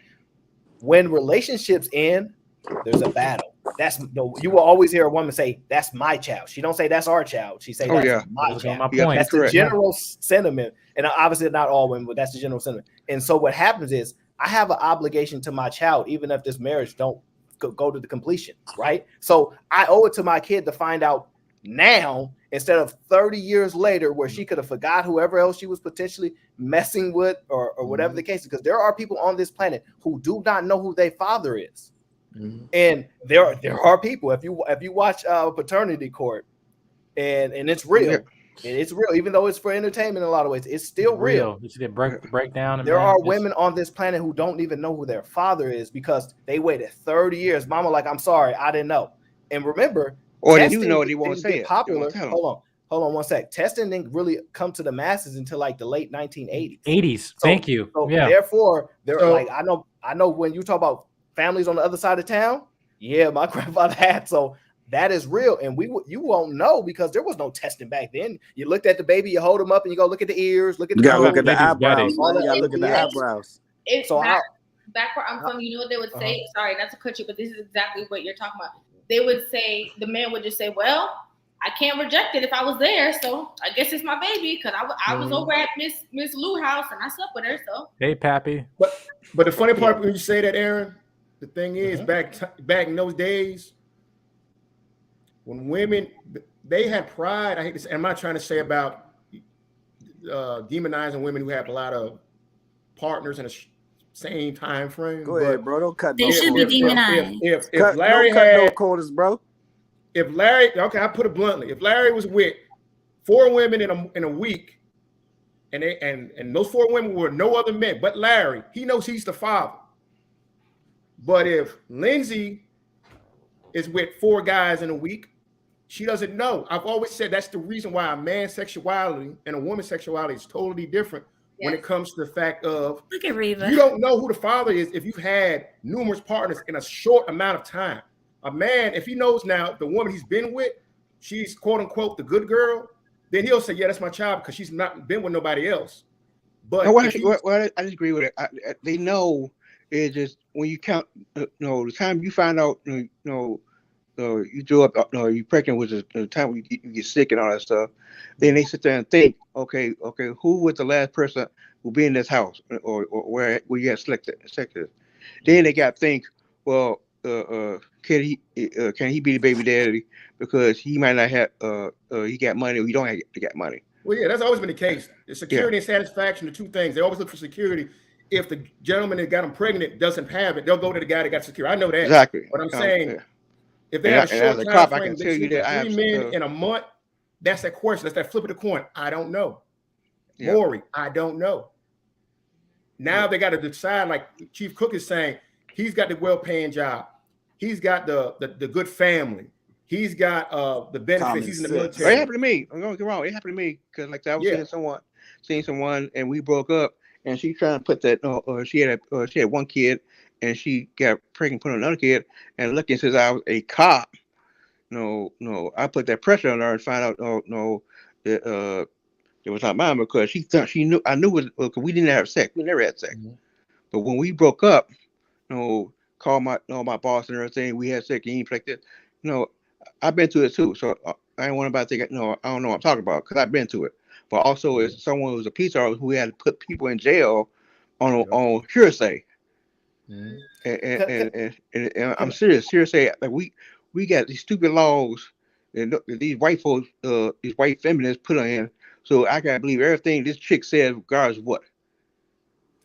when relationships end, there's a battle. You will always hear a woman say, that's my child. She don't say that's our child. She say that's my child. That's the general sentiment. And obviously not all women, but that's the general sentiment. And so what happens is I have an obligation to my child, even if this marriage don't go to the completion, right? So I owe it to my kid to find out now instead of 30 years later where she could have forgot whoever else she was potentially messing with or whatever the case is. Because there are people on this planet who do not know who their father is. And there are people, if you watch Paternity Court, and it's real, it's real, even though it's for entertainment in a lot of ways, it's still real. You see the breakdown. There are women on this planet who don't even know who their father is because they waited 30 years. Mama, like, I'm sorry, I didn't know. And remember, or you know they won't say it. Popular. Hold on one sec. Testing didn't really come to the masses until like the late 1980s. Thank you. So therefore, like I know when you talk about families on the other side of town, my grandfather had. So That is real, and you won't know because there was no testing back then. You looked at the baby, you hold him up, and you go look at the ears, look at You the gotta look at the Niggas got eyebrows. it. all You that. gotta look at the eyebrows. So Back where I'm from, you know what they would say? Sorry, not to cut you, but this is exactly what you're talking about. They would say, the man would just say, well, I can't reject it if I was there, so I guess it's my baby because I was over at Miss Lou house and I slept with her. So Hey, Pappy. But the funny part when you say that, Aaron, the thing is back in those days when women they had pride. I hate to say, I'm not trying to say about demonizing women who have a lot of partners in a same time frame. Go ahead, bro. Don't cut. They should be demonized. If Larry don't cut no had corners, bro. If Larry, okay, I put it bluntly, if Larry was with 4 women in a week, and those 4 women were no other men but Larry, he knows he's the father. But if Lindsay is with 4 guys in a week, she doesn't know. I've always said that's the reason why a man's sexuality and a woman's sexuality is totally different when it comes to the fact of Look at Rivah. you don't know who the father is if you've had numerous partners in a short amount of time. A man, if he knows now the woman he's been with, she's quote unquote the good girl, then he'll say, yeah, that's my child because she's not been with nobody else. But no, I disagree with it. They know it's just when you count, the time you find out, you drew up, you pregnant with the time you get sick and all that stuff. Then they sit there and think, okay, who was the last person who be in this house or where you had selected? Then they got to think, well, can he be the baby daddy because he might not have he got money or he don't have to get money. Well, yeah, that's always been the case. The security and satisfaction are 2 things. They always look for security. If the gentleman that got them pregnant doesn't have it, they'll go to the guy that got security. I know that. Exactly. But I'm saying if they And have a as short a time cop, I frame, can tell you that I 3 have men in a month, that's that question. That's that flip of the coin. I don't know. Yeah. Maury, I don't know. Now they got to decide, like Chief Cook is saying, he's got the well-paying job. He's got the good family. He's got the benefits. He's in the military. It happened to me. I'm going to get wrong. It happened to me because like I was seeing someone, and we broke up, and she trying to put that. She had 1 kid, and she got pregnant, put on another kid, and looking since I was a cop. No, I put that pressure on her and find out. That it was not mine because she thought she knew. I knew it because we didn't have sex. We never had sex. Mm-hmm. But when we broke up, called my boss and everything. We had sex and he like this. I've been through it too. So I ain't want about to think. I don't know what I'm talking about because I've been through it. But also, as someone who's a police officer who had to put people in jail on hearsay. Mm-hmm. And I'm serious. Hearsay. Like we got these stupid laws and these white folks, these white feminists put in. So I gotta believe everything this chick says, regardless of what.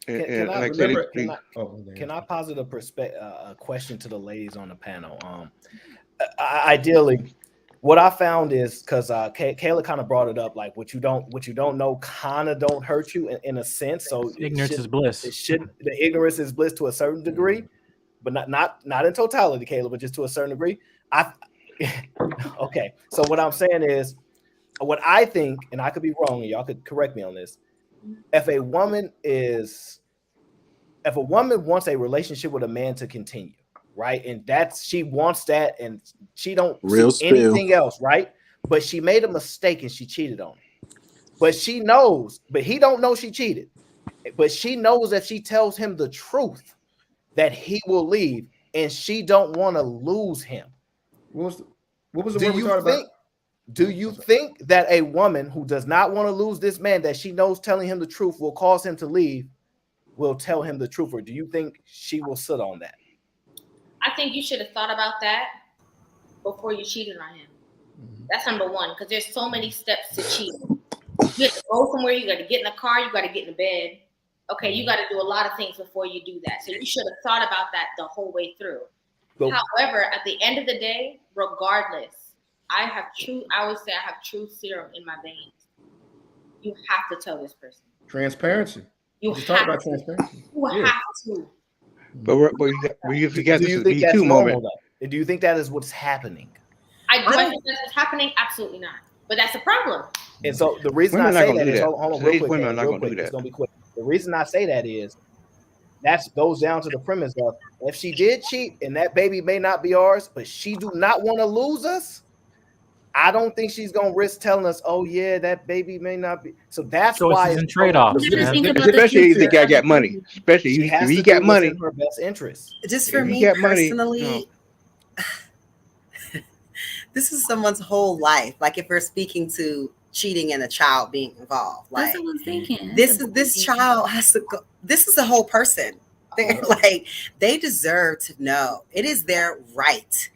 Can I posit a question to the ladies on the panel? Ideally, what I found is because Kayla kind of brought it up, like what you don't know kind of don't hurt you in a sense. So ignorance is bliss. The ignorance is bliss to a certain degree, but not in totality, Kayla, but just to a certain degree. Okay. So what I'm saying is, what I think, and I could be wrong, and y'all could correct me on this. If a woman wants a relationship with a man to continue, right, and she wants that, and she don't see anything else, right, but she made a mistake and she cheated on him, but she knows, but he don't know she cheated, but she knows if she tells him the truth that he will leave, and she don't want to lose him. What was the word we talked about? Do you think that a woman who does not want to lose this man that she knows telling him the truth will cause him to leave, will tell him the truth, or do you think she will sit on that? I think you should have thought about that before you cheated on him. Mm-hmm. That's number 1, because there's so many steps to cheat. You have to go somewhere, you got to get in the car, you got to get in the bed. Okay, you got to do a lot of things before you do that. So you should have thought about that the whole way through. However, at the end of the day, regardless, I would say I have truth serum in my veins. You have to tell this person. Transparency. You talk about transparency. You have to. But you forget do you think that's normal, though? Do you think that is what's happening? I think that's what's happening. Absolutely not. But that's the problem. And so the reason I say that is, hold on, real quick. It's gonna be quick. The reason I say that is, that goes down to the premise of if she did cheat and that baby may not be ours, but she do not want to lose us. I don't think she's gonna risk telling us, "Oh yeah, that baby may not be." So that's why Choices and trade-offs, Think about the especially if the future guy of the got money. baby. Especially she if has he to got do what's in money. her best interest. Just for If he me got money, personally, this is someone's whole life. Like if we're speaking to cheating and a child being involved, That's like what I was thinking. this child has to go. This is a whole person. They're like they deserve to know. It is their right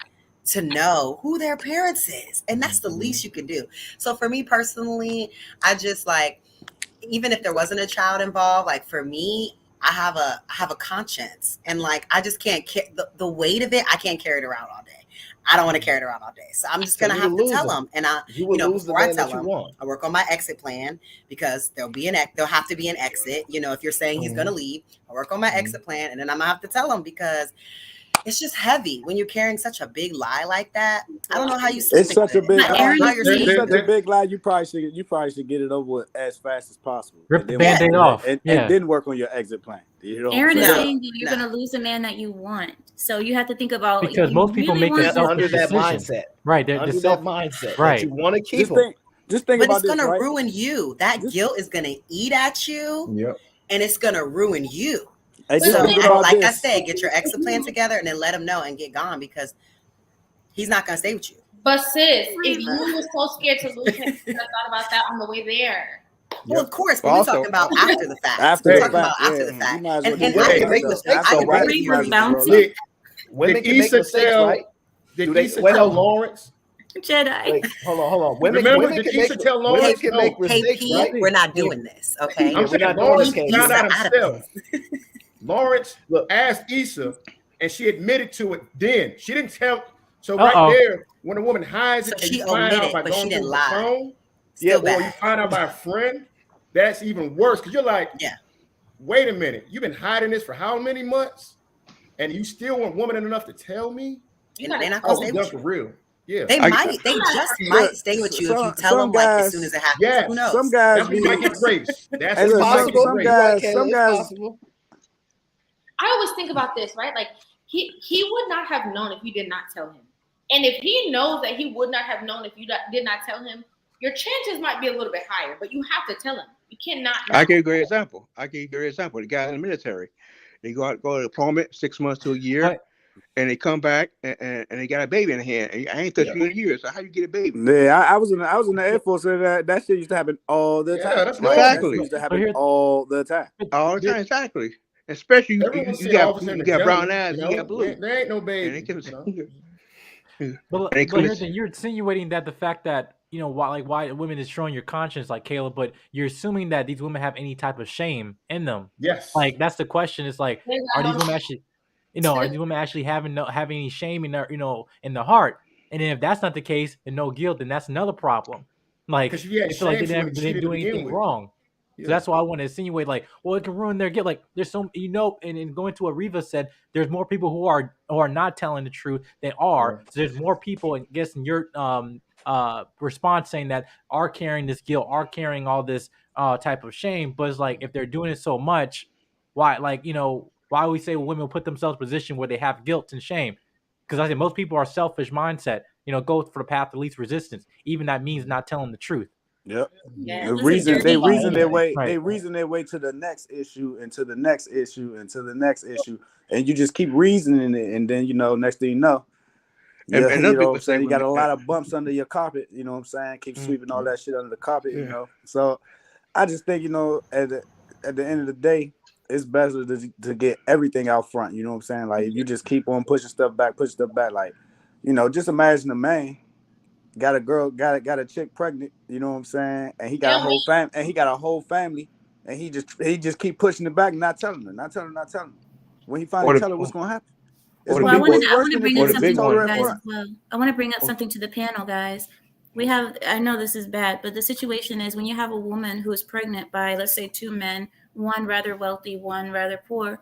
to know who their parents is, and that's the least you can do. So for me personally, I just like, even if there wasn't a child involved, like for me, I have a conscience, and like I just can't the weight of it. I can't carry it around all day. I don't want to carry it around all day, so I'm just gonna have to tell them. And before I tell them, I work on my exit plan, because there'll have to be an exit. If you're saying he's gonna leave, I work on my exit plan, and then I'm gonna have to tell him, because it's just heavy when you're carrying such a big lie like that. I don't know how you. It's such a big lie. It's such a big lie. You probably should get it over with as fast as possible. Rip the Band-Aid off, and then work on your exit plan. Aaron is saying that you're going to lose a man that you want, so you have to think about, because most people make a selfish under that decision. mindset, right? Under that mindset, right? That you want to keep just think but about it's going to right? ruin you. That guilt is going to eat at you, and it's going to ruin you. Hey, So, like I said, get your exit plan together and then let him know and get gone, because he's not going to stay with you. But sis, if you were so scared to lose him, you could have thought about that on the way there. Well, of course, but we're talking about after the fact. After the fact. And women can make mistakes, right? Women can make mistakes, right? Did Issa tell Lawrence? Jedi. Wait, hold on. Women did Issa tell Lawrence? Women can make mistakes, right? We're not doing this, okay? I'm saying Lawrence found out himself. Lawrence asked Issa, and she admitted to it then. She didn't tell. So right there, when a woman hides it, and she you find out omitted, by but going she through didn't the lie. phone, Still or bad. you find out by a friend, that's even worse. Because you're like, wait a minute, you've been hiding this for how many months, and you still want woman enough to tell me? They're not gonna stay with for you. real. Yeah, They just might stay with you if you tell them like as soon as it happens. Yes. Who knows? Some guys might get raised. That's Hey, look, possible. some guys. I always think about this, right? Like he would not have known if you did not tell him. And if he knows that he would not have known if you did not tell him, your chances might be a little bit higher, but you have to tell him. You cannot know. I give you a great example. The guy in the military, they go to deployment 6 months to a year, and they come back and they got a baby in the hand. And I ain't touched you in a year, so how you get a baby? Yeah, I was in the Air Force, and that shit used to happen all the time. That's right? exactly. That used to happen all the time. All the time, exactly. Especially you got brown eyes, you got blue. There ain't no baby. But here's the thing, you're insinuating that the fact that why women is showing your conscience, like Caleb, but you're assuming that these women have any type of shame in them. Yes. Like that's the question. It's like, are these women actually, are these women actually having any shame in their, in the heart? And then if that's not the case, and no guilt, then that's another problem. Like, I feel like they didn't do anything wrong. So that's why I want to insinuate, like, well, it can ruin their guilt. Like, there's some, and going to what Rivah said, there's more people who are not telling the truth than are. So there's more people, I guess, in your response saying that are carrying this guilt, are carrying all this type of shame. But it's like, if they're doing it so much, why, why we say women put themselves in a position where they have guilt and shame? Because I think most people are selfish mindset, go for the path of least resistance. Even that means not telling the truth. Yep. Yeah, They reason their way to the next issue and to the next issue and to the next issue, and you just keep reasoning it, and then next thing you know, you got a lot of bumps under your carpet. You know what I'm saying? Keep sweeping all that shit under the carpet. So I just think at the end of the day, it's better to get everything out front. You know what I'm saying? Like if you just keep on pushing stuff back, like just imagine a man. Got a chick pregnant, you know what I'm saying? And he got a whole family, and he just keep pushing it back and not telling her. When he finally tell her, what's gonna happen? I want to bring up something to you guys as well. I want to bring up something to the panel, guys. I know this is bad, but the situation is when you have a woman who is pregnant by, let's say, two men, one rather wealthy, one rather poor,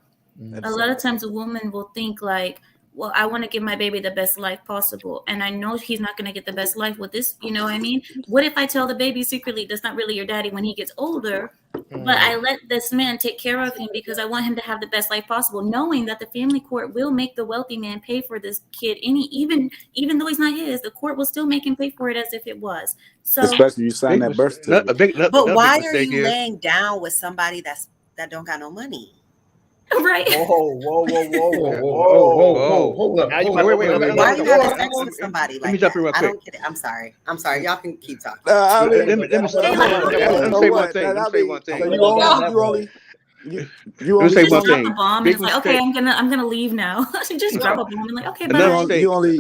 a lot of times a woman will think like, well, I want to give my baby the best life possible. And I know he's not going to get the best life with this. You know what I mean? What if I tell the baby secretly that's not really your daddy when he gets older? But I let this man take care of him because I want him to have the best life possible, knowing that the family court will make the wealthy man pay for this kid. Even though he's not his, the court will still make him pay for it as if it was. So, especially you sign that birth certificate. But why are you laying down with somebody that don't got no money? Right. Whoa. Hold up. Wait. Why are you having sex with somebody like that? I don't get it. I'm sorry. Y'all can keep talking. Let me say one thing. You only say one thing. Drop a bomb and it's like, okay, I'm gonna leave now. Just drop a bomb and like, okay, bye. You only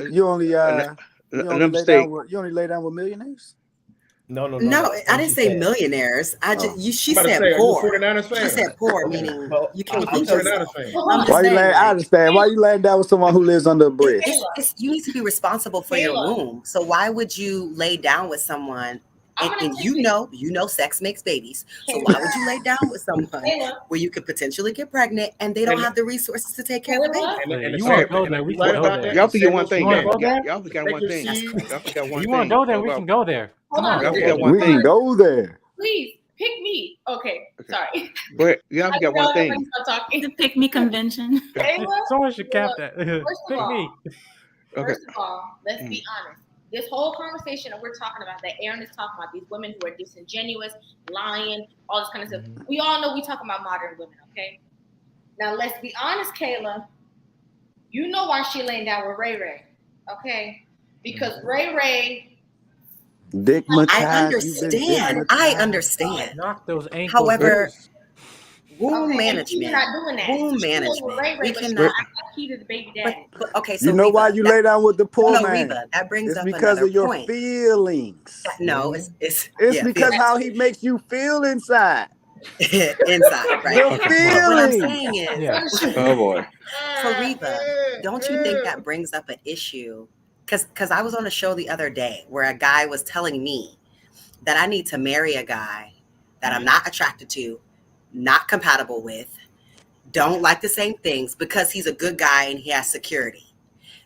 lay down with millionaires? No. I didn't say millionaires. She said poor. She said poor, meaning you can't beat yourself. I understand. Why you laying down with someone who lives under a bridge? You need to be responsible for your womb. So why would you lay down with someone? And you know sex makes babies. So why would you lay down with someone where you could potentially get pregnant and they don't have the resources to take care of the baby? You want to go there? We can go there. Y'all forget one thing. Y'all forgot one thing. You want to go there? We can go there. Come on. We can go there. Please pick me. Okay. Sorry. But y'all forgot one thing. The pick me convention. Someone should cap that. Pick me. First of all, let's be honest. This whole conversation that we're talking about, that Aaron is talking about, these women who are disingenuous, lying, all this kind of stuff. We all know we talking about modern women, okay? Now let's be honest, Kayla. You know why she laying down with Ray Ray, okay? Because Ray. I understand. Knock those ankles. However, womb management. You're not doing that. Womb management. We cannot. Key to the baby daddy. But okay, so you know Rivah, why you lay down with the poor man? Rivah, that brings up because another of your point. feelings. No, it's because how he makes you feel inside. Inside, right? Your feelings. What I'm saying is, oh boy. So Rivah, don't you think that brings up an issue? Because I was on a show the other day where a guy was telling me that I need to marry a guy that I'm not attracted to, not compatible with, don't like the same things because he's a good guy and he has security.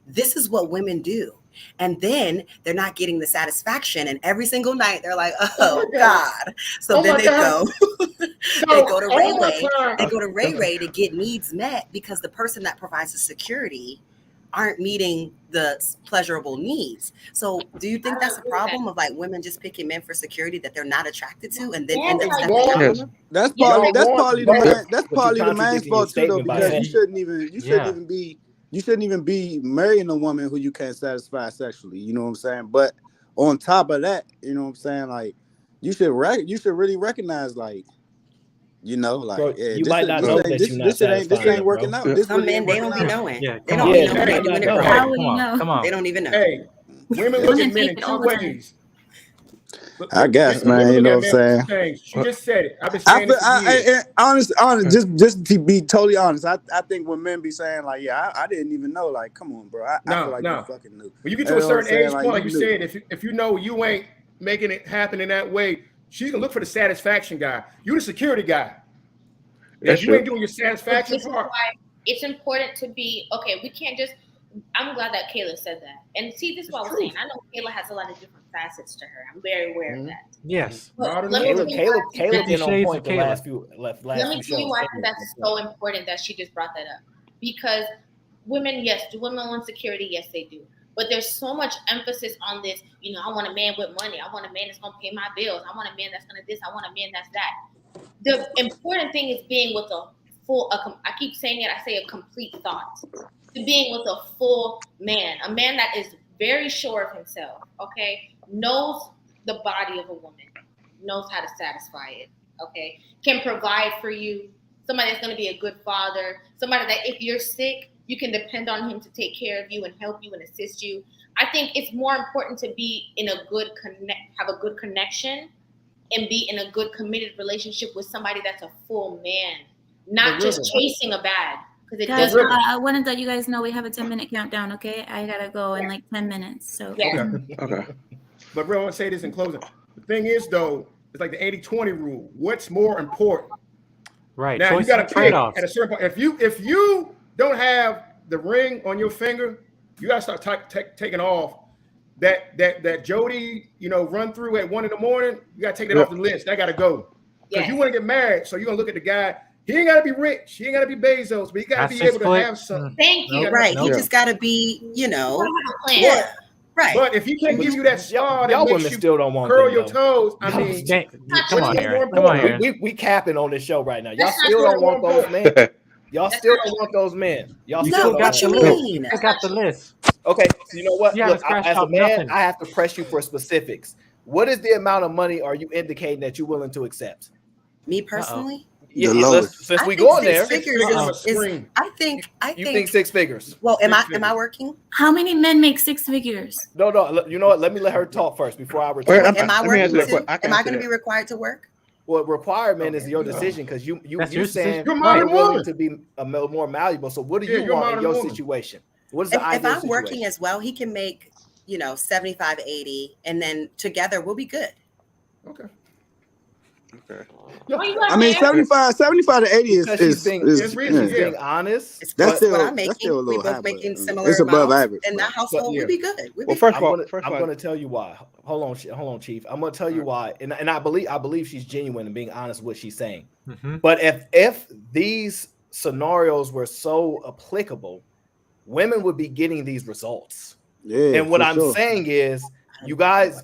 This is what women do. And then they're not getting the satisfaction. And every single night they're like, oh God. So then they go to Ray Ray. They go to Ray Ray to get needs met because the person that provides the security aren't meeting the pleasurable needs. So do you think that's a problem of like women just picking men for security that they're not attracted to and then end up stepping down on them? That's partly the man's fault too, though, because you shouldn't even be marrying a woman who you can't satisfy sexually. You know what I'm saying? But on top of that, you know what I'm saying? Like you should really recognize, like, you know, like bro, you might not know that you're not satisfying. This ain't working out. Some men, they don't be knowing. Yeah, they don't be knowing. They're doing it How would wrong. you know? Come on. They don't even know. Hey, women look at men in two ways. I guess, man. You know what I'm saying? She just said it. I've been saying it for years. Honest, just to be totally honest, I think when men be saying like, yeah, I didn't even know. Like, come on, bro. I feel like you fucking knew. When you get to a certain age point, like you said, if you know you ain't making it happen in that way, she's gonna look for the satisfaction guy. You the security guy. If you ain't doing your satisfaction part. It's important to be okay. We can't just. I'm glad that Kayla said that. And see, this is what I was saying. I know Kayla has a lot of different facets to her. I'm very aware of that. Yes. Kayla been on point the last few Let me tell you why I think that's so important that she just brought that up. Because women, yes, do women want security? Yes, they do. But there's so much emphasis on this. You know, I want a man with money. I want a man that's gonna pay my bills. I want a man that's gonna this. I want a man that's that. The important thing is being with a full. I keep saying it. I say a complete thought. To being with a full man, a man that is very sure of himself. Okay, knows the body of a woman, knows how to satisfy it. Okay, can provide for you. Somebody that's going to be a good father. Somebody that if you're sick, you can depend on him to take care of you and help you and assist you. I think it's more important to be in a good have a good connection, and be in a good committed relationship with somebody that's a full man, not just chasing a bag. Guys, I wanted to let you guys know we have a 10-minute countdown, okay? I gotta go in like 10 minutes. So Okay. But real, I want to say this in closing. The thing is, though, it's like the 80-20 rule. What's more important? Right. Now you got to pick at a certain point. If you don't have the ring on your finger, you got to start taking off that Jody, run through at 1 a.m. You got to take that off the list. That got to go. Because you want to get married, so you're gonna look at the guy. He ain't gotta be rich. He ain't gotta be Bezos, but he gotta be able to have something. Thank you. Right. He just gotta be, Yeah. Right. But if he can't give you that star that y'all makes women you still don't want curl them, your though. toes, I mean, come on, Aaron. Come on, Aaron. We capping on this show right now. Y'all That's still not don't want those men. Y'all still don't want those men. Y'all still don't what you want them. mean? I got the list. Okay, so you know what? You haven't Look, scratched as a off man, nothing. I have to press you for specifics. What is the amount of money are you indicating that you're willing to accept? Me personally? Yeah, The lowest. since I we think going there, six figures is I think you think 6 figures. well, am I working? How many men make 6 figures? No, you know what? Let me let her talk first before I return. Am I working too? Am I going to be required to work? Well, requirement is your decision because you saying You're you're modern willing woman. to be more malleable. So what do you you're want in modern your woman. situation? What is If the ideal I'm working situation? as well, he can make 75, 80, and then together we'll be good. Okay. I mean, 75 to 80 Because she's being yeah. honest. That's still, what I'm that's making. still a We little both high, making but, similar it's above amounts. average. In that household, we'll be good. Well, first of all, I'm going to tell you why. Hold on, Chief. I'm going to tell you why, and I believe she's genuine and being honest with what she's saying. Mm-hmm. But if these scenarios were so applicable, women would be getting these results. Yeah, and what I'm sure. saying is, you guys,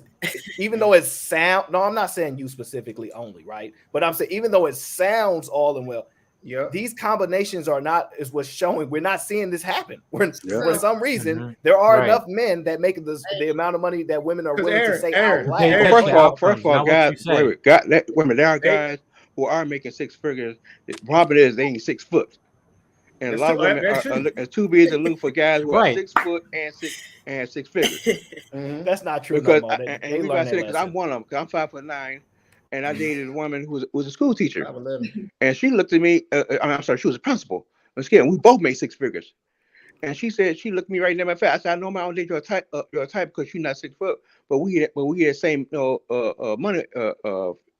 even though it sounds, no, I'm not saying you specifically only, right? But I'm saying even though it sounds all and well, these combinations are not is what's showing. We're not seeing this happen. For some reason, there are enough men that make the amount of money that women are willing to say out loud. Well, first of all, guys, women, there are guys who are making 6 figures. The problem is they ain't 6 foot. And a lot of women are too busy to look for guys who are 6 foot and 6 figures. That's not true. Because no more. and we gotta say because I'm one of them. Because I'm 5'9", and I dated a woman who was a school teacher, and she looked at me. I'm sorry, she was a principal. And we both made 6 figures, and she said she looked me right in my face. I said, I know I don't date your type because you're not 6 foot, but we had the same money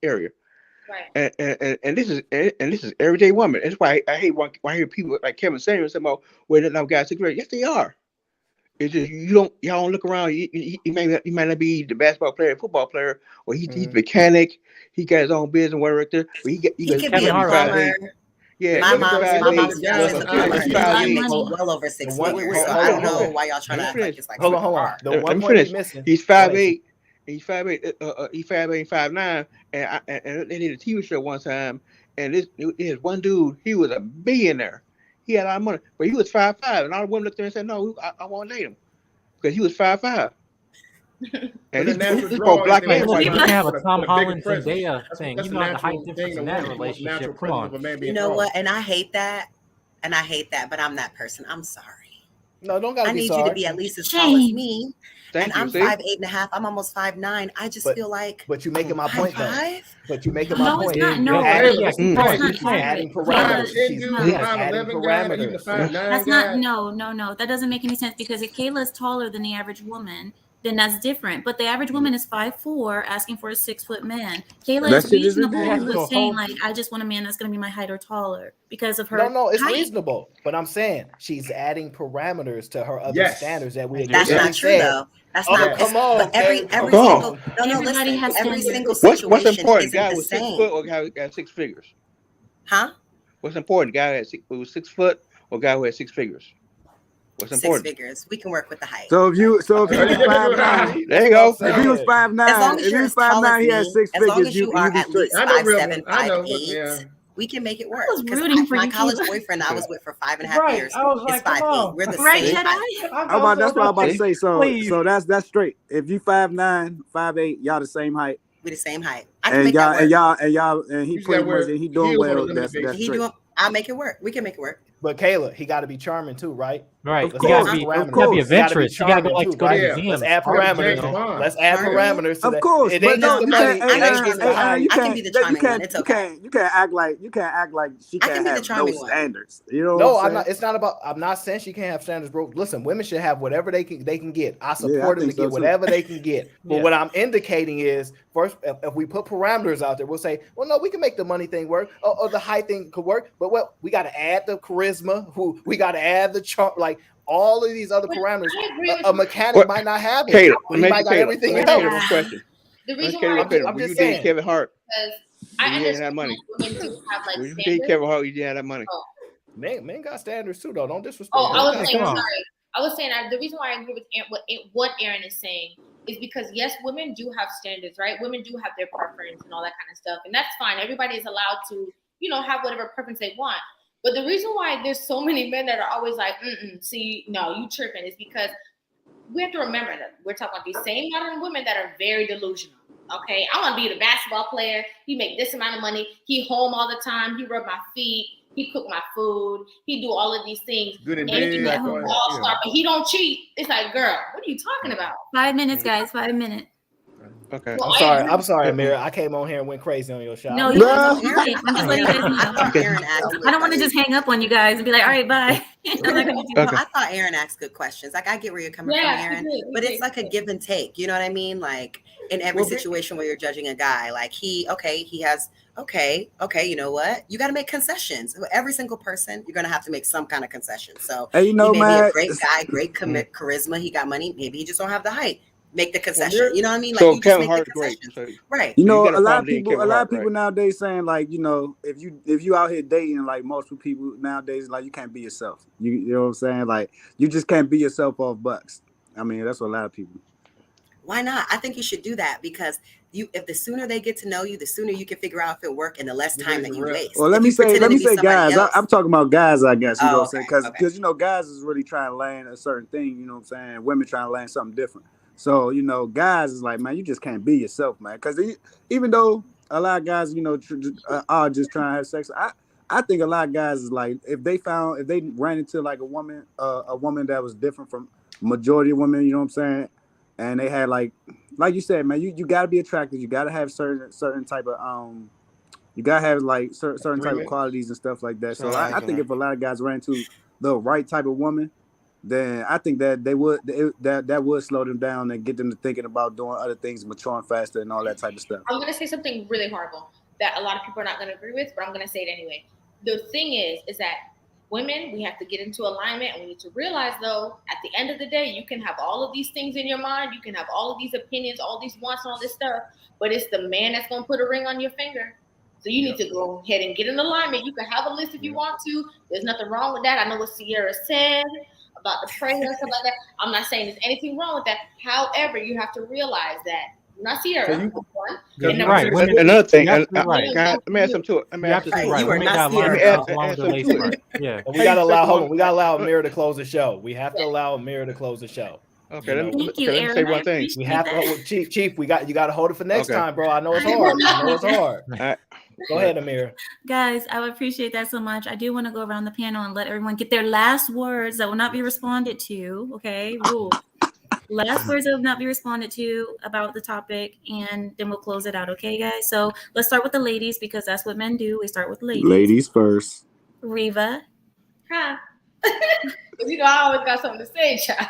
area. Right. And this is everyday woman. That's why I hate when I hear people like Kevin Samuels say, "Oh, well, them guys 6 figures." Yes, they are. It's just y'all don't look around. He might not be the basketball player, football player, or he's a mechanic. He got his own business right there. But he could be a plumber. Yeah, my mom's well over 6 figures. So I don't know why y'all trying to act like it's like hold on. The one point you're missing. He's 5'8". He's 5'8", 5'9", and they did a TV show one time, and this one dude, he was a billionaire. He had a lot of money, but he was 5'5", and all the women looked there and said, "No, I won't date him," because he was 5'5". And this poor black man, you can have a Tom Holland Zendaya thing. You know the height difference in that relationship. Come on. You know what? And I hate that, but I'm that person. I'm sorry. No, don't gotta I be need sorry. you to be at least as tall as me. Thank and you, I'm 5'8.5". I'm almost 5'9". I just feel like. But you're making my point, though. But you're making No, my it's point. not. No, She's that's not adding accurate. parameters. She's adding parameters. That's not. No. That doesn't make any sense because if Kayla is taller than the average woman, then that's different. But the average woman is 5'4", asking for a 6 foot man. Kayla is reasonable with saying like, I just want a man that's going to be my height or taller because of her. No, it's height. reasonable. But I'm saying she's adding parameters to her other standards that we. That's not true, though. That's not. Come on. But every single. No, everybody listen. has Every standards. single situation What's important? isn't Guy the with 6 same. foot or guy who got 6 figures? Huh? What's important? Guy who was 6 foot or guy who had 6 figures? What's important? 6 figures. We can work with the height. So if you was 5'9", there you go. If he was 5'9", as long as you're as tall as he had 6 as figures. long as you are at least 5'7", I know, 5'8", we can make it work. I was rooting for my you, college Keila. boyfriend I was with for 5.5 years I was like, is 5'8". We're the same height. That's what I'm about to say. Please. So that's straight. If you 5'9", 5'8", y'all the same height. We're the same height. I can make that work. And he pretty much he doing well. That's straight. I'll make it work. We can make it work. But Kayla, he got to be charming too, right? Right. Of You course. gotta be adventurous. You gotta go like to go to museums. Let's add parameters. Let's add parameters. Of course, it but ain't just the money. It ain't just the height. I can be the charming one. It's okay. You can't act like she can't have no standards. You know? No, I'm not. It's not about. I'm not saying she can't have standards, bro. Listen, women should have whatever they can get. I support them to get whatever they can get. But what I'm indicating is, first, if we put parameters out there, we'll say, well, no, we can make the money thing work, or the height thing could work. But we got to add the charisma. We got to add the charm, like all of these other parameters. A mechanic might not have it. Kayla, but he might got everything else. Question. The reason why I'm just saying. Kevin Hart. I You didn't have understand money. that women do have like You take standards. care of how you didn't have that money. Oh. Men got standards too, though. Don't disrespect. Oh, I was them. saying, sorry. I was saying the reason why I agree with what Aaron is saying is because yes, women do have standards, right? Women do have their preference and all that kind of stuff, and that's fine. Everybody is allowed to, have whatever preference they want. But the reason why there's so many men that are always like, see, no, you tripping, is because we have to remember that we're talking about these same modern women that are very delusional. Okay, I want to be the basketball player. He make this amount of money. He home all the time. He rub my feet. He cook my food. He do all of these things. Good in and he bed. all-star, but he don't cheat. It's like, girl, what are you talking about? 5 minutes, guys. 5 minutes. Okay. Well, I'm sorry, Ameera. I came on here and went crazy on your shot. No, you guys don't. I'm just letting you guys know. I don't want to just hang up on you guys and be like, all right, bye. I'm not gonna do that. I thought Aaron asked good questions. Like, I get where you're coming from, Aaron, but it's like a give and take. You know what I mean? Like, in every situation where you're judging a guy, like he has, you know what? You got to make concessions. Every single person, you're going to have to make some kind of concession. So hey, he may be man, a great guy, great charisma. He got money. Maybe he just don't have the height. Make the concession. You know what I mean? Like, so you just Kevin make the Hart's concession. great. So, right. You know, a lot of people nowadays saying like, if you out here dating, like multiple people nowadays, like you can't be yourself. You know what I'm saying? Like you just can't be yourself off bucks. I mean, that's what a lot of people. Why not? I think you should do that because if the sooner they get to know you, the sooner you can figure out if it works and the less time that you waste. Well, let me say guys. I'm talking about guys, I guess. You know what I'm saying? Because guys is really trying to learn a certain thing. You know what I'm saying? Women trying to learn something different. So guys is like, man, you just can't be yourself, man. Because even though a lot of guys, are just trying to have sex, I think a lot of guys is like, if they ran into like a woman that was different from majority of women, you know what I'm saying? And they had like you said, man, you gotta be attractive. You gotta have certain type of you gotta have like certain type of qualities and stuff like that. So I think if a lot of guys ran into the right type of woman, then I think that that would slow them down and get them to thinking about doing other things, maturing faster, and all that type of stuff. I'm gonna say something really horrible that a lot of people are not gonna agree with, but I'm gonna say it anyway. The thing is that women, we have to get into alignment, and we need to realize, though, at the end of the day, you can have all of these things in your mind, you can have all of these opinions, all these wants, and all this stuff, but it's the man that's going to put a ring on your finger. So you need to go ahead and get in alignment. You can have a list if you want to. There's nothing wrong with that. I know what Sierra said about the prayer and stuff like that. I'm not saying there's anything wrong with that. However, you have to realize that. Not Sierra. Right. Another thing, right. Let me add something to it. Let me add something to it. You are not Sierra. Yeah. We gotta allow Ameera to close the show. We have to allow Ameera to close the show. Okay, let me say one thing. We have to, Chief. You got to hold it for next time, bro. I know it's hard. Go ahead, Ameera. Guys, I would appreciate that so much. I do want to go around the panel and let everyone get their last words that will not be responded to. Okay, rule. Last words that will not be responded to about the topic, and then we'll close it out. Okay, guys. So let's start with the ladies because that's what men do. We start with ladies. Ladies first. Rivah. Huh? I always got something to say, child.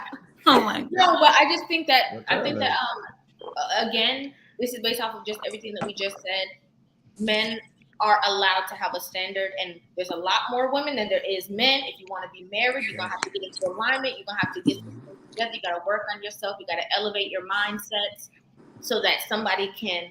Oh my God. No, but I just think that again, this is based off of just everything that we just said. Men are allowed to have a standard, and there's a lot more women than there is men. If you want to be married, you're gonna have to get into alignment. You're gonna have to get together. You gotta work on yourself. You gotta elevate your mindsets so that somebody can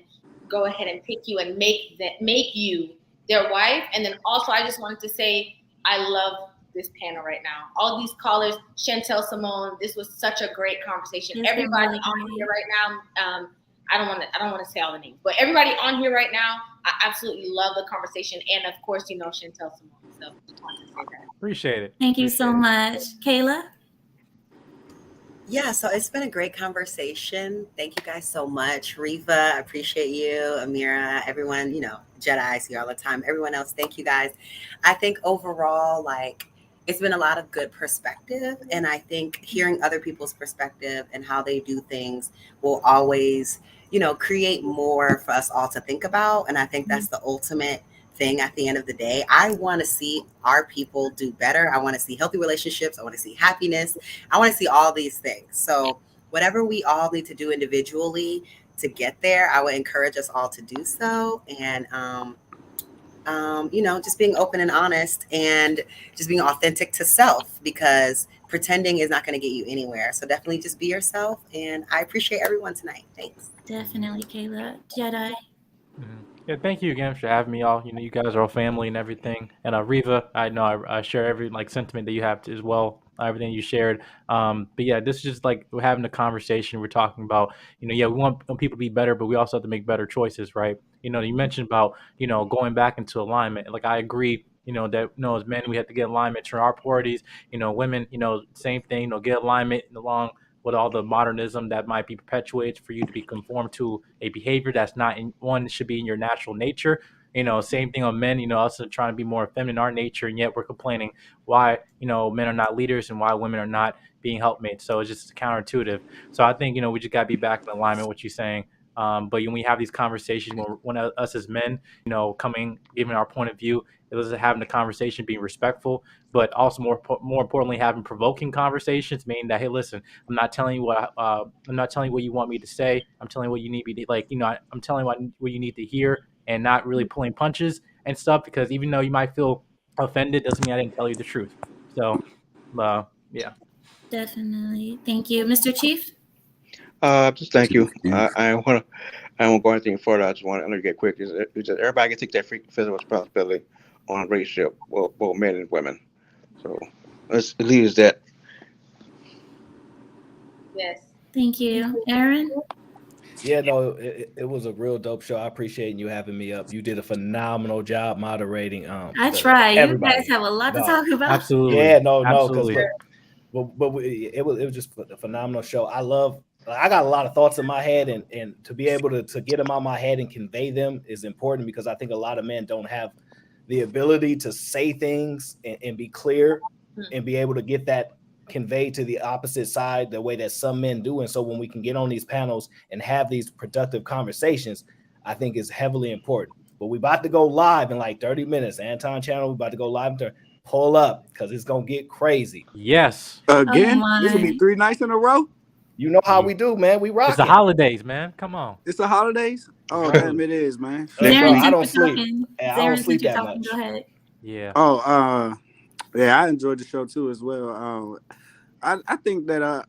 go ahead and pick you and make you their wife. And then also, I just wanted to say I love this panel right now. All these callers, Chantelle, Simone, this was such a great conversation. Yes, everybody on here right now, I don't want to say all the names, but everybody on here right now, I absolutely love the conversation. And of course, Chantelle, Simone. So just wanted to say that. Appreciate it. Thank you so much. Kayla? Yeah, so it's been a great conversation. Thank you guys so much. Rivah, I appreciate you. Ameera, everyone, Jedi, I see you all the time. Everyone else, thank you guys. I think overall, it's been a lot of good perspective. And I think hearing other people's perspective and how they do things will always, create more for us all to think about. And I think that's the ultimate thing at the end of the day. I want to see our people do better. I want to see healthy relationships. I want to see happiness. I want to see all these things. So whatever we all need to do individually to get there, I would encourage us all to do so. And, just being open and honest and just being authentic to self, because pretending is not going to get you anywhere. So definitely just be yourself. And I appreciate everyone tonight. Thanks. Definitely, Kayla. Jedi? Yeah, thank you again for having me, all. You know, you guys are all family and everything. And Riva, I know I share every like sentiment that you have as well. Everything you shared. But yeah, this is just like we're having a conversation. We're talking about, you know, yeah, we want people to be better, but we also have to make better choices, right? You know, you mentioned about, you know, going back into alignment. Like I agree, you know, that as men we have to get alignment to our priorities. You know, women, you know, same thing. You know, get alignment along with all the modernism that might be perpetuated for you to be conformed to a behavior that's not in one should be in your natural nature. You know, same thing on men, you know, us trying to be more feminine in our nature, and yet we're complaining why, you know, men are not leaders and why women are not being helpmates. So it's just counterintuitive. So I think, you know, we just got to be back in alignment with what you're saying. But when we have these conversations, when us as men, you know, coming, giving our point of view, it was having the conversation, being respectful, but also more importantly, having provoking conversations, meaning that, hey, listen, I'm not telling you I'm not telling you what you want me to say. I'm telling you what you need me to like. You know, I'm telling you what you need to hear, and not really pulling punches and stuff. Because even though you might feel offended, doesn't mean I didn't tell you the truth. So, yeah. Definitely. Thank you, Mr. Chief. Just thank you. I won't go anything further. I just want to get quick. Is that everybody can take their physical responsibility on a relationship, both men and women. So let's leave it at that. Yes. Thank you, Aaron. Yeah, no, it was a real dope show. I appreciate you having me up. You did a phenomenal job moderating. I try. You Everybody. guys have a lot to No, talk about. Absolutely. Yeah, no, because Absolutely. it was just a phenomenal show. I got a lot of thoughts in my head, and to be able to get them out of my head and convey them is important, because I think a lot of men don't have the ability to say things and be clear and be able to get that conveyed to the opposite side the way that some men do. And so when we can get on these panels and have these productive conversations, I think is heavily important. But we about to go live in like 30 minutes. Anton channel, we about to go live. Pull up, because it's gonna get crazy. Yes. Again, Oh this will be 3 nights in a row. You know how we do, man. We rock. It's the holidays, man. Come on. It's the holidays. Oh, Right. damn, it is, man. Zarin, I don't since you're sleep. talking, I don't Zarin, sleep since you're that talking, much. go ahead. Yeah. Oh, yeah, I enjoyed the show too as well. I think that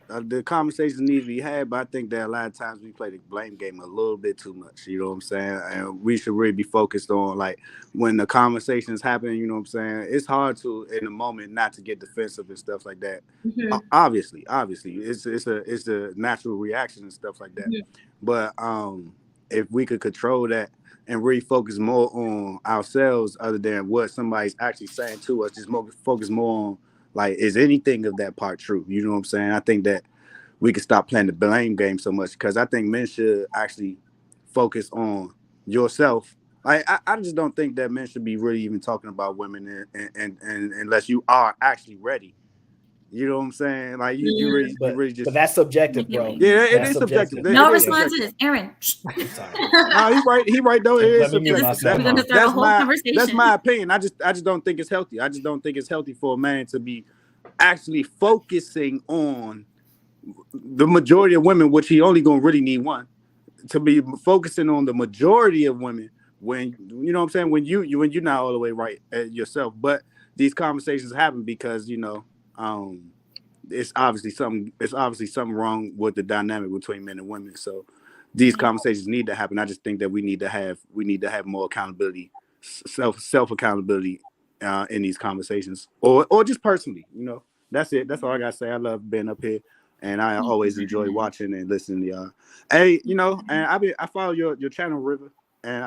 the conversations need to be had, but I think that a lot of times we play the blame game a little bit too much. You know what I'm saying? And we should really be focused on, like, when the conversations happen. You know what I'm saying? It's hard to in the moment not to get defensive and stuff like that. Mm-hmm. Obviously, it's a natural reaction and stuff like that. Mm-hmm. But if we could control that and really focus more on ourselves, other than what somebody's actually saying to us, just focus more on, like, is anything of that part true? You know what I'm saying? I think that we could stop playing the blame game so much, because I think men should actually focus on yourself. I just don't think that men should be really even talking about women and unless you are actually ready. You know what I'm saying? Like you really just. But that's subjective, bro. Yeah, it is subjective. No responses, Aaron. No, he's right though. It is subjective. We're gonna start a whole conversation. That's my opinion. I just don't think it's healthy. I just don't think it's healthy for a man to be actually focusing on the majority of women, which he only gonna really need one, to be focusing on the majority of women when, you know what I'm saying, when you're not all the way right yourself. But these conversations happen because, you know, it's obviously something wrong with the dynamic between men and women. So these conversations need to happen. I just think that we need to have more accountability, self accountability in these conversations, or just personally, you know. That's it. That's all I gotta say. I love being up here, and I always enjoy watching and listening to y'all. Hey, you know, and I follow your channel, Rivah, and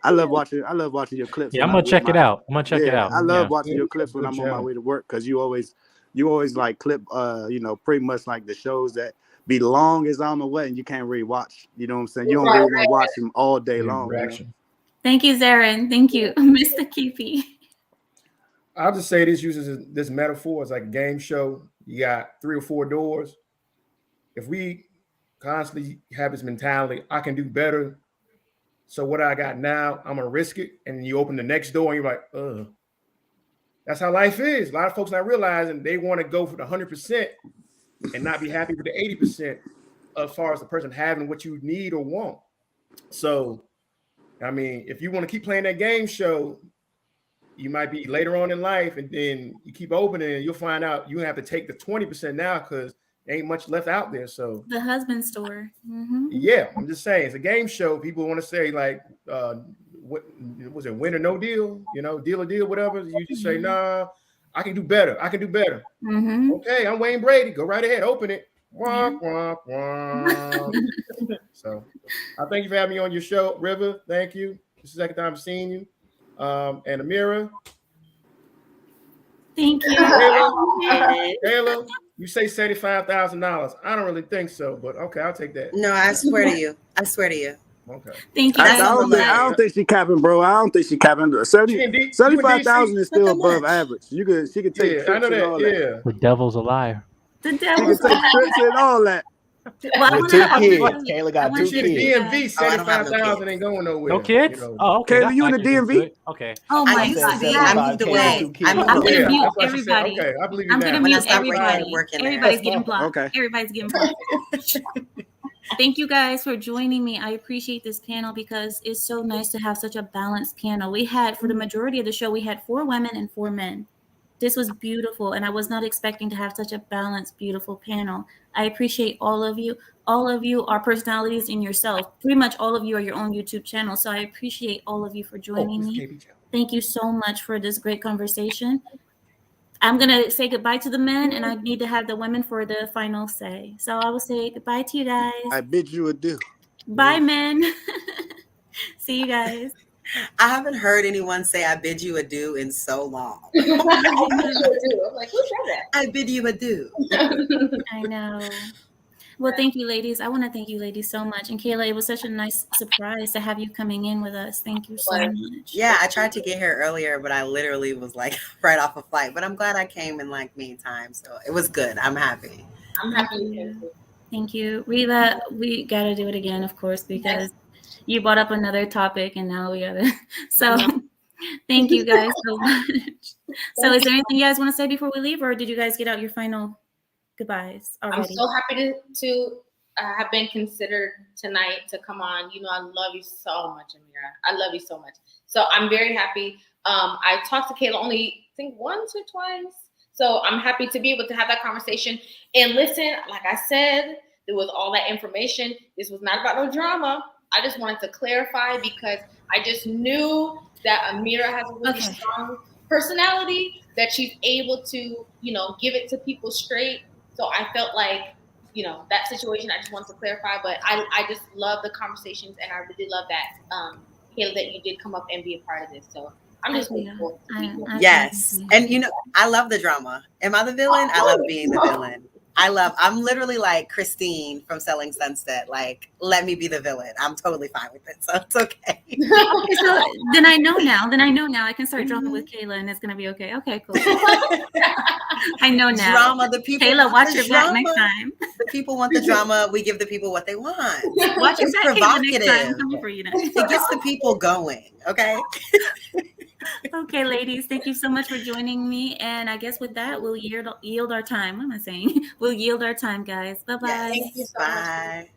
I love watching your clips. Yeah, I'm gonna check it out. I love watching your clips when I'm on my way to work, because you always like clip you know, pretty much like the shows that be long as on the way and you can't really watch. You know what I'm saying? You don't really want to watch them all day long. You know? Thank you, Zarin. Thank you, Mr. Keepy. I'll just say this uses this metaphor. It's like a game show. You got 3 or 4 doors. If we constantly have this mentality, I can do better. So what I got now, I'm gonna risk it. And you open the next door and you're like, ugh. That's how life is. A lot of folks not realizing they want to go for the 100% and not be happy with the 80% as far as the person having what you need or want. So, I mean, if you want to keep playing that game show, you might be later on in life, and then you keep opening and you'll find out you have to take the 20% now, because ain't much left out there. So the husband store. Yeah, I'm just saying it's a game show. People want to say like, what was it, win or no deal? You know, deal or deal, whatever. You just say, nah, I can do better. I can do better. Okay, I'm Wayne Brady. Go right ahead, open it. Wah, wah, wah. So I thank you for having me on your show, River. Thank you. This is the second time I've seen you. And Ameera. Thank you. Kayla, you say $75,000. I don't really think so, but okay, I'll take that. No, I swear to you. I swear to you. Okay. Thank you. I don't think she capping, bro. I don't think she capping. 75,000 is still above average. She could take trips I know and all that. The devil's a liar. The She devil's could take trips and all that. Well, With 2 kids. Kayla got 2 She the kids. DMV, 75,000 ain't going nowhere. No kids? You know. Oh, okay. Kayla, you in the DMV? Okay. Oh I my used to be. God. I moved away. I'm gonna Yeah, mute that's why she said, everybody. okay, I believe you I'm now. gonna When I mute stopped everybody. working there. Everybody's getting blocked. Okay. Everybody's getting blocked. Thank you guys for joining me. I appreciate this panel because it's so nice to have such a balanced panel. We had, for the majority of the show, we had 4 women and 4 men. This was beautiful, and I was not expecting to have such a balanced, beautiful panel. I appreciate all of you. All of you are personalities in yourself. Pretty much all of you are your own YouTube channel, so I appreciate all of you for joining me. Thank you so much for this great conversation. I'm going to say goodbye to the men, and I need to have the women for the final say. So I will say goodbye to you guys. I bid you adieu. Bye, men. See you guys. I haven't heard anyone say I bid you adieu in so long. I bid you adieu. I'm like, who said that? I bid you adieu. I know. Well, thank you, ladies. I want to thank you, ladies, so much. And Kayla, it was such a nice surprise to have you coming in with us. Thank you so much. Yeah, I tried to get here earlier, but I literally was like right off a flight. But I'm glad I came in like meantime. So it was good. I'm happy. I'm happy. Thank you. Riva, we got to do it again, of course, because you brought up another topic and now we got to. So thank you guys so much. So is there anything you guys want to say before we leave, or did you guys get out your final goodbyes already? I'm so happy to have been considered tonight to come on. You know, I love you so much, Ameera. I love you so much. So I'm very happy. I talked to Kayla only, I think, once or twice. So I'm happy to be able to have that conversation and listen. Like I said, there was all that information. This was not about no drama. I just wanted to clarify because I just knew that Ameera has a really strong personality, that she's able to, you know, give it to people straight. So I felt like, you know, that situation, I just wanted to clarify, but I just love the conversations, and I really love that, Kayla, that you did come up and be a part of this. So I'm just grateful. Yes. And, you know, I love the drama. Am I the villain? I love being the villain. I'm literally like Christine from Selling Sunset. Like, let me be the villain. I'm totally fine with it. So it's okay. Okay, so then I know now. I can start drama with Kayla and it's going to be okay. Okay, cool. I know now. Drama, the people. Kayla, watch your back next time. The people want the drama. We give the people what they want. Watch your It's back, Kayla, next time. provocative. I'm coming for you now. It gets the people going. Okay. Okay, ladies, thank you so much for joining me. And I guess with that, we'll yield our time. What am I saying? We'll yield our time, guys. Bye-bye. Yeah, thank you so much.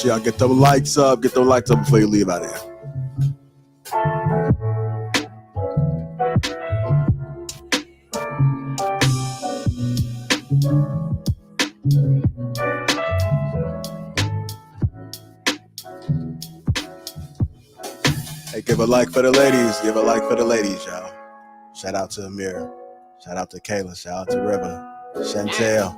Y'all get those lights up. Get those lights up before you leave out of here. Hey, give a like for the ladies. Give a like for the ladies, y'all. Shout out to Ameera. Shout out to Kayla. Shout out to Rivah. Chantelle.